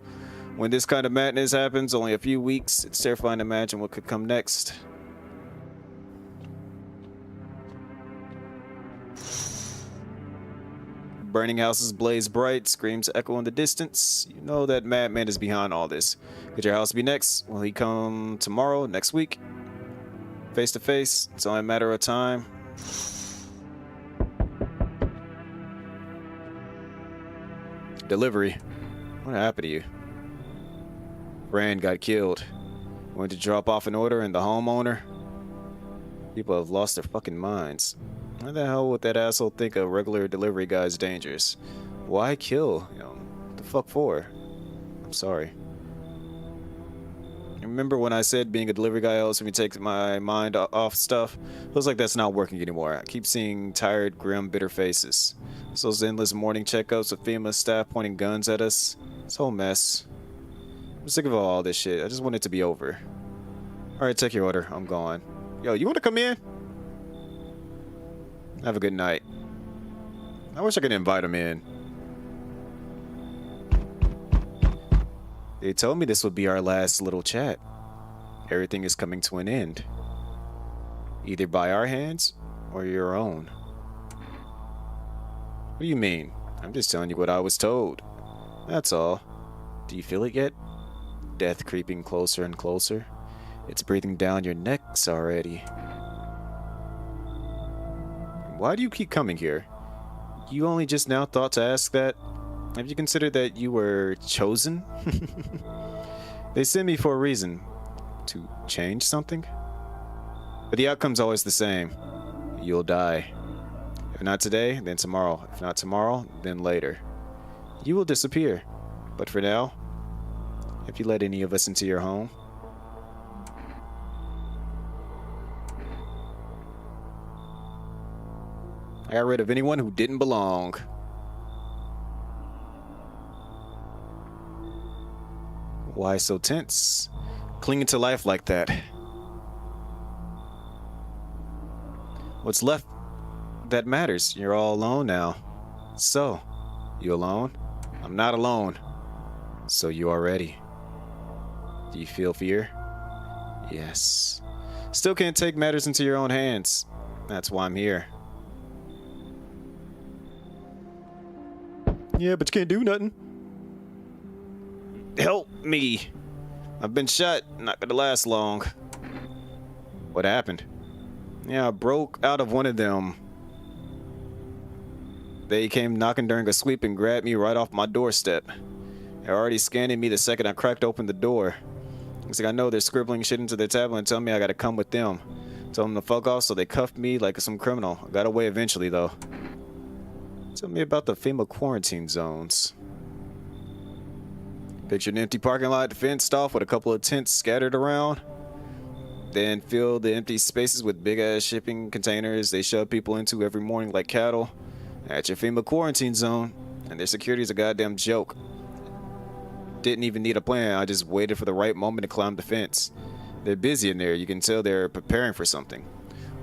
When this kind of madness happens, only a few weeks, it's terrifying to imagine what could come next. Burning houses blaze bright, screams echo in the distance. You know that madman is behind all this. Could your house be next? Will he come tomorrow, next week? Face to face, it's only a matter of time. Delivery. What happened to you? Brand got killed. Went to drop off an order and the homeowner. People have lost their fucking minds. Why the hell would that asshole think a regular delivery guy is dangerous? Why kill? You know, what the fuck for? I'm sorry. Remember when I said being a delivery guy helps me take my mind off stuff? Feels like that's not working anymore. I keep seeing tired, grim, bitter faces. So those endless morning checkups with FEMA staff pointing guns at us. This whole mess. I'm sick of all this shit. I just want it to be over. Alright, take your order. I'm gone. Yo, you want to come in? Have a good night. I wish I could invite him in. They told me this would be our last little chat. Everything is coming to an end. Either by our hands or your own. What do you mean? I'm just telling you what I was told. That's all. Do you feel it yet? Death creeping closer and closer. It's breathing down your necks already. Why do you keep coming here? You only just now thought to ask that? Have you considered that you were chosen? They sent me for a reason. To change something? But the outcome's always the same. You'll die. If not today, then tomorrow. If not tomorrow, then later. You will disappear. But for now, if you let any of us into your home, I got rid of anyone who didn't belong. Why so tense? Clinging to life like that. What's left that matters? You're all alone now. So, you alone? I'm not alone. So you are ready. Do you feel fear? Yes. Still can't take matters into your own hands. That's why I'm here. Yeah, but you can't do nothing. Help me. I've been shot. Not gonna last long. What happened? Yeah, I broke out of one of them. They came knocking during a sweep and grabbed me right off my doorstep. They're already scanning me the second I cracked open the door. Looks like I know they're scribbling shit into their tablet and telling me I gotta come with them. Told them to fuck off, so they cuffed me like some criminal. I got away eventually, though. Tell me about the FEMA quarantine zones. Picture an empty parking lot fenced off with a couple of tents scattered around. Then fill the empty spaces with big-ass shipping containers they shove people into every morning like cattle. That's your FEMA quarantine zone, and their security is a goddamn joke. Didn't even need a plan, I just waited for the right moment to climb the fence. They're busy in there, you can tell they're preparing for something.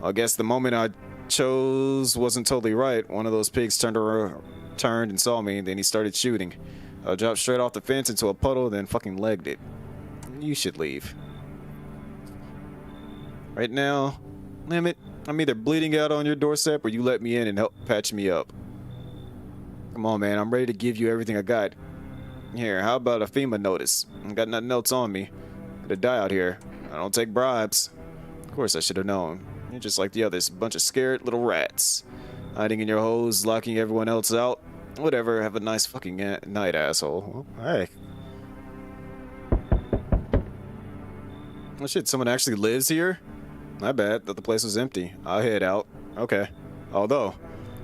Well, I guess the moment I chose wasn't totally right. One of those pigs turned and saw me, and then he started shooting. I dropped straight off the fence into a puddle, then fucking legged it. You should leave. Right now, limit. I'm either bleeding out on your doorstep or you let me in and help patch me up. Come on, man. I'm ready to give you everything I got. Here, how about a FEMA notice? I got nothing else on me. Gonna die out here. I don't take bribes. Of course I should have known. You're just like the others. Bunch of scared little rats. Hiding in your holes, locking everyone else out. Whatever. Have a nice fucking night, asshole. Well, hey. Oh shit, someone actually lives here? My bad, that the place was empty. I'll head out. Okay. Although,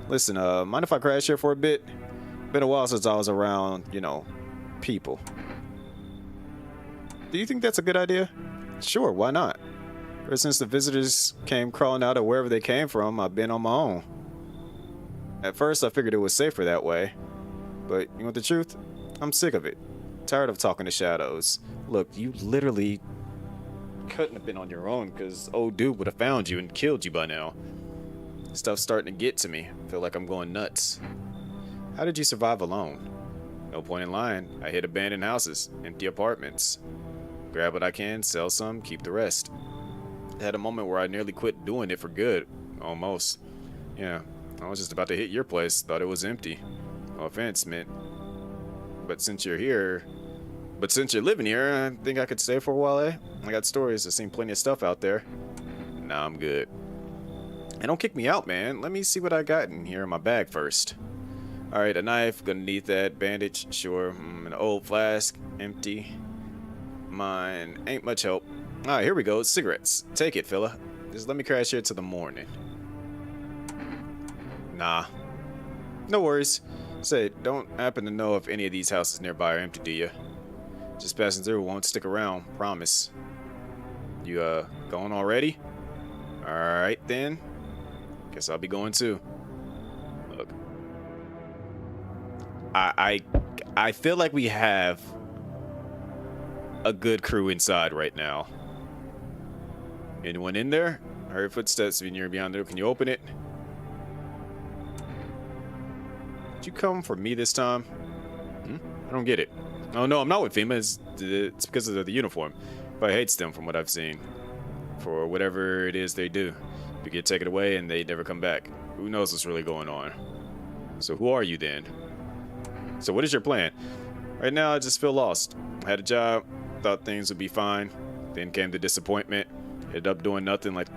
listen, mind if I crash here for a bit? Been a while since I was around, you know, people. Do you think that's a good idea? Sure, why not? Ever since the visitors came crawling out of wherever they came from, I've been on my own. At first, I figured it was safer that way. But, you want the truth? I'm sick of it. Tired of talking to shadows. Look, you literally couldn't have been on your own, because old dude would have found you and killed you by now. Stuff's starting to get to me. Feel like I'm going nuts. How did you survive alone? No point in lying. I hit abandoned houses, empty apartments. Grab what I can, sell some, keep the rest. I had a moment where I nearly quit doing it for good. Almost. Yeah, I was just about to hit your place. Thought it was empty. No offense, Mint. But since you're living here, I think I could stay for a while, eh? I got stories. I've seen plenty of stuff out there. Nah, I'm good. And don't kick me out, man. Let me see what I got in here in my bag first. Alright, a knife. Gonna need that. Bandage, sure. An old flask. Empty. Mine ain't much help. Alright, here we go. Cigarettes. Take it, fella. Just let me crash here till the morning. Nah. No worries. Say, don't happen to know if any of these houses nearby are empty, do you? Just passing through, won't stick around, promise. You, going already? Alright then. Guess I'll be going too. Look. I feel like we have a good crew inside right now. Anyone in there? I heard footsteps near beyond there. Can you open it? Did you come for me this time? I don't get it. Oh no, I'm not with FEMA. It's because of the uniform. But hates them from what I've seen. For whatever it is they do. You get taken away and they never come back. Who knows what's really going on? So who are you then? So what is your plan? Right now I just feel lost. I had a job, thought things would be fine. Then came the disappointment. Ended up doing nothing like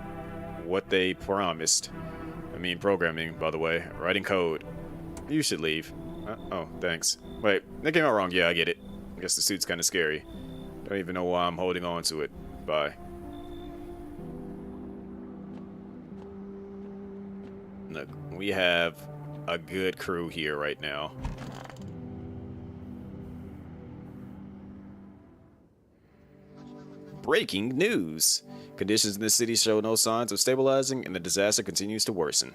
what they promised. I mean programming, by the way. Writing code. You should leave. Oh, thanks. Wait, that came out wrong. Yeah, I get it. I guess the suit's kind of scary. Don't even know why I'm holding on to it. Bye. Look, we have a good crew here right now. Breaking news! Conditions in the city show no signs of stabilizing, and the disaster continues to worsen.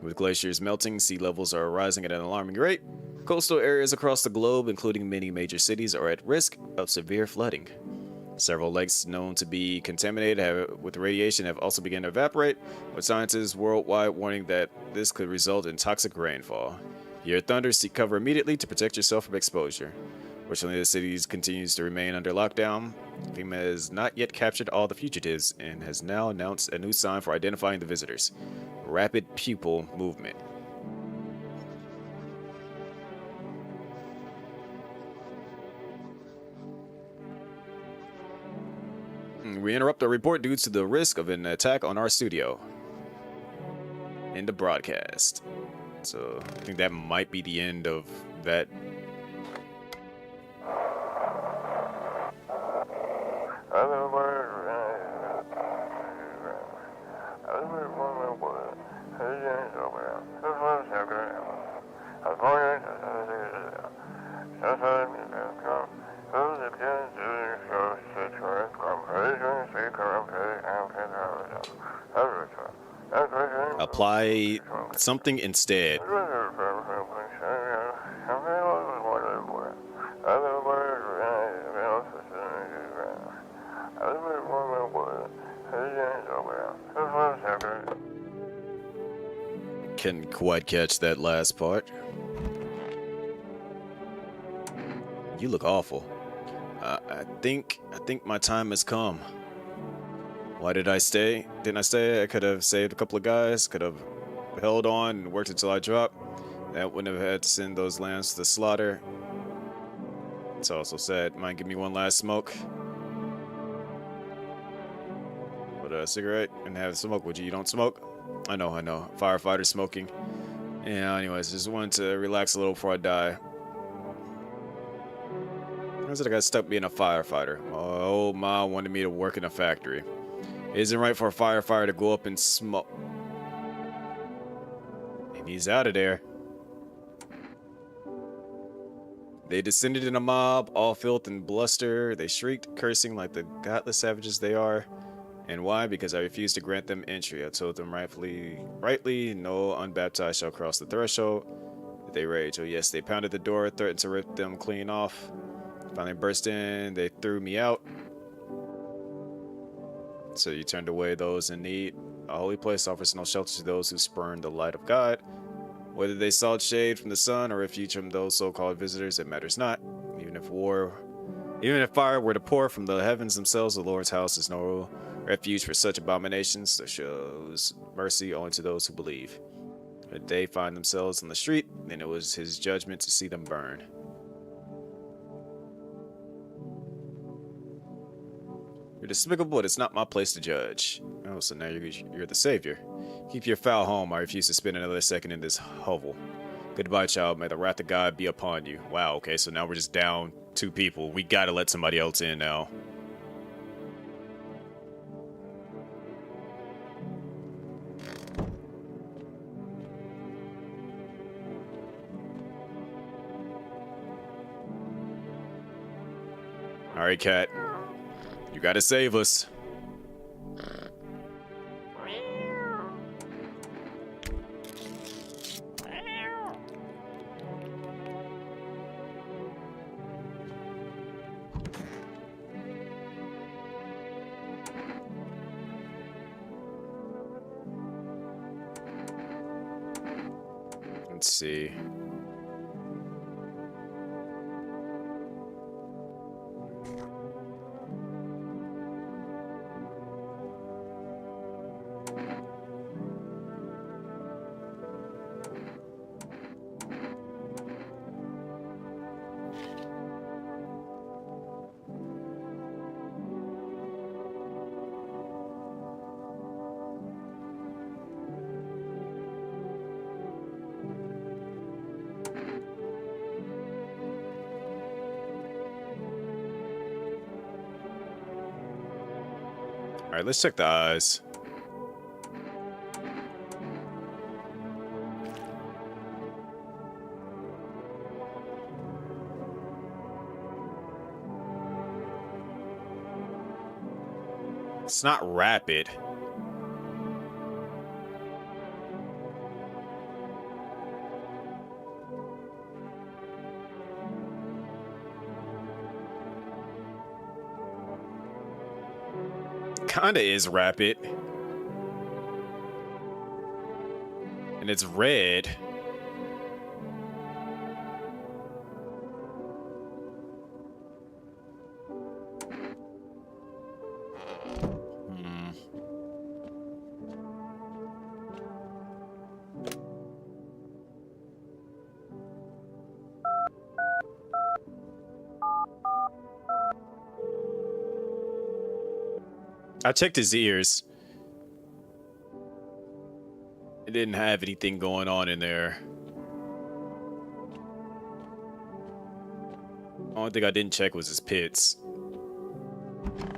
With glaciers melting, sea levels are rising at an alarming rate. Coastal areas across the globe, including many major cities, are at risk of severe flooding. Several lakes known to be contaminated with radiation have also begun to evaporate, with scientists worldwide warning that this could result in toxic rainfall. Hear thunder, seek cover immediately to protect yourself from exposure. Fortunately, the city continues to remain under lockdown. FEMA has not yet captured all the fugitives and has now announced a new sign for identifying the visitors: rapid pupil movement. We interrupt our report due to the risk of an attack on our studio. End the broadcast. So I think that might be the end of that. Apply something instead. Couldn't quite catch that last part. You look awful. I think my time has come. Why did I stay? Didn't I stay? I could have saved a couple of guys, could have held on and worked until I dropped. That wouldn't have had to send those lambs to the slaughter. It's also sad. Mind give me one last smoke? Put a cigarette and have smoke. Would you? You don't smoke? I know. Firefighter smoking. Yeah, anyways, just wanted to relax a little before I die. How is it I got stuck being a firefighter? My old mom wanted me to work in a factory. It isn't right for a firefighter to go up and smoke. And he's out of there. They descended in a mob, all filth and bluster. They shrieked, cursing like the godless savages they are. And why? Because I refused to grant them entry. I told them rightly, no unbaptized shall cross the threshold. They rage. Oh yes, they pounded the door, threatened to rip them clean off. Finally burst in, they threw me out. So you turned away those in need. A holy place offers no shelter to those who spurn the light of God. Whether they sought shade from the sun or refuge from those so-called visitors, it matters not. Even if fire were to pour from the heavens themselves, the Lord's house is no refuge for such abominations. So shows mercy only to those who believe. If they find themselves on the street, then it was his judgment to see them burn. You're despicable, but it's not my place to judge. Oh, so now you're the savior. Keep your foul home. I refuse to spend another second in this hovel. Goodbye, child. May the wrath of God be upon you. Wow, okay, so now we're just down 2 people. We gotta let somebody else in now. Alright, Cat. You gotta save us. Let's see. All right, let's check the eyes. It's not rapid. Kinda is rapid. And it's red. Hmm. I checked his ears. It didn't have anything going on in there. Only thing I didn't check was his pits.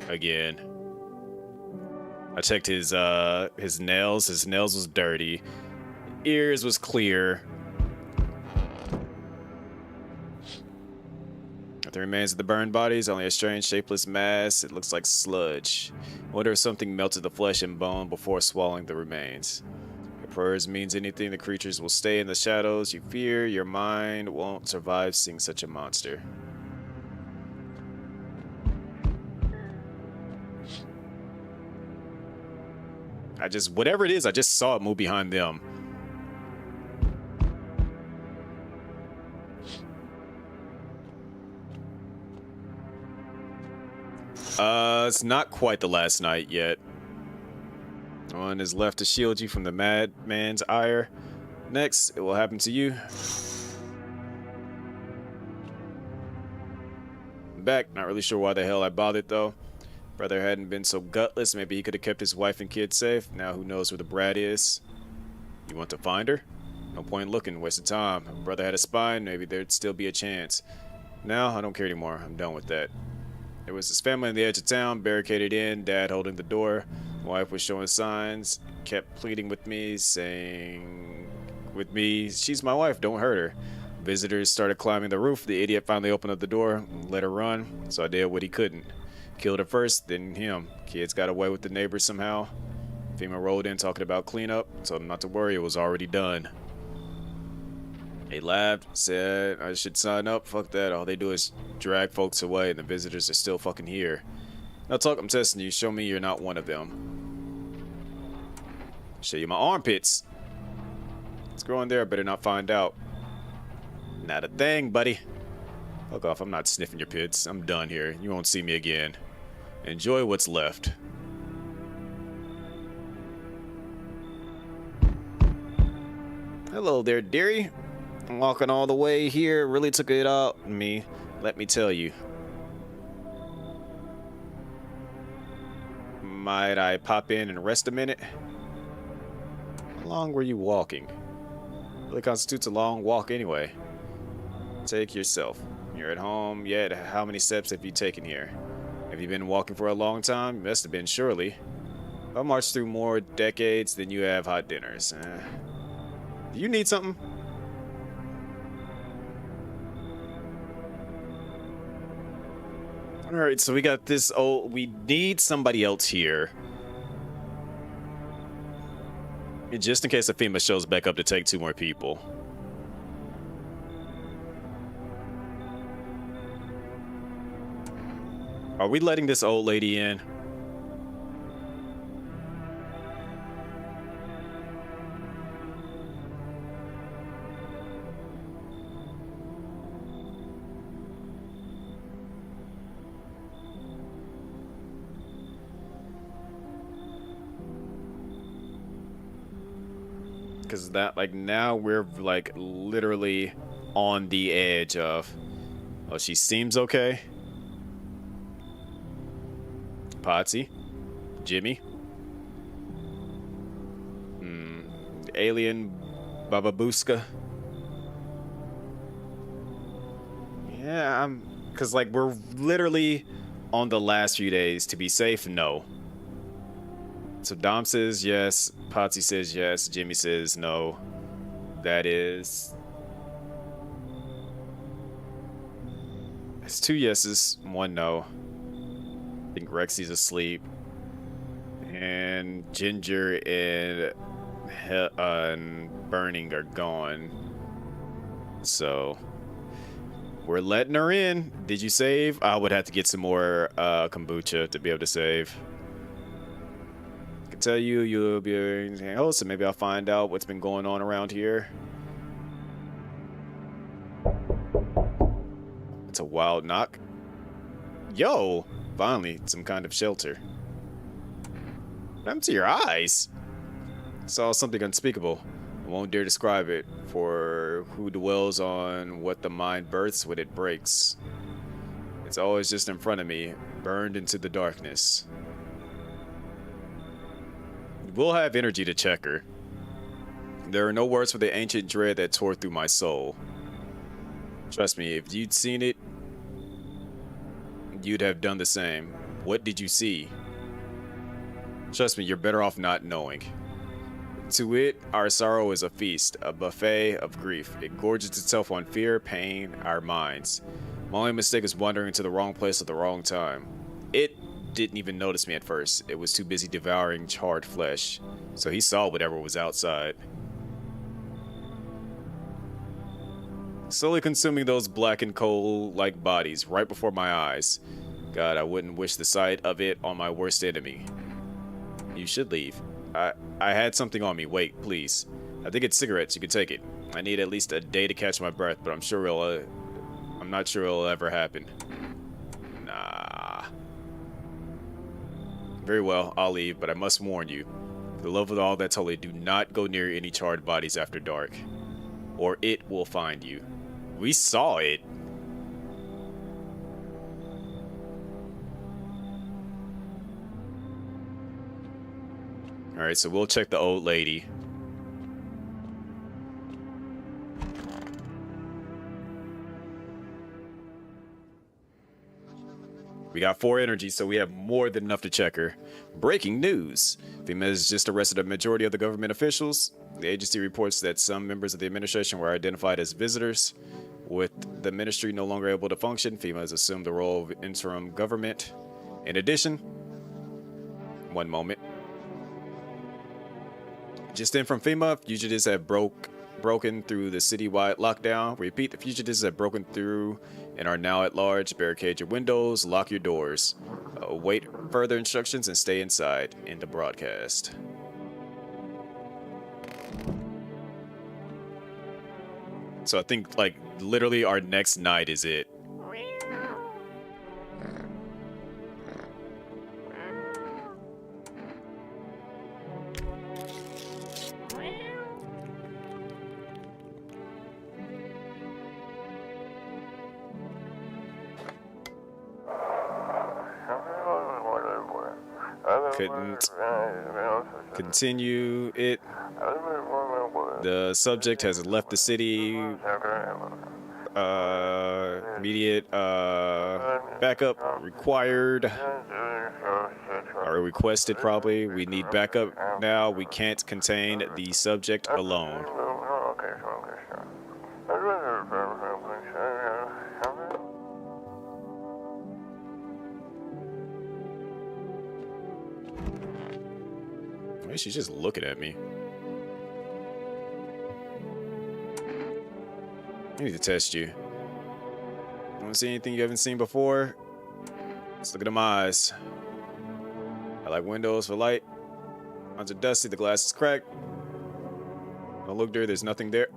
Again. I checked his nails. His nails was dirty. Ears was clear. The remains of the burned bodies, only a strange shapeless mass. It looks like sludge. I wonder if something melted the flesh and bone before swallowing the remains. If prayers means anything, the creatures will stay in the shadows you fear. Your mind won't survive seeing such a monster. Whatever it is, I just saw it move behind them. It's not quite the last night yet. One is left to shield you from the madman's ire. Next, it will happen to you. I'm back, not really sure why the hell I bothered though. Brother hadn't been so gutless, maybe he could have kept his wife and kids safe. Now who knows where the brat is. You want to find her? No point looking, waste of time. If brother had a spine, maybe there'd still be a chance. Now, I don't care anymore, I'm done with that. There was his family on the edge of town, barricaded in, dad holding the door. Wife was showing signs, kept pleading with me, saying, she's my wife, don't hurt her. Visitors started climbing the roof. The idiot finally opened up the door and let her run, so I did what he couldn't. Killed her first, then him. Kids got away with the neighbors somehow. FEMA rolled in talking about cleanup, told him not to worry, it was already done. He laughed, said I should sign up. Fuck that, all they do is drag folks away and the visitors are still fucking here. Now talk, I'm testing you, show me you're not one of them. Show you my armpits. It's growing there, I better not find out. Not a thing, buddy. Fuck off, I'm not sniffing your pits. I'm done here, you won't see me again. Enjoy what's left. Hello there, dearie. I'm walking all the way here, really took it out on me, let me tell you. Might I pop in and rest a minute? How long were you walking? Really constitutes a long walk anyway. Take yourself. You're at home yet? How many steps have you taken here? Have you been walking for a long time? You must have been, surely. I've marched through more decades than you have hot dinners. Do you need something? Alright, so we got this we need somebody else here. Just in case the FEMA shows back up to take 2 more people. Are we letting this old lady in? Because that, like, now we're like literally on the edge of, oh, she seems okay. Potsy, Jimmy, alien Bababuska. Yeah, because like we're literally on the last few days. To be safe, no. So Dom says yes, Potsy says yes, Jimmy says no. That is... It's 2 yeses, 1 no. I think Rexy's asleep. And Ginger and Burning are gone. So we're letting her in. Did you save? I would have to get some more kombucha to be able to save. I can tell you, you'll be oh, so maybe I'll find out what's been going on around here. It's a wild knock. Yo, finally, some kind of shelter. What happened to your eyes? I saw something unspeakable. I won't dare describe it, for who dwells on what the mind births when it breaks. It's always just in front of me, burned into the darkness. We'll have energy to check her. There are no words for the ancient dread that tore through my soul. Trust me, if you'd seen it, you'd have done the same. What did you see? Trust me, you're better off not knowing. To it, our sorrow is a feast, a buffet of grief. It gorges itself on fear, pain, our minds. My only mistake is wandering into the wrong place at the wrong time. It didn't even notice me at first. It was too busy devouring charred flesh. So he saw whatever was outside. Slowly consuming those blackened coal-like bodies right before my eyes. God, I wouldn't wish the sight of it on my worst enemy. You should leave. I had something on me. Wait, please. I think it's cigarettes. You can take it. I need at least a day to catch my breath, but I'm not sure it'll ever happen. Nah. Very well, I'll leave, but I must warn you. For the love of all that's holy, do not go near any charred bodies after dark. Or it will find you. We saw it. Alright, so we'll check the old lady. We got 4 energy, so we have more than enough to check her. Breaking news! FEMA has just arrested a majority of the government officials. The agency reports that some members of the administration were identified as visitors. With the ministry no longer able to function, FEMA has assumed the role of interim government. In addition, one moment. Just in from FEMA, fugitives have broken through the citywide lockdown. Repeat, the fugitives have broken through and are now at large. Barricade your windows, lock your doors. Await further instructions and stay inside. End the broadcast. So I think, like, literally our next night is it. Couldn't continue it. The subject has left the city. Immediate backup required. Or requested, probably. We need backup now. We can't contain the subject alone. Maybe she's just looking at me. I need to test you. Want to see anything you haven't seen before? Let's look at them eyes. I like windows for light. Eyes are dusty, the glass is cracked. Don't look there, there's nothing there.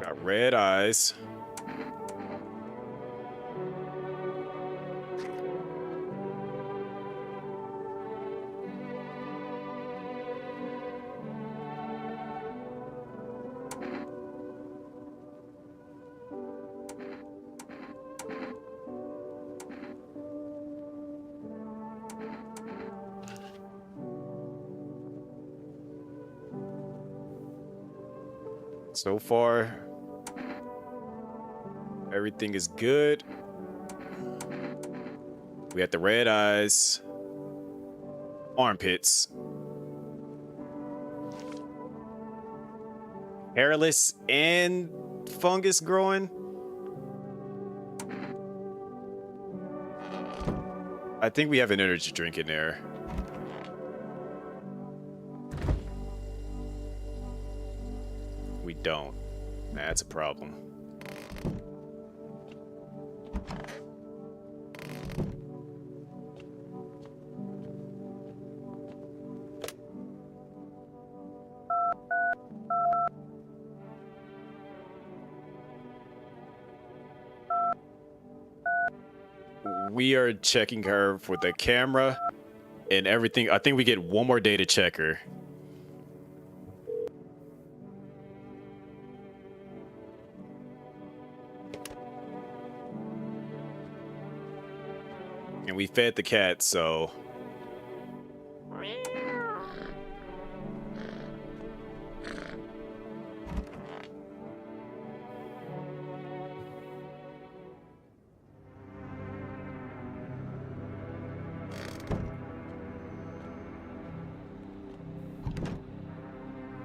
Got red eyes. So far, everything is good. We had the red eyes, armpits, hairless, and fungus growing. I think we have an energy drink in there. We don't. That's a problem. We are checking her for the camera and everything. I think we get one more day to check her. And we fed the cat, so...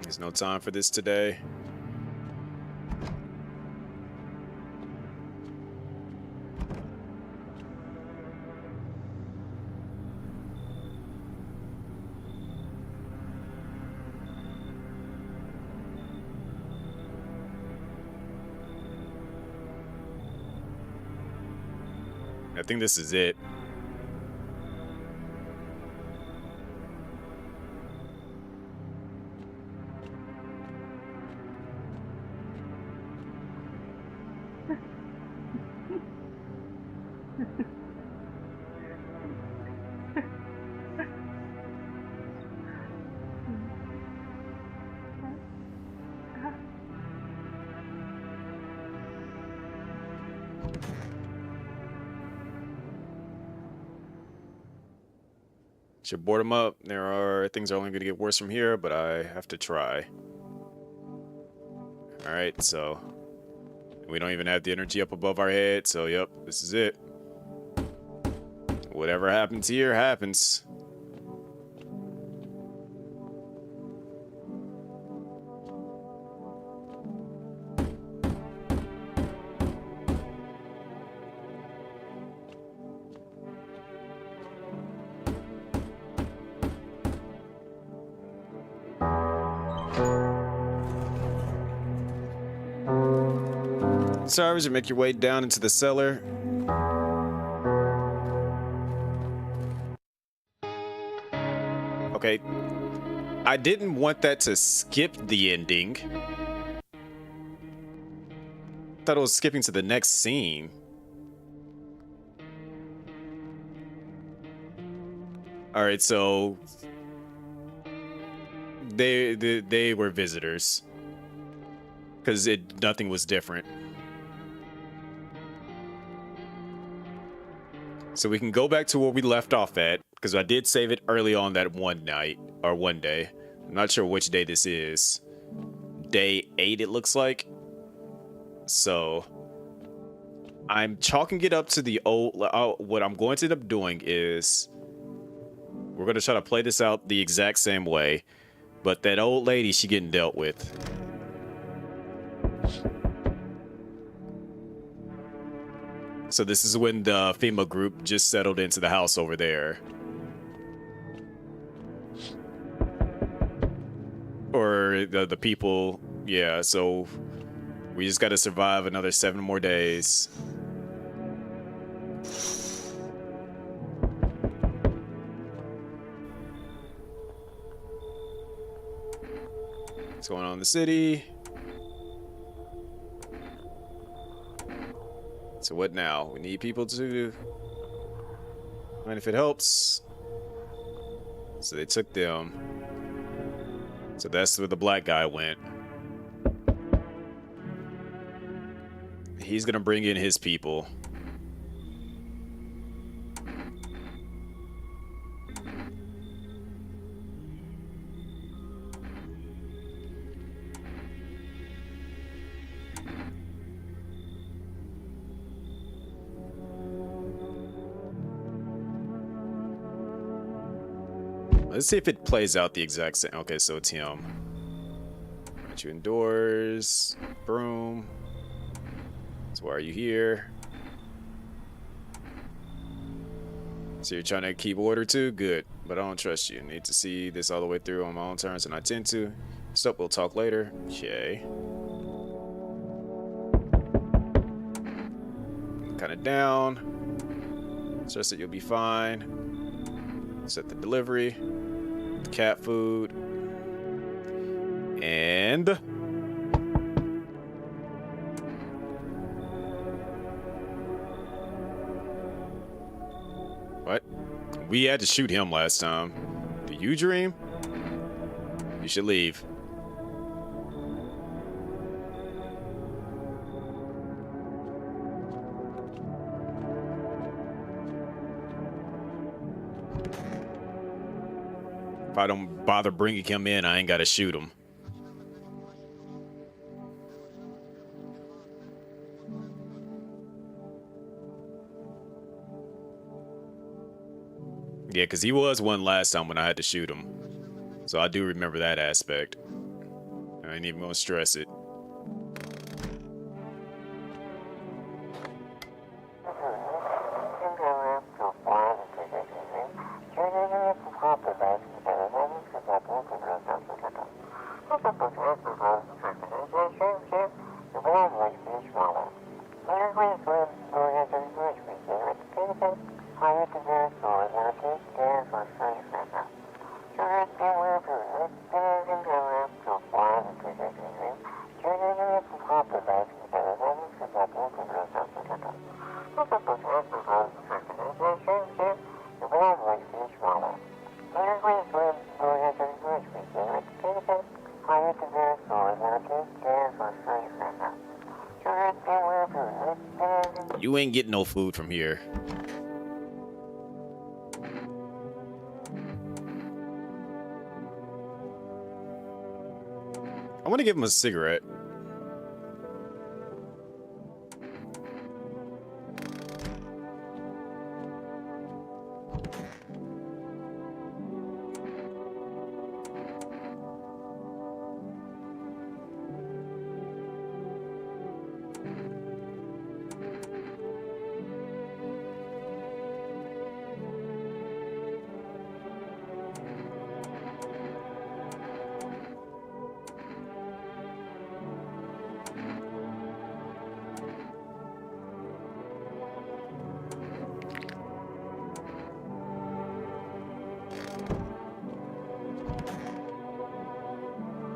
There's no time for this today. I think this is it. Should board them up. There are things are only going to get worse from here, but I have to try. All right, so we don't even have the energy up above our head, so yep, this is it. Whatever happens here happens. Sorry, as you make your way down into the cellar. Okay. I didn't want that to skip the ending. Thought it was skipping to the next scene. All right, so they were visitors because nothing was different. So we can go back to where we left off at, because I did save it early on that one night, or one day. I'm not sure which day this is. Day 8, it looks like. So I'm chalking it up to the old... what I'm going to end up doing is... we're going to try to play this out the exact same way. But that old lady, she getting dealt with. So this is when the FEMA group just settled into the house over there. Or the people, yeah, so we just gotta survive another 7 more days. What's going on in the city? So what now? We need people to... mind if it helps. So they took them. So that's where the black guy went. He's gonna bring in his people. Let's see if it plays out the exact same. Okay, so it's him. Put you indoors. Broom. So why are you here? So you're trying to keep order too? Good. But I don't trust you. Need to see this all the way through on my own terms, and I tend to. So we'll talk later. Okay. Kind of down. Trust that you'll be fine. Set the delivery. Cat food. And what? We had to shoot him last time. Do you dream? You should leave. If I don't bother bringing him in, I ain't gotta shoot him. Yeah, because he was one last time when I had to shoot him. So I do remember that aspect. I ain't even gonna stress it. You ain't getting no food from here. I want to give him a cigarette.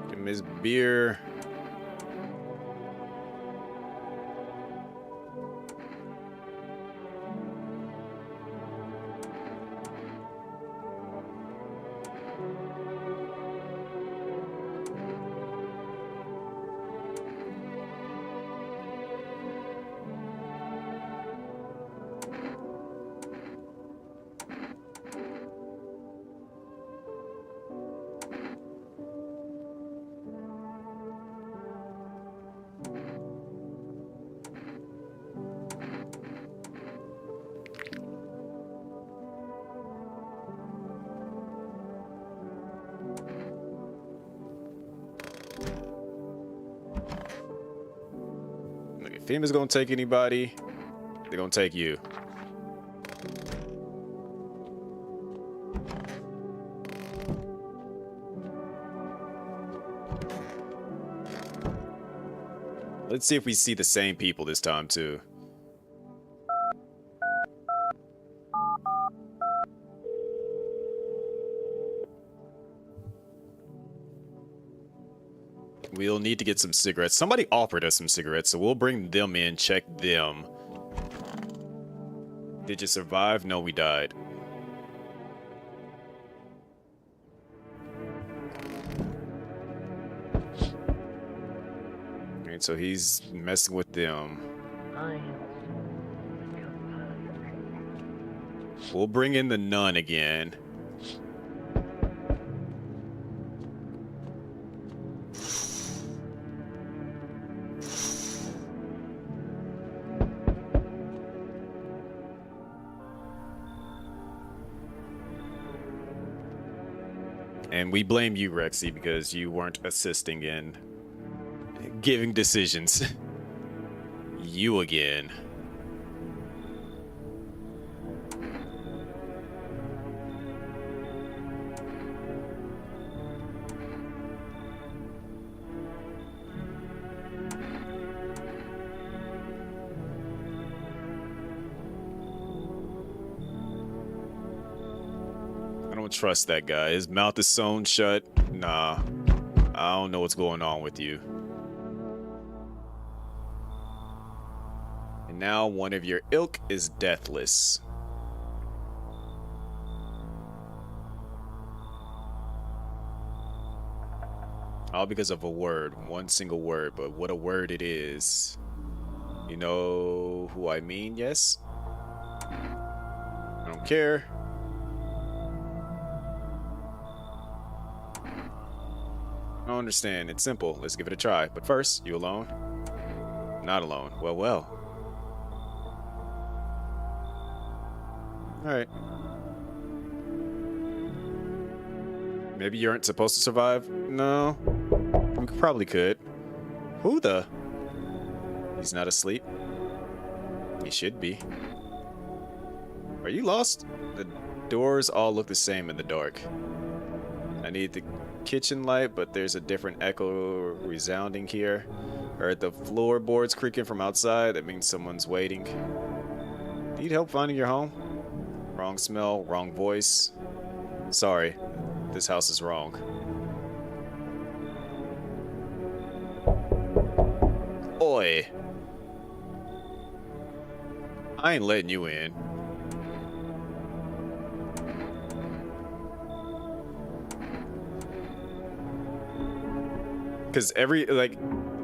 Give him his beer. Look, if FEMA's gonna take anybody, they're gonna take you. Let's see if we see the same people this time too. We'll need to get some cigarettes. Somebody offered us some cigarettes, so we'll bring them in, check them. Did you survive? No, we died. Alright, so he's messing with them. We'll bring in the nun again. And we blame you, Rexy, because you weren't assisting in giving decisions. You again. I don't trust that guy. His mouth is sewn shut. Nah, I don't know what's going on with you. And now one of your ilk is deathless. All because of a word, one single word, but what a word it is. You know who I mean, yes? I don't care. I don't understand. It's simple. Let's give it a try. But first, you alone? Not alone. Well, well. Alright. Maybe you aren't supposed to survive? No. We probably could. Who the? He's not asleep. He should be. Are you lost? The doors all look the same in the dark. I need the kitchen light, but there's a different echo resounding here. Heard the floorboards creaking from outside. That means someone's waiting. Need help finding your home? Wrong smell, wrong voice. Sorry, this house is wrong. Oi! I ain't letting you in. Because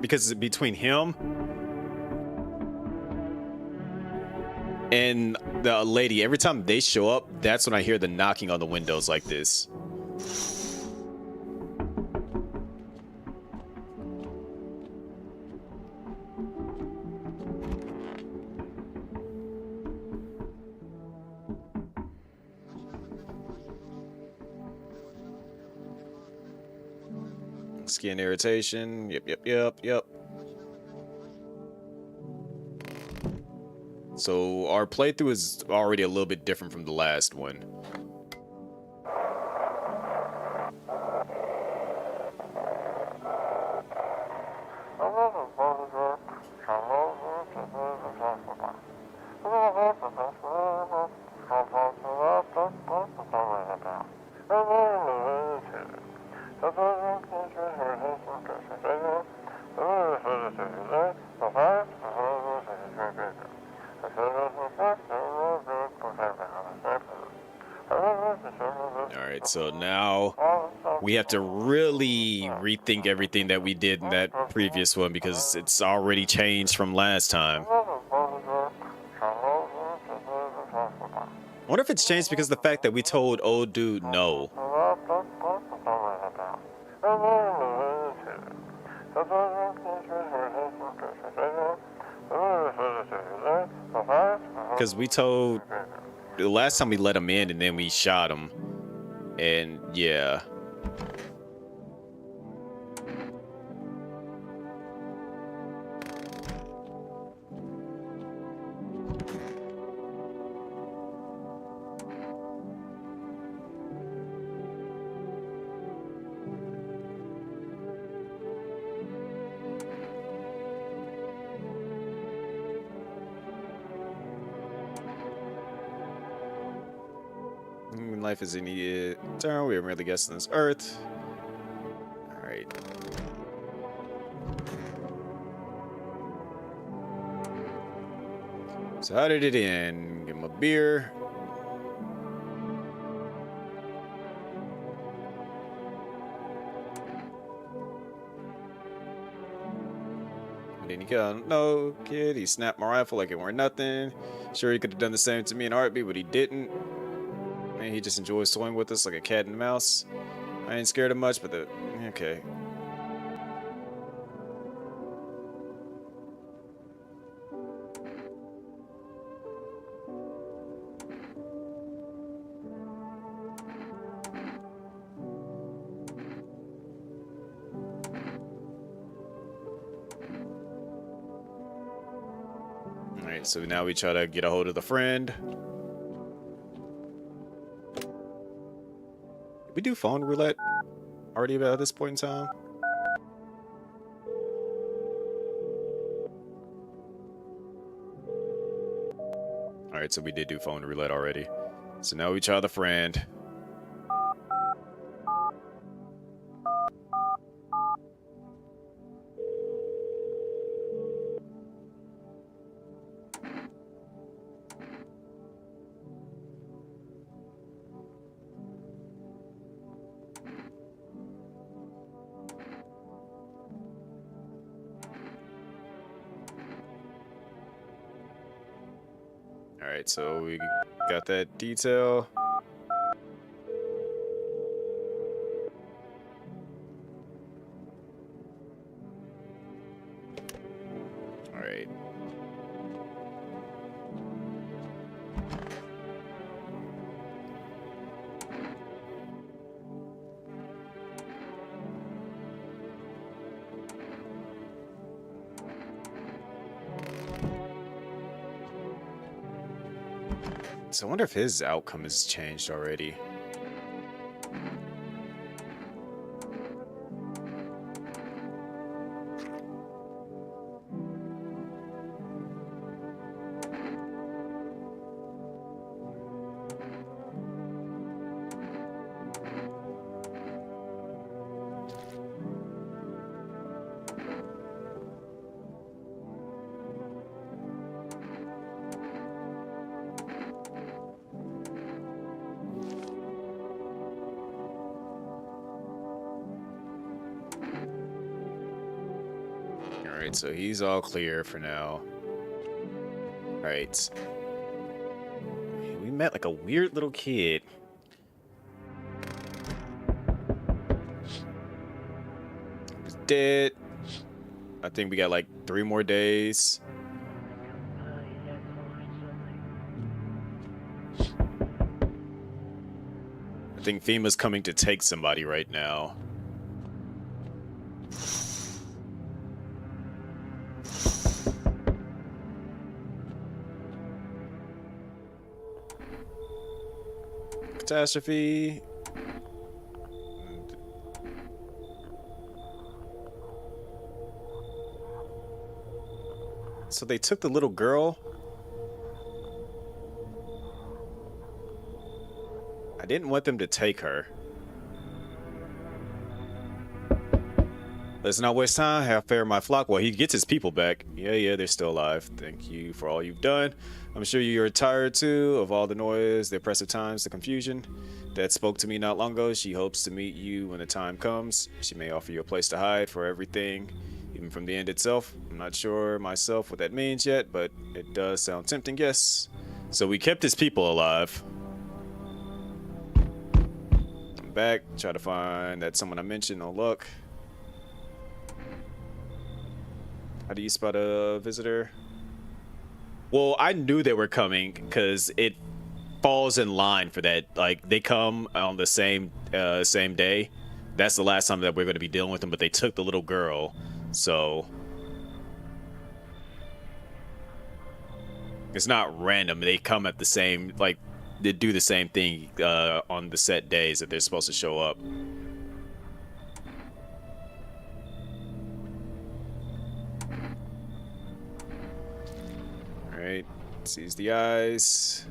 because between him and the lady, every time they show up, that's when I hear the knocking on the windows like this. Skin irritation. Yep. So our playthrough is already a little bit different from the last one. Alright, so now we have to really rethink everything that we did in that previous one because it's already changed from last time. I wonder if it's changed because of the fact that we told old dude no. Because we told the last time we let him in and then we shot him. And yeah. Life is an eternal. We are merely guests on this earth. All right. So how did it end? Give him a beer. Didn't he go? No, kid. He snapped my rifle like it weren't nothing. Sure, he could have done the same to me in a heartbeat, but he didn't. Man, he just enjoys toying with us like a cat and mouse. I ain't scared of much, but okay. Alright, so now we try to get a hold of the friend. Did we do phone roulette already about this point in time? Alright, so we did do phone roulette already. So now we try the friend. Alright, so we got that detail. Alright. So I wonder if his outcome has changed already. Alright, so he's all clear for now. Alright. We met like a weird little kid. He's dead. I think we got like 3 more days. I think FEMA's coming to take somebody right now. Catastrophe. So they took the little girl. I didn't want them to take her. Let's not waste time. Have fair my flock. Well, he gets his people back. Yeah, they're still alive. Thank you for all you've done. I'm sure you're tired too of all the noise, the oppressive times, the confusion. Dad spoke to me not long ago. She hopes to meet you when the time comes. She may offer you a place to hide for everything, even from the end itself. I'm not sure myself what that means yet, but it does sound tempting, yes. So we kept his people alive. I'm back. Try to find that someone I mentioned. No luck. How do you spot a visitor? Well, I knew they were coming because it falls in line for that. Like, they come on the same day. That's the last time that we're going to be dealing with them, but they took the little girl. So it's not random. They come at the same, like, they do the same thing on the set days that they're supposed to show up. Alright, seize the eyes.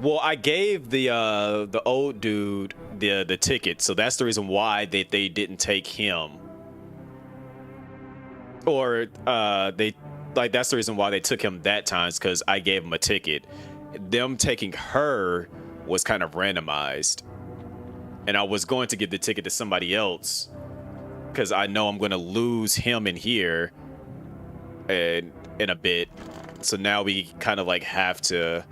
Well, I gave the old dude the ticket, so that's the reason why they didn't take him. Or that's the reason why they took him that time, is because I gave him a ticket. Them taking her was kind of randomized, and I was going to give the ticket to somebody else because I know I'm going to lose him in here in a bit. So now we kind of like have to,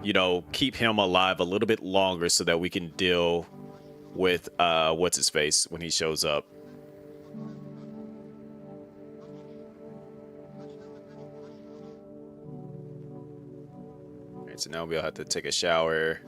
you know, keep him alive a little bit longer so that we can deal with what's his face when he shows up. All right, so now we'll have to take a shower.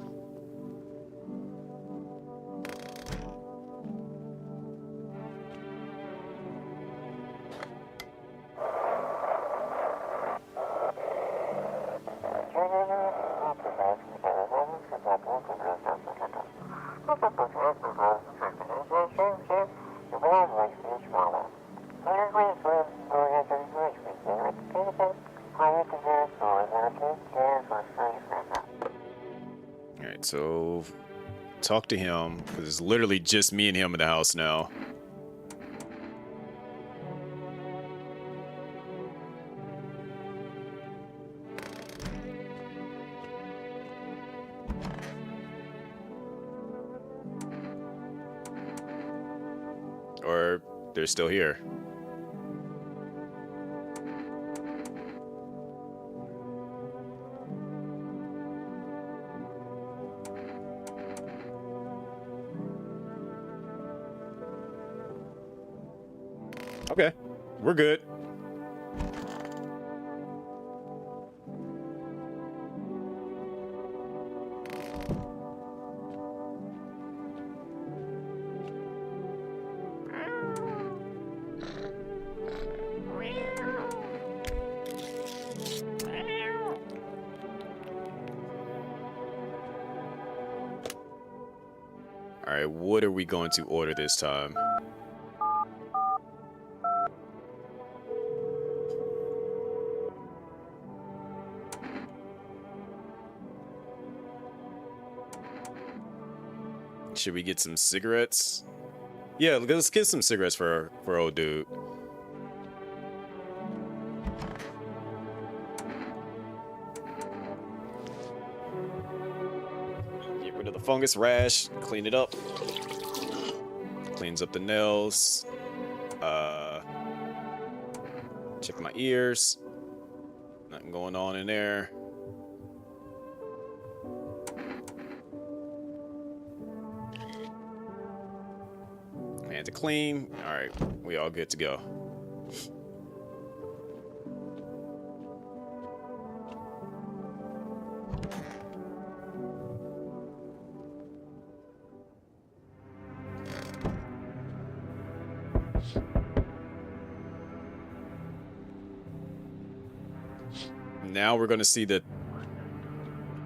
Alright, so talk to him, because it's literally just me and him in the house now. Or they're still here. Okay, we're good. All right, what are we going to order this time? Should we get some cigarettes? Yeah, let's get some cigarettes for old dude. Get rid of the fungus rash, clean it up. Cleans up the nails. Check my ears. Nothing going on in there. Hands are clean. All right, we all good to go. Now we're gonna see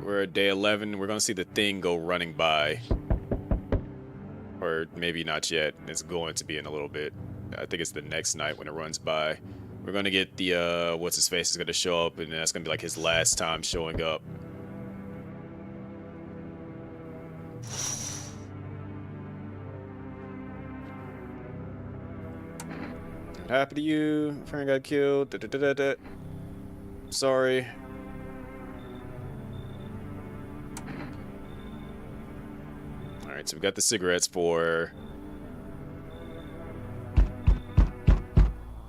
we're at day 11. We're gonna see the thing go running by. Or maybe not yet. It's going to be in a little bit. I think it's the next night when it runs by. We're gonna get the what's his face is gonna show up, and that's gonna be like his last time showing up. What happened to you? Friend got killed. Sorry. Alright, so we got the cigarettes for...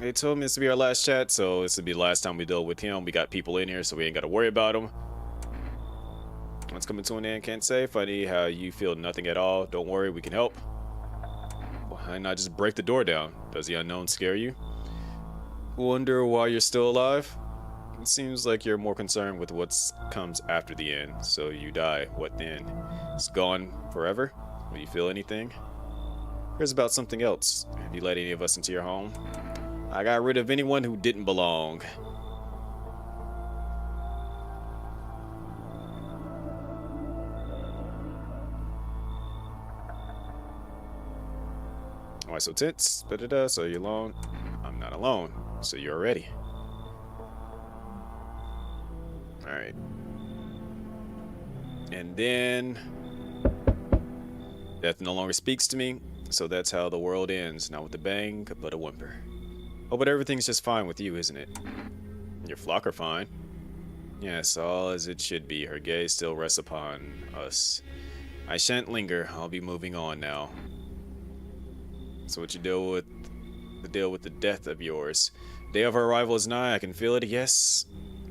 They told me this to be our last chat, so this would be the last time we deal with him. We got people in here, so we ain't got to worry about him. What's coming to an end, can't say. Funny how you feel nothing at all. Don't worry, we can help. Why not just break the door down? Does the unknown scare you? Wonder why you're still alive? It seems like you're more concerned with what comes after the end. So you die. What then? It's gone forever? Will you feel anything? Here's about something else. Have you let any of us into your home? I got rid of anyone who didn't belong. Why so tense? So you're alone? I'm not alone. So you're ready. Alright. And then... Death no longer speaks to me, so that's how the world ends. Not with a bang, but a whimper. Oh, but everything's just fine with you, isn't it? Your flock are fine. Yes, all as it should be. Her gaze still rests upon us. I shan't linger. I'll be moving on now. So what you deal with the death of yours. Day of our arrival is nigh. I can feel it, yes.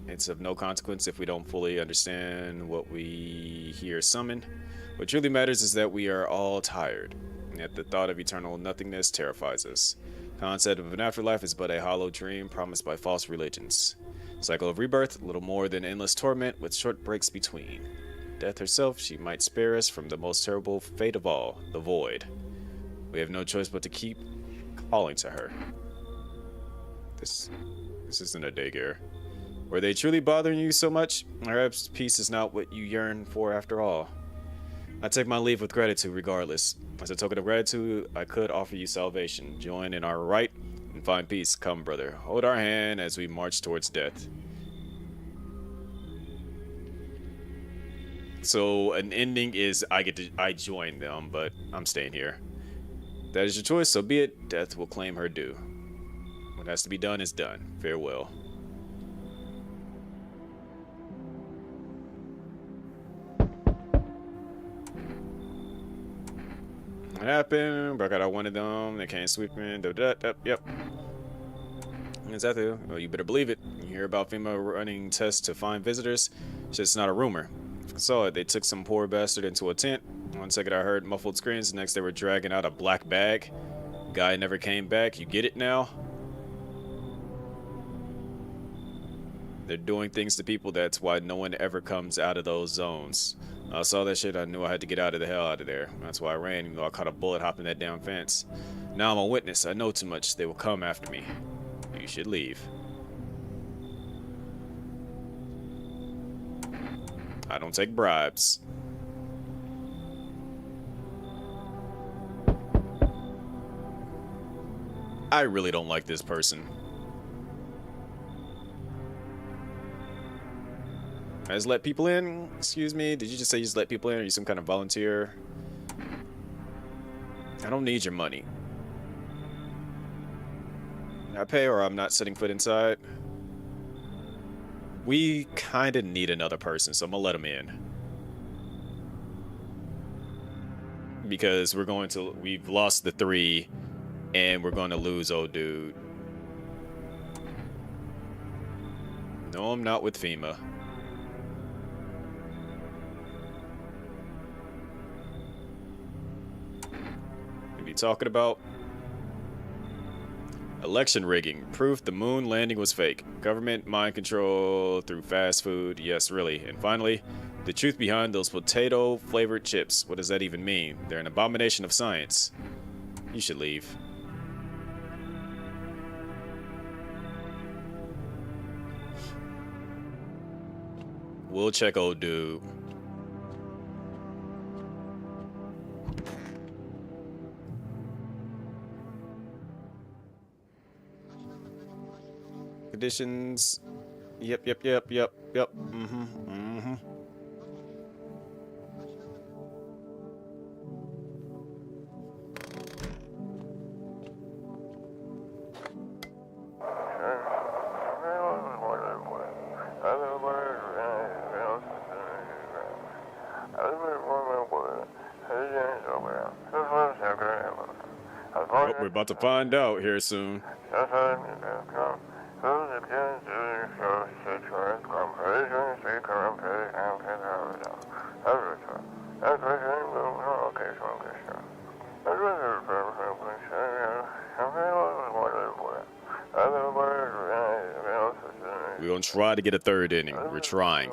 It's of no consequence if we don't fully understand what we hear summoned. What truly matters is that we are all tired. Yet the thought of eternal nothingness terrifies us. Concept of an afterlife is but a hollow dream promised by false religions. Cycle of rebirth, little more than endless torment with short breaks between. Death herself, she might spare us from the most terrible fate of all, the void. We have no choice but to keep calling to her. This isn't a daycare. Were they truly bothering you so much? Perhaps peace is not what you yearn for after all. I take my leave with gratitude regardless. As a token of gratitude, I could offer you salvation. Join in our right and find peace. Come, brother. Hold our hand as we march towards death. So an ending is I join them, but I'm staying here. That is your choice, so be it. Death will claim her due. What has to be done is done. Farewell. What happened? Broke out of one of them. They can't sweep in. Yep. Exactly. Well, you better believe it. You hear about FEMA running tests to find visitors? It's just not a rumor. I saw it. They took some poor bastard into a tent. 1 second I heard muffled screams. Next they were dragging out a black bag. Guy never came back. You get it now? They're doing things to people. That's why no one ever comes out of those zones. I saw that shit. I knew I had to get out of the hell out of there. That's why I ran, even though I caught a bullet hopping that damn fence. Now I'm a witness. I know too much. They will come after me. You should leave. I don't take bribes. I really don't like this person. I just let people in? Excuse me? Did you just say you just let people in? Are you some kind of volunteer? I don't need your money. I pay or I'm not setting foot inside. We kind of need another person, so I'm gonna let him in. Because we've lost the 3, and we're gonna lose old dude. No, I'm not with FEMA. What are you talking about? Election rigging. Proof the moon landing was fake. Government mind control through fast food. Yes, really. And finally, the truth behind those potato-flavored chips. What does that even mean? They're an abomination of science. You should leave. We'll check old dude. Conditions. Yep. Oh, we're about to find out here soon. We're gonna try to get a 3rd inning. We're trying.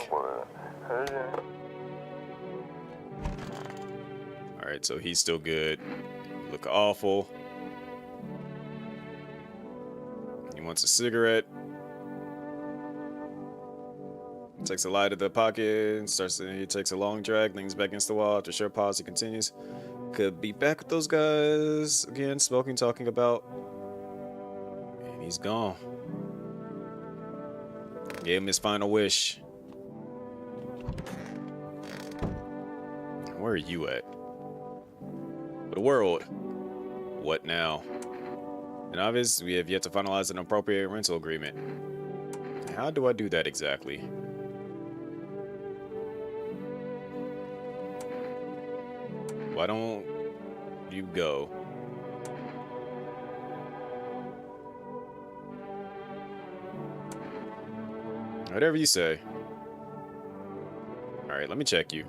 Alright, so he's still good. Look awful. He wants a cigarette. Takes a light out of the pocket. He takes a long drag, leans back against the wall. After a short pause, he continues. Could be back with those guys again, smoking, talking about. And he's gone. Gave him his final wish. Where are you at? For the world. What now? And obviously, we have yet to finalize an appropriate rental agreement. How do I do that exactly? Why don't you go? Whatever you say. Alright, let me check you.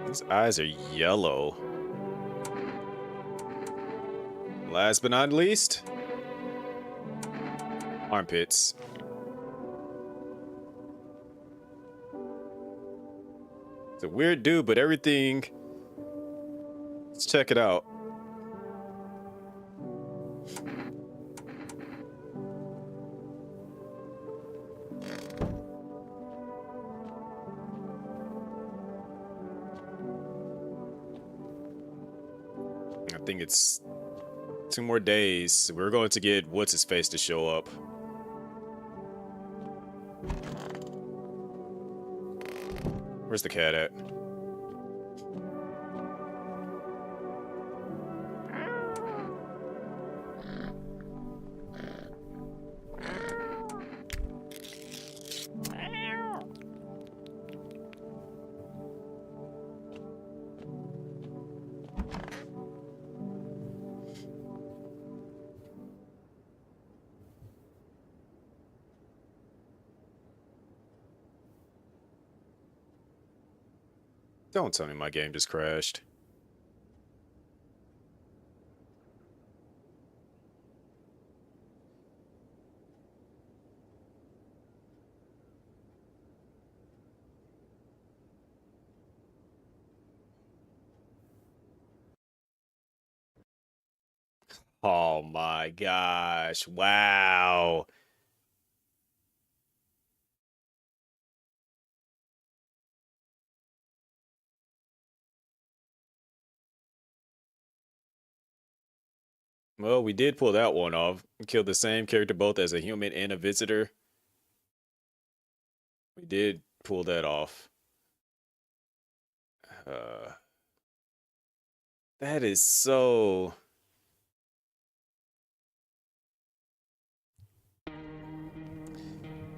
His eyes are yellow. Last but not least, armpits. It's a weird dude, but everything. Let's check it out. think it's 2 more days. We're going to get what's his face to show up. Where's the cat at? Don't tell me my game just crashed. Oh my gosh. Wow. Well, we did pull that one off. We killed the same character both as a human and a visitor. We did pull that off. Uh, that is so...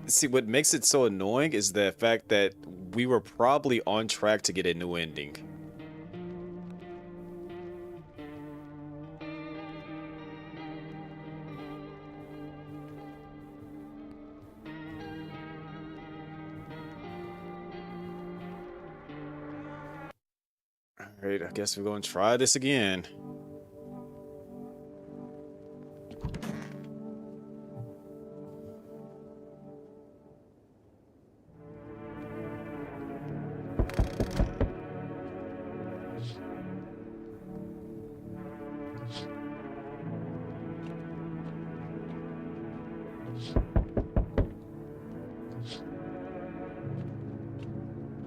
See, what makes it so annoying is the fact that we were probably on track to get a new ending. Alright, I guess we're going to try this again.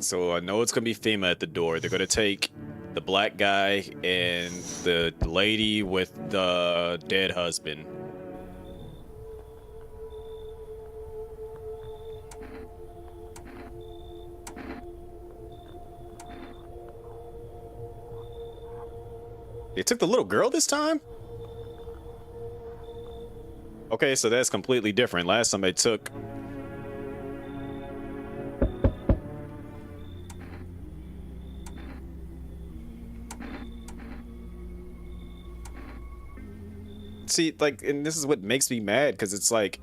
So I know it's going to be FEMA at the door. They're going to take the black guy and the lady with the dead husband. They took the little girl this time? Okay, so that's completely different. Last time they took... See, like, and this is what makes me mad, because it's like,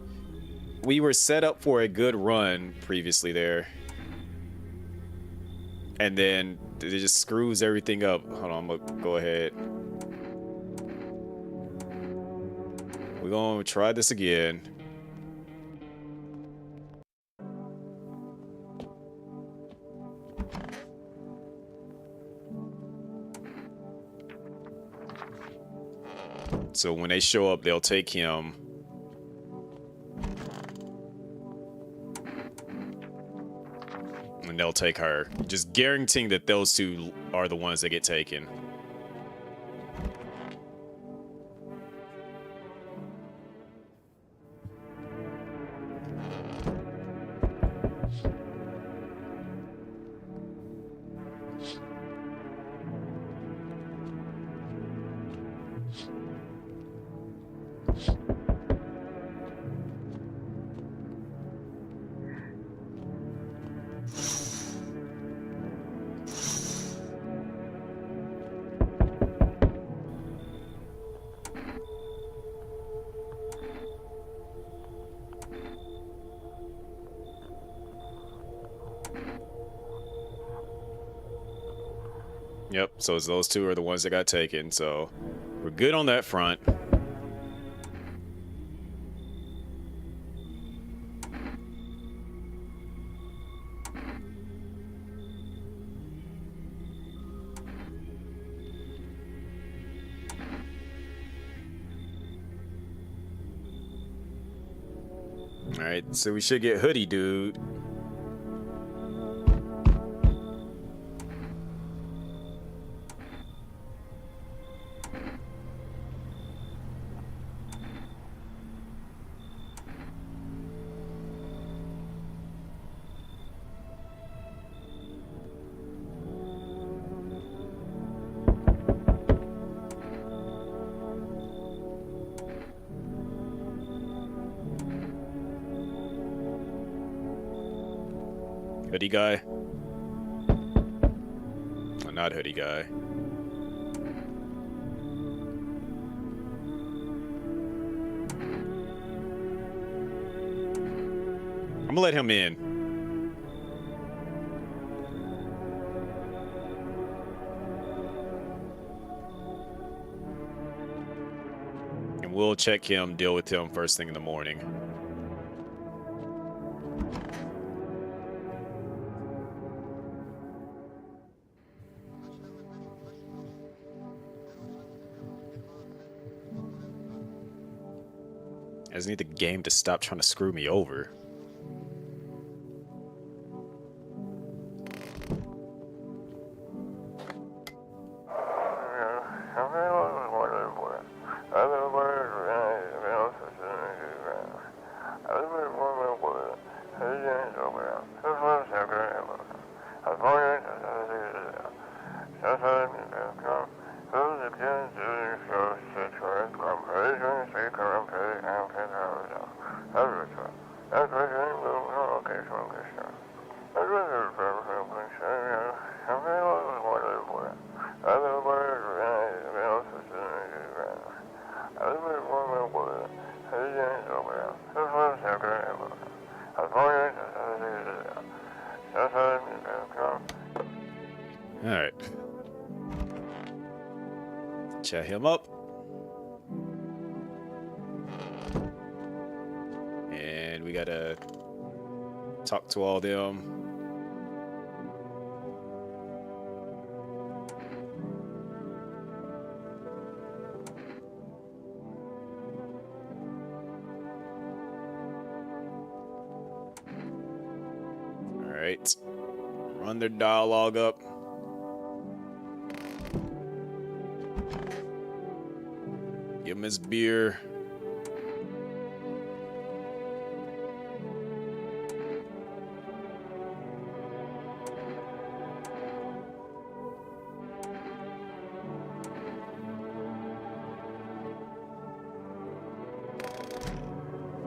we were set up for a good run previously there. And then it just screws everything up. Hold on, I'm gonna go ahead. We're gonna try this again. So when they show up, they'll take him. And they'll take her. Just guaranteeing that those two are the ones that get taken. Yep, so it's those two are the ones that got taken, so we're good on that front. Alright, so we should get Hoodie Dude. Hoodie guy. Oh, not hoodie guy. I'm gonna let him in. And we'll check him, deal with him first thing in the morning. I just need the game to stop trying to screw me over. Alright. Chat him up. And we gotta talk to all them. Alright. Run their dialogue up. Give him his beer.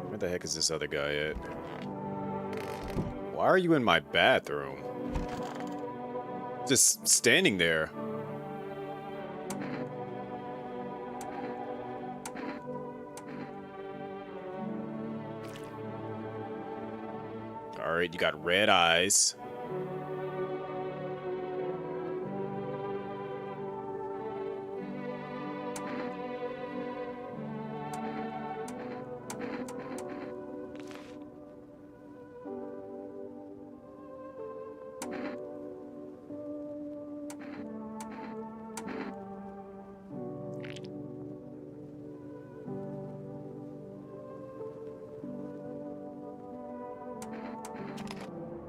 Where the heck is this other guy at? Why are you in my bathroom? Just standing there. Alright, you got red eyes.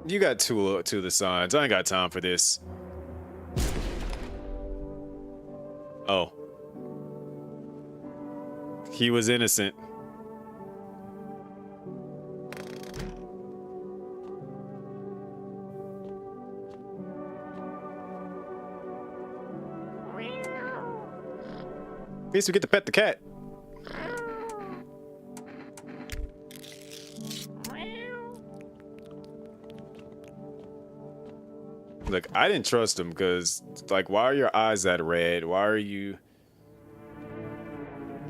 You got two of the signs. I ain't got time for this. Oh. He was innocent. At least we get to pet the cat. Look, I didn't trust him because, like, why are your eyes that red? Why are you...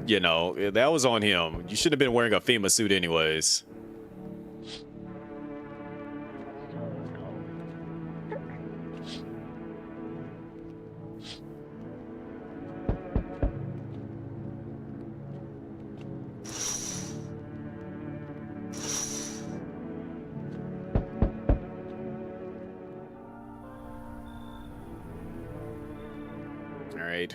You know, that was on him. You shouldn't have been wearing a FEMA suit anyways. All right.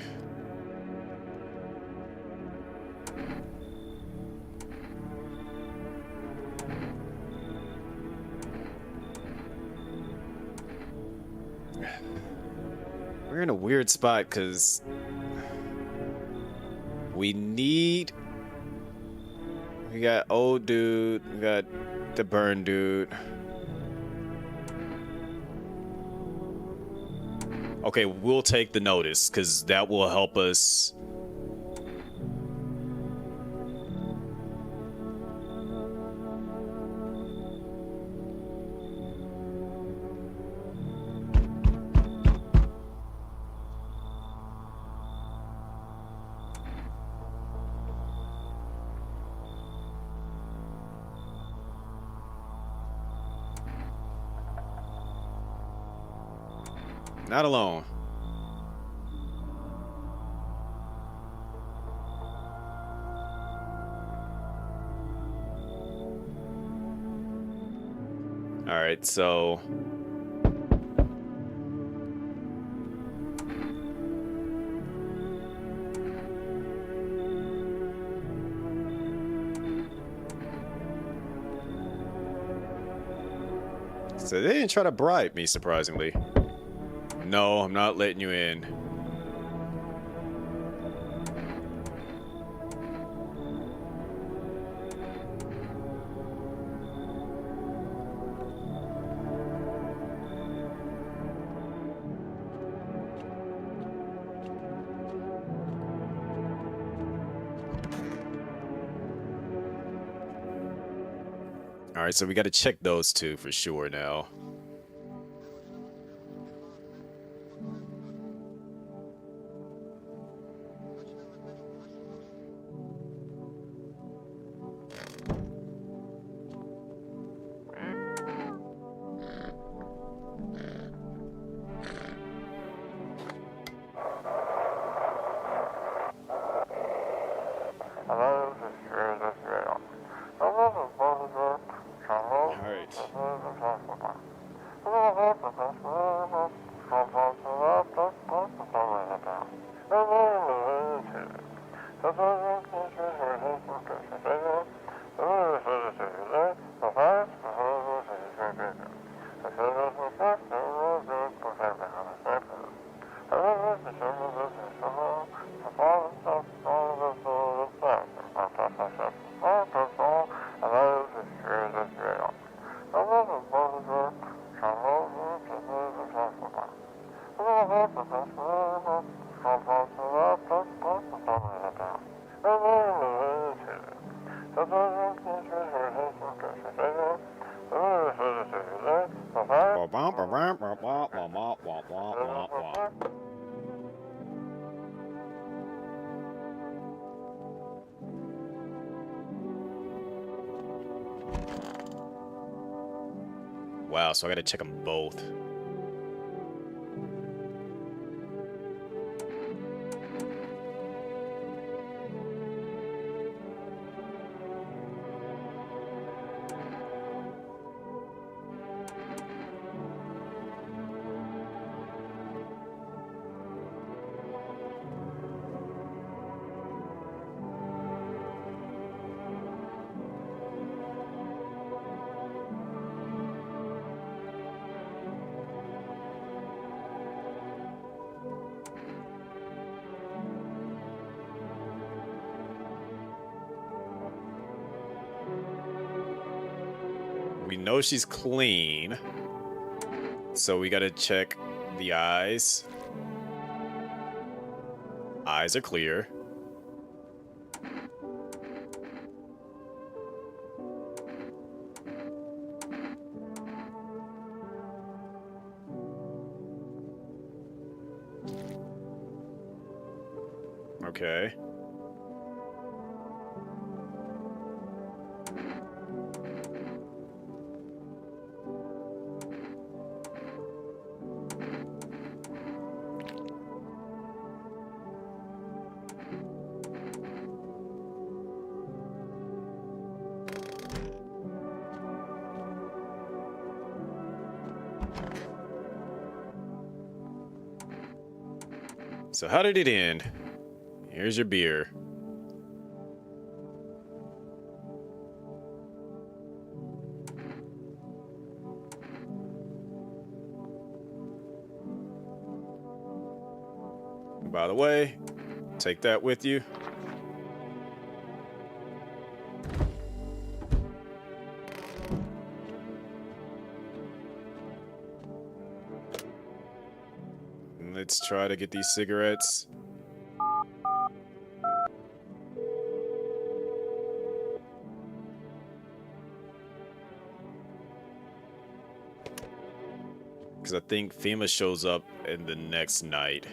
We're in a weird spot because we got old dude, we got the burn dude. Okay, we'll take the notice because that will help us. Not alone. All right, so they didn't try to bribe me, surprisingly. No, I'm not letting you in. All right, so we got to check those two for sure now. Wow, so I gotta check them both. We know she's clean, so we gotta check the eyes. Eyes are clear. Okay. So how did it end? Here's your beer. By the way, take that with you. Let's try to get these cigarettes. Because I think FEMA shows up in the next night.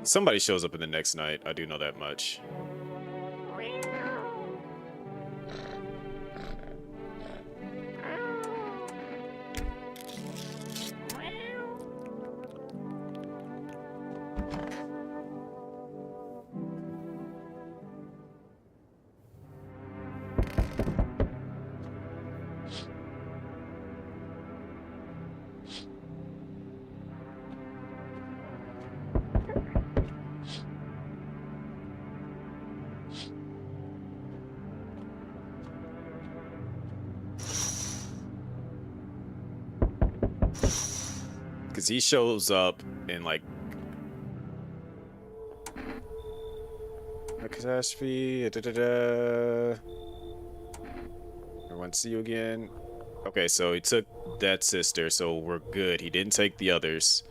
Somebody shows up in the next night. I do know that much. Because he shows up in like a catastrophe. I want to see you again. Okay, so he took that sister, so we're good. He didn't take the others.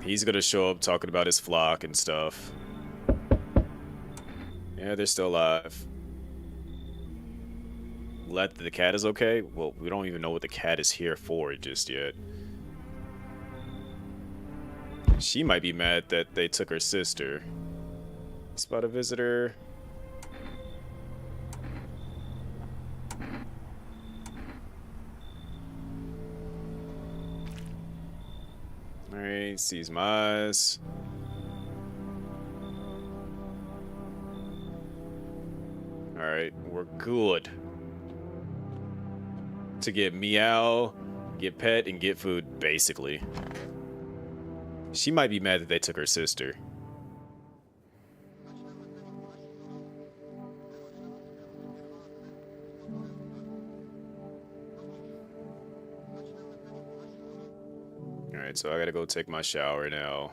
He's gonna show up talking about his flock and stuff. Yeah, they're still alive. Glad that the cat is okay. Well, we don't even know what the cat is here for just yet. She might be mad that they took her sister. Spot a visitor. Alright, sees my eyes. Alright, we're good. To get meow, get pet, and get food, basically. She might be mad that they took her sister. Alright, so I gotta go take my shower now.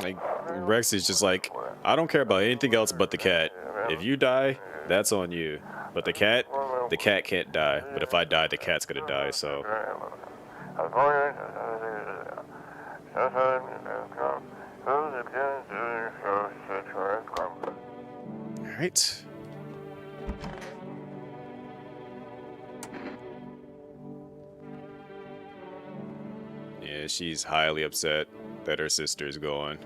Like, Rex is just like, I don't care about anything else but the cat. If you die, that's on you. But the cat can't die. But if I die, the cat's gonna die, so. Alright. Yeah, she's highly upset that her sister's gone.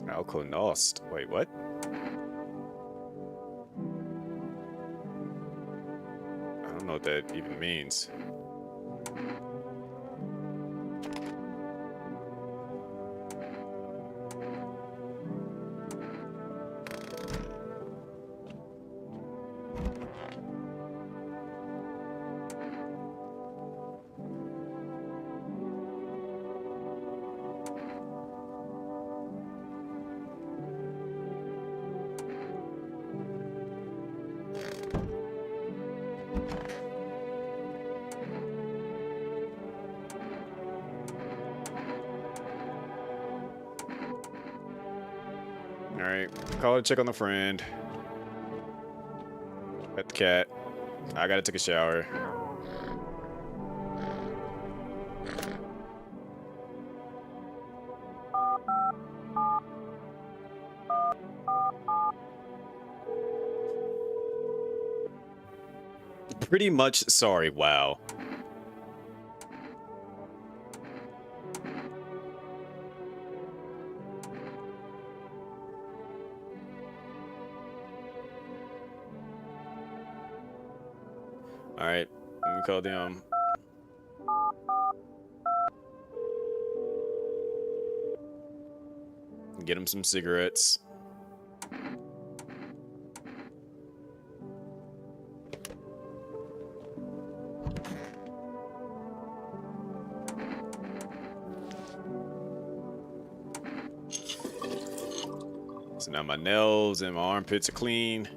Alkonost. Wait, what? I don't know what that even means. Alright, call to check on the friend. Pet the cat. I gotta take a shower. Pretty much sorry, wow. Alright, let me call them. Get him some cigarettes. So now my nails and my armpits are clean.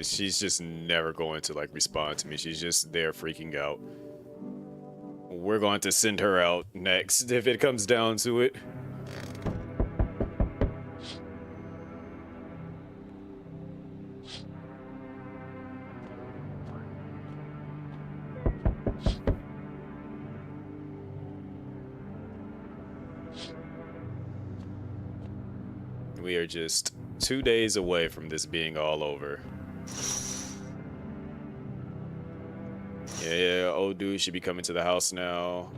She's just never going to like respond to me. She's just there freaking out. We're going to send her out next if it comes down to it. We are just 2 days away from this being all over. Yeah, old dude should be coming to the house now.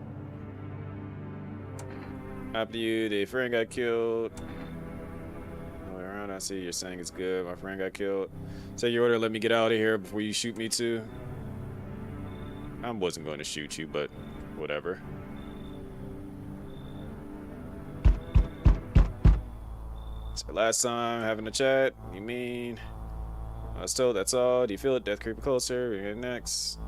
After you, the friend got killed. All the way around, I see you're saying it's good. My friend got killed. Take your order, let me get out of here before you shoot me too. I wasn't going to shoot you, but whatever. So last time having a chat, you mean? I was told that's all. Do you feel it? Death creeping closer. We're getting next.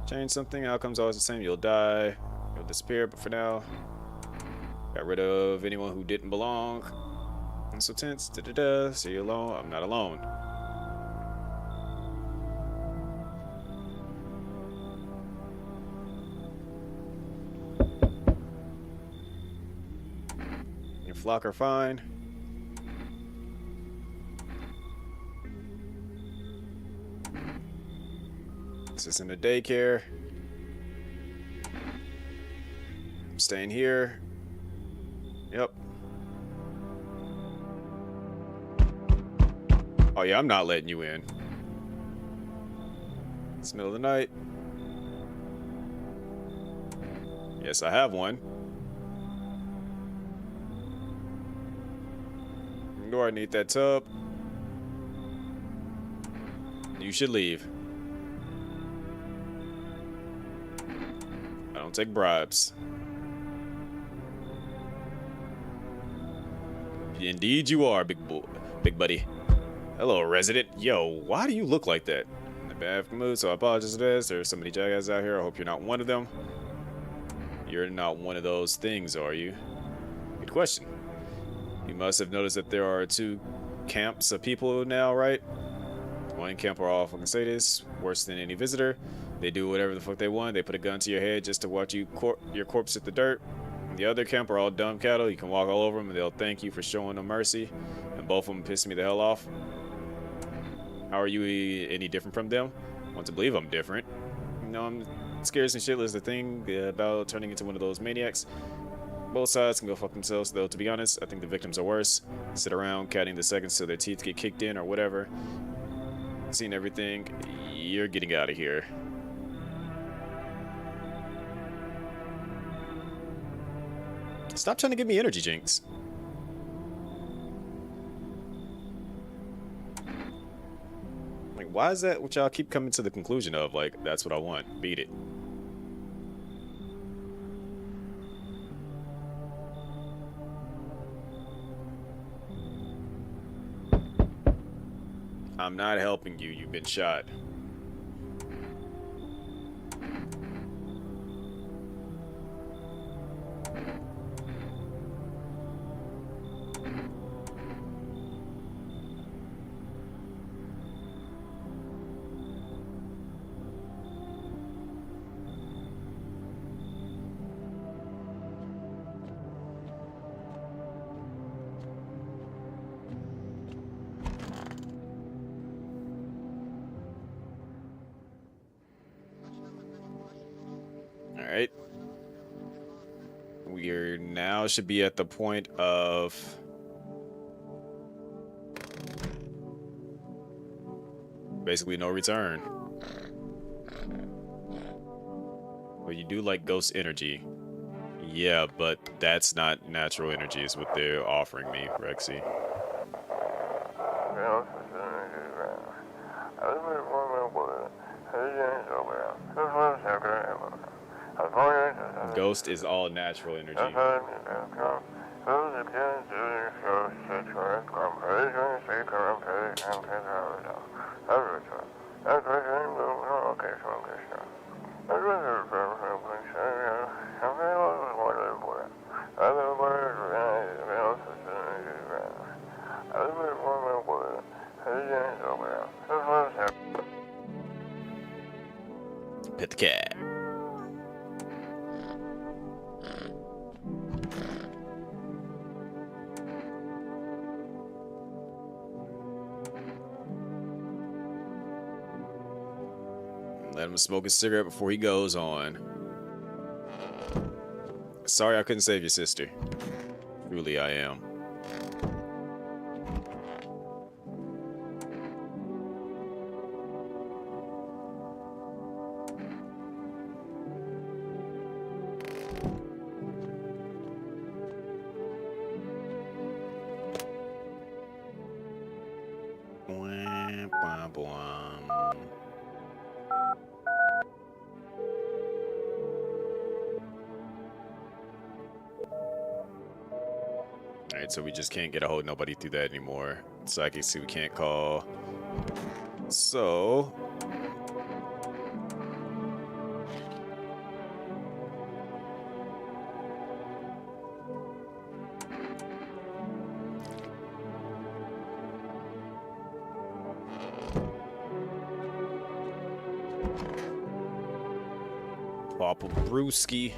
Change something. Outcome's always the same. You'll die. You'll disappear. But for now, got rid of anyone who didn't belong. I'm so tense. Da-da-da. So you're alone. I'm not alone. Your flock are fine. This isn't a daycare. I'm staying here. Yep. Oh yeah, I'm not letting you in. It's the middle of the night. Yes, I have one. Do I need that tub? You should leave. I don't take bribes. Indeed you are, big buddy. Hello, resident. Yo, why do you look like that? In a bad mood, so I apologize for this. There's so many jackasses out here. I hope you're not one of them. You're not one of those things, are you? Good question. You must have noticed that there are two camps of people now, right? One camp are all fucking sadists, worse than any visitor. They do whatever the fuck they want. They put a gun to your head just to watch you your corpse hit the dirt. The other camp are all dumb cattle. You can walk all over them and they'll thank you for showing them mercy. And both of them piss me the hell off. How are you any different from them? I want to believe I'm different. You know, I'm scared and shitless. The thing about turning into one of those maniacs. Both sides can go fuck themselves, though, to be honest. I think the victims are worse. Sit around counting the seconds till their teeth get kicked in or whatever. Seen everything. You're getting out of here. Stop trying to give me energy, Jinx. Like, why is that what y'all keep coming to the conclusion of? Like, that's what I want. Beat it. I'm not helping you. You've been shot. Alright. We now should be at the point of basically no return. But you do like ghost energy. Yeah, but that's not natural energy is what they're offering me, Rexy. Ghost is all natural energy. Pet the cat. Let him smoke a cigarette before he goes on. Sorry I couldn't save your sister. Truly I am. Alright, so we just can't get a hold of nobody through that anymore. Psychic see we can't call. So Papa Brewski.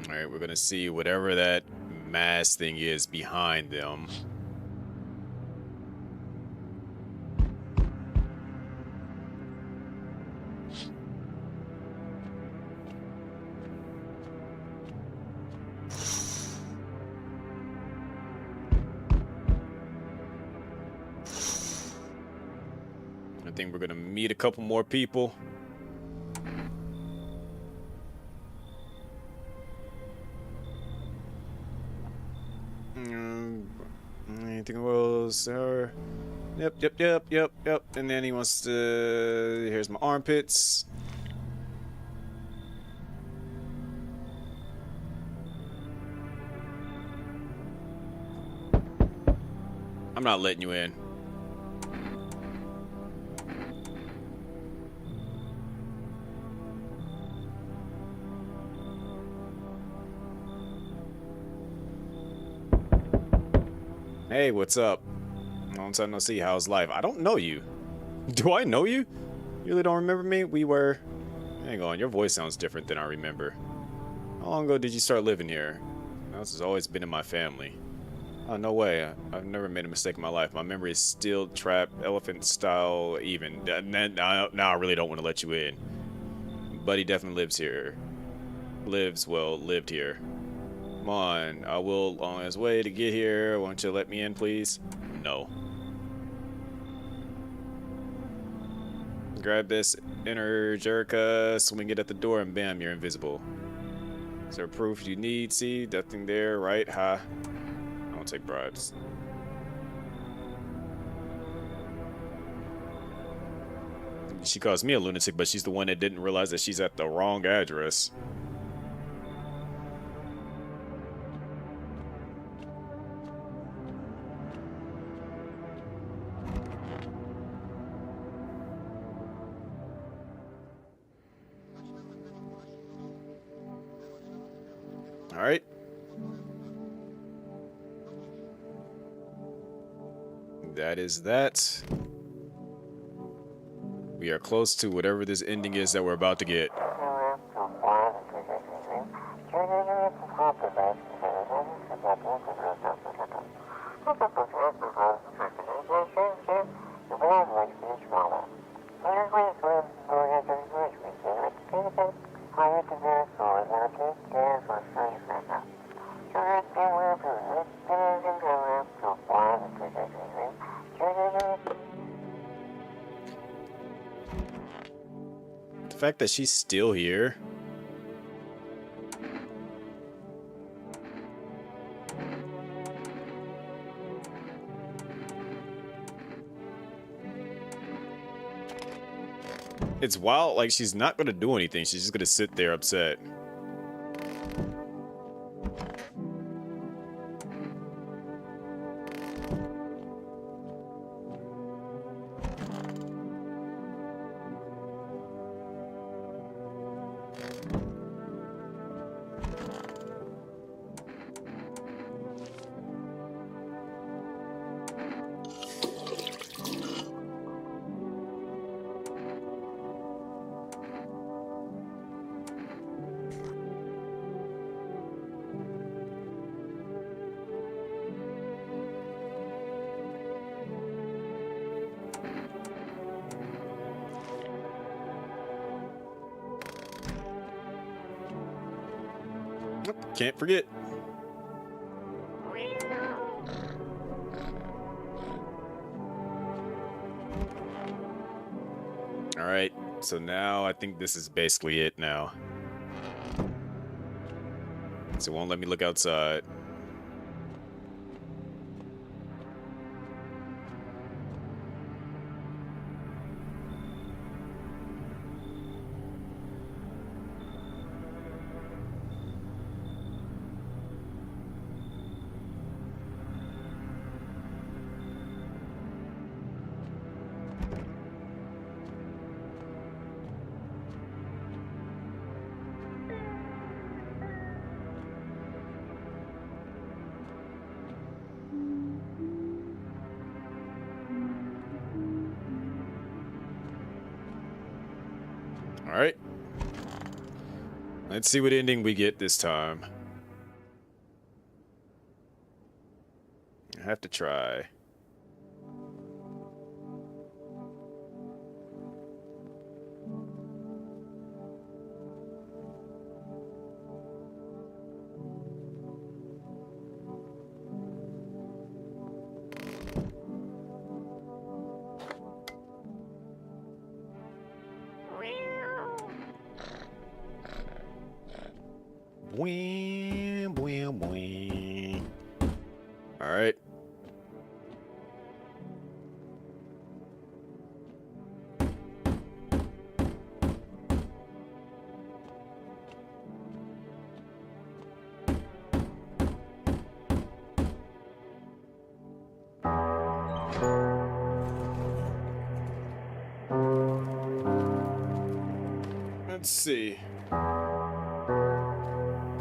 Alright, we're gonna see whatever that mass thing is behind them. I think we're gonna meet a couple more people. Anything else? Yep. And then he wants to. Here's my armpits. I'm not letting you in. Hey, what's up? Long time no see. How's life? I don't know you. Do I know you? You really don't remember me? We were... Hang on, your voice sounds different than I remember. How long ago did you start living here? This has always been in my family. Oh, no way. I've never made a mistake in my life. My memory is still trapped, elephant style even. Now I really don't want to let you in. But he definitely lives here. Lived here. Come on, I will on his way to get here. Won't you let me in, please? No. Grab this inner Jerrica, swing it at the door, and bam, you're invisible. Is there proof you need? See, nothing there, right? Ha. I don't take bribes. She calls me a lunatic, but she's the one that didn't realize that she's at the wrong address. All right. That is that. We are close to whatever this ending is that we're about to get. The fact that she's still here. It's wild, like she's not gonna do anything. She's just gonna sit there upset. Can't forget. So now I think this is basically it now. So it won't let me look outside. All right. Let's see what ending we get this time. I have to try. Bwee, bwee, bwee. All right. Let's see.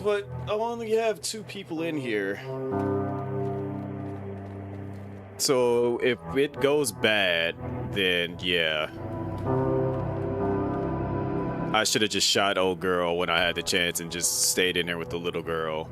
But I only have 2 people in here. So if it goes bad, then yeah. I should have just shot old girl when I had the chance and just stayed in there with the little girl.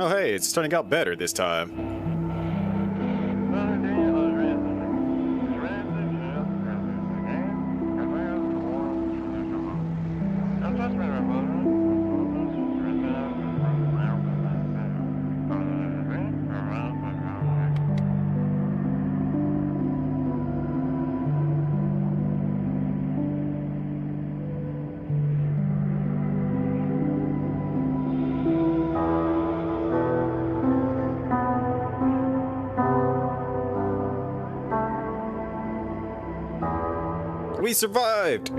Oh hey, it's turning out better this time. We survived!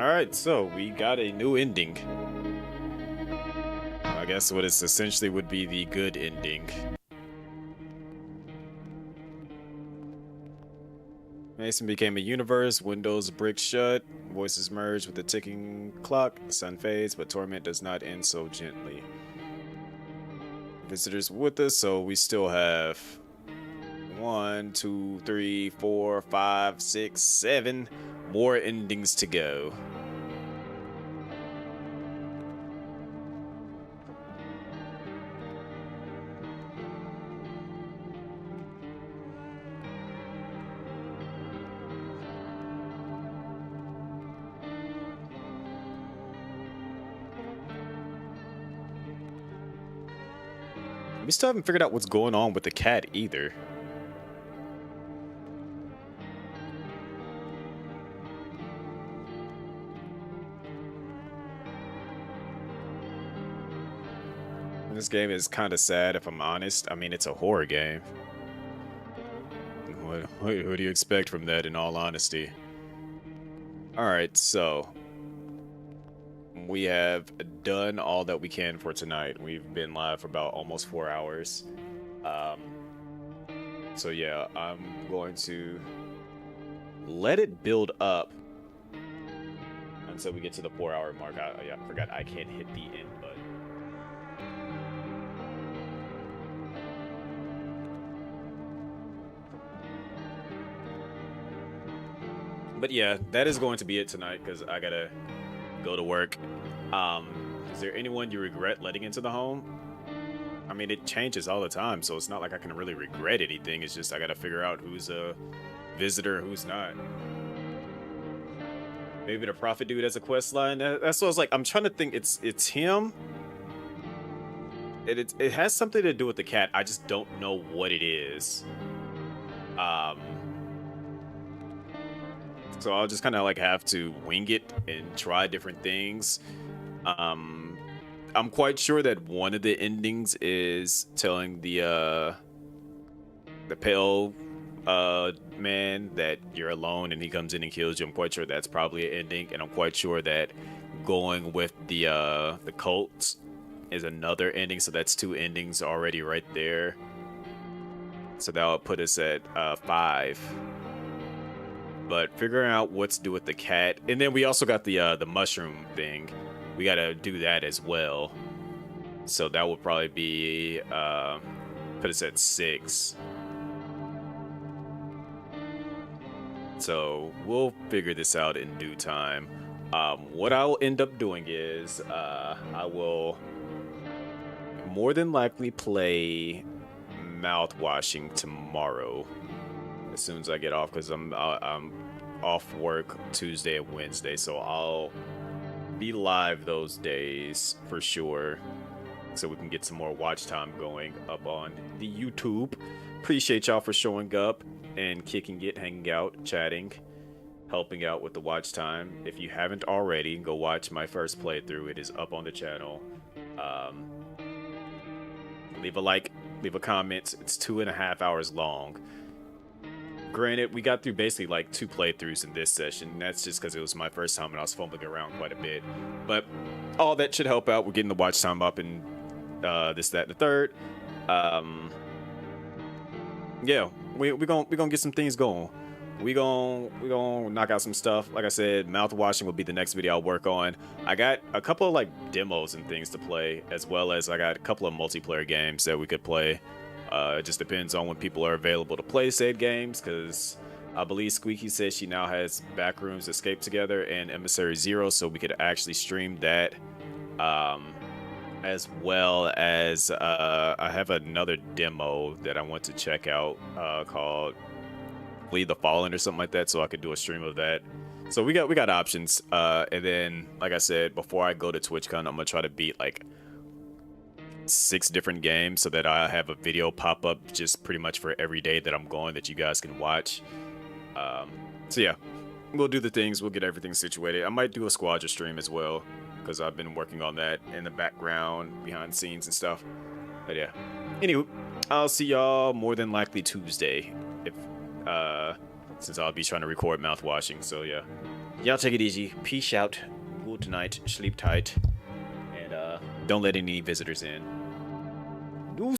Alright, so we got a new ending. I guess what is essentially would be the good ending. Mason became a universe, windows brick shut, voices merge with the ticking clock, sun fades, but torment does not end so gently. Visitors with us, so we still have 1, 2, 3, 4, 5, 6, 7 more endings to go. We still haven't figured out what's going on with the cat either. This game is kind of sad, if I'm honest. I mean, it's a horror game. What do you expect from that, in all honesty? Alright, so we have done all that we can for tonight. We've been live for about almost 4 hours. So yeah, I'm going to let it build up until we get to the 4-hour mark. Yeah, I forgot I can't hit the end button. But yeah, that is going to be it tonight because I gotta go to work. Is there anyone you regret letting into the home? I mean, it changes all the time, so it's not like I can really regret anything. It's just I gotta figure out who's a visitor, who's not. Maybe the prophet dude has a quest line. That's what I was like. I'm trying to think. It's him. It has something to do with the cat. I just don't know what it is. So I'll just kind of like have to wing it and try different things. I'm quite sure that one of the endings is telling the pale man that you're alone and he comes in and kills you. I'm quite sure that's probably an ending, and I'm quite sure that going with the cult is another ending. So that's 2 endings already right there. So that will put us at 5. But figuring out what to do with the cat, and then we also got the mushroom thing. We gotta do that as well. So that would probably be put us at 6. So we'll figure this out in due time. What I'll end up doing is I will more than likely play mouthwashing tomorrow as soon as I get off, because I'm off work Tuesday and Wednesday, so I'll be live those days for sure, so we can get some more watch time going up on the YouTube. Appreciate y'all for showing up and kicking it, hanging out, chatting, helping out with the watch time. If you haven't already, go watch my first playthrough. It is up on the channel. Leave a like, leave a comment. It's 2.5 hours long. Granted, we got through basically like 2 playthroughs in this session. That's just because it was my first time and I was fumbling around quite a bit. But all that should help out. We're getting the watch time up and this, that, and the third. Yeah, we're gonna get some things going. We gonna knock out some stuff. Like I said, mouthwashing will be the next video I'll work on. I got a couple of like demos and things to play, as well as I got a couple of multiplayer games that we could play. It just depends on when people are available to play said games, because I believe Squeaky says she now has Backrooms Escape Together and Emissary Zero, so we could actually stream that. As well as I have another demo that I want to check out called Flee the Fallen or something like that, so I could do a stream of that. So we got options. And then, like I said, before I go to TwitchCon, I'm gonna try to beat like 6 different games so that I have a video pop up just pretty much for every day that I'm going that you guys can watch. So yeah, we'll do the things, we'll get everything situated. I might do a Squadra stream as well, because I've been working on that in the background, behind scenes and stuff. But yeah, anyway, I'll see y'all more than likely Tuesday, if since I'll be trying to record mouthwashing. So yeah, y'all take it easy, peace out, good night, sleep tight, and don't let any visitors in.